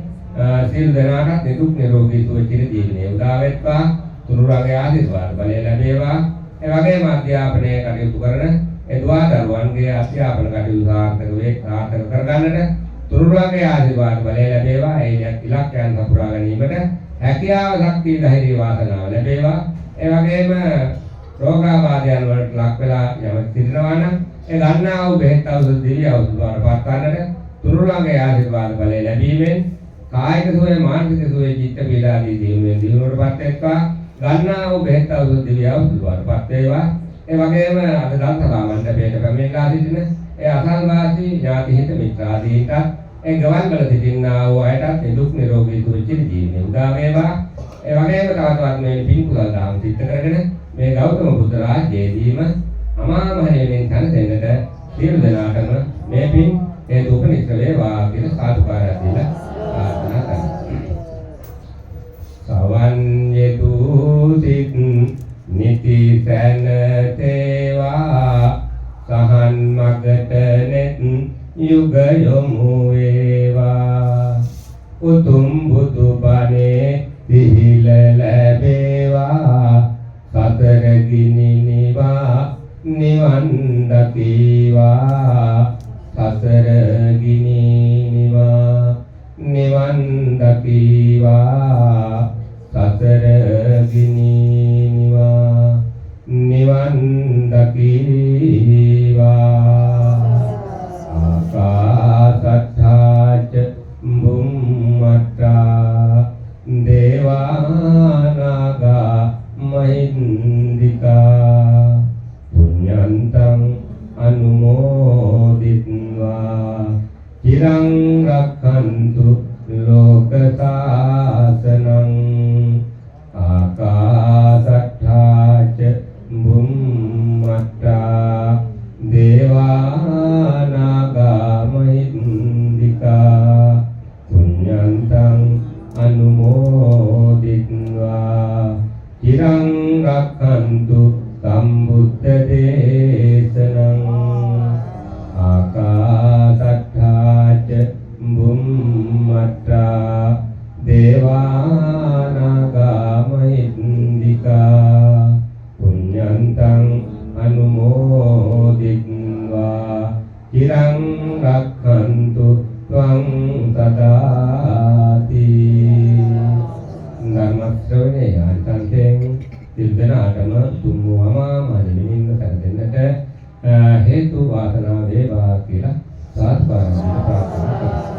සියලු දෙනාටත් නිදුක් නිරෝගී සුව චිර ජීවනයේ උදා වෙත්වා. තුරුරුවන්ගේ ආශිර්වාද බලය ලැබේවා. ඒ වගේම අධ්‍යාපනය කටයුතු කරන ඒ දුවා දරුවන්ගේ අධ්‍යාපන කටයුතු සාර්ථක කරගන්නට තුරුරුවන්ගේ ආශිර්වාද බලය ලැබේවා. ඒ ඉලක්කයන් සපුරා ගැනීමට හැකියාව, ශක්තිය, ධෛර්ය, වාසනාව ලැබේවා. ඒ වගේම රෝගාබාධයන් වලට ලක් වෙලා යමක් සිටිනවා නම් ඒ ගන්නා වූ බෙහෙත් ඖෂධ දිව්‍ය ඖෂධ වලට පත්වන්නට තුරුරුවන්ගේ ආශිර්වාද බලය ලැබීමෙන් කායික සුවය, මානසික සුවය, චිත්ත පීඩාදී දිනුවටපත් වෙත්වා. ගන්නා වූ බෙහෙත් ඖෂධ දිව්‍ය ඖෂධ වලටපත් වේවා. ඒ වගේම අද දන්සභා මණ්ඩපයට පැමිණලා සිටින ඒ අසල්වාසී ඥාති හිත මිත්‍රාදීන්ට ඒ ගවන් වල සිටිනා වූ අයටත් නිදුක් නිරෝගී සුව චිර ජීවනයේ උදා වේවා. ඒ වගේම තවත් මේ පින් කුසල දාම් සිද්ධ කරගෙන මේ ගෞතම බුද්ධ රාජ්‍යයේදීම අමා මහ නිවනින් සැනසෙන්නට සියලු දෙනාටම මේ පින් හේතු උපනිෂ්ඨ වේවා කියලා සාදුකාරය දීලා ප්‍රාර්ථනා කරනවා. සවන් යතු සිත් නිති සැනසේවා. සහන් මගට නෙත් යුග යොමු වේවා. උතුම් බුදු බණේ සිහිල ලැබේවා. සතර ගිනි නිවා නිවන් දකීවා. සතර ගිනි නිවා නිවන් දකීවා. සතර ගිනි නිවා නිවන් දකීවා. ආකාසත්තාච බුම්මත්තා දේවානාගා මහින්దికා පුඤ්ඤන්තං අනුමෝදිත්වා. චිරං රක්ඛන්තු ලෝක සාසනං. ආකාසට්ඨාච බුම්මත්තා දේවානාගා මහින්దికා පුඤ්ඤන්තං අනුමෝදිත්වා. චිරං රක්ඛන්තු සම්බුද්ධ දේශනං. ආකාසට්ඨාච බුම්මත්තා දේවානාගා මහින්దికා පුඤ්ඤන්තං අනුමෝදිත්වා. චිරං රක්ඛන්තු ත්වං සදාති. ධර්ම ශ්‍රවණේ ආනිසංසයෙන් සිල්දනාටම තුන්වම මනින්න සැලසෙන්නට හේතු වාසනා වේවා කියලා සාදුකාරයෙන් ප්‍රාර්ථනා කරනවා.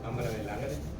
අම්මලා වෙලාගද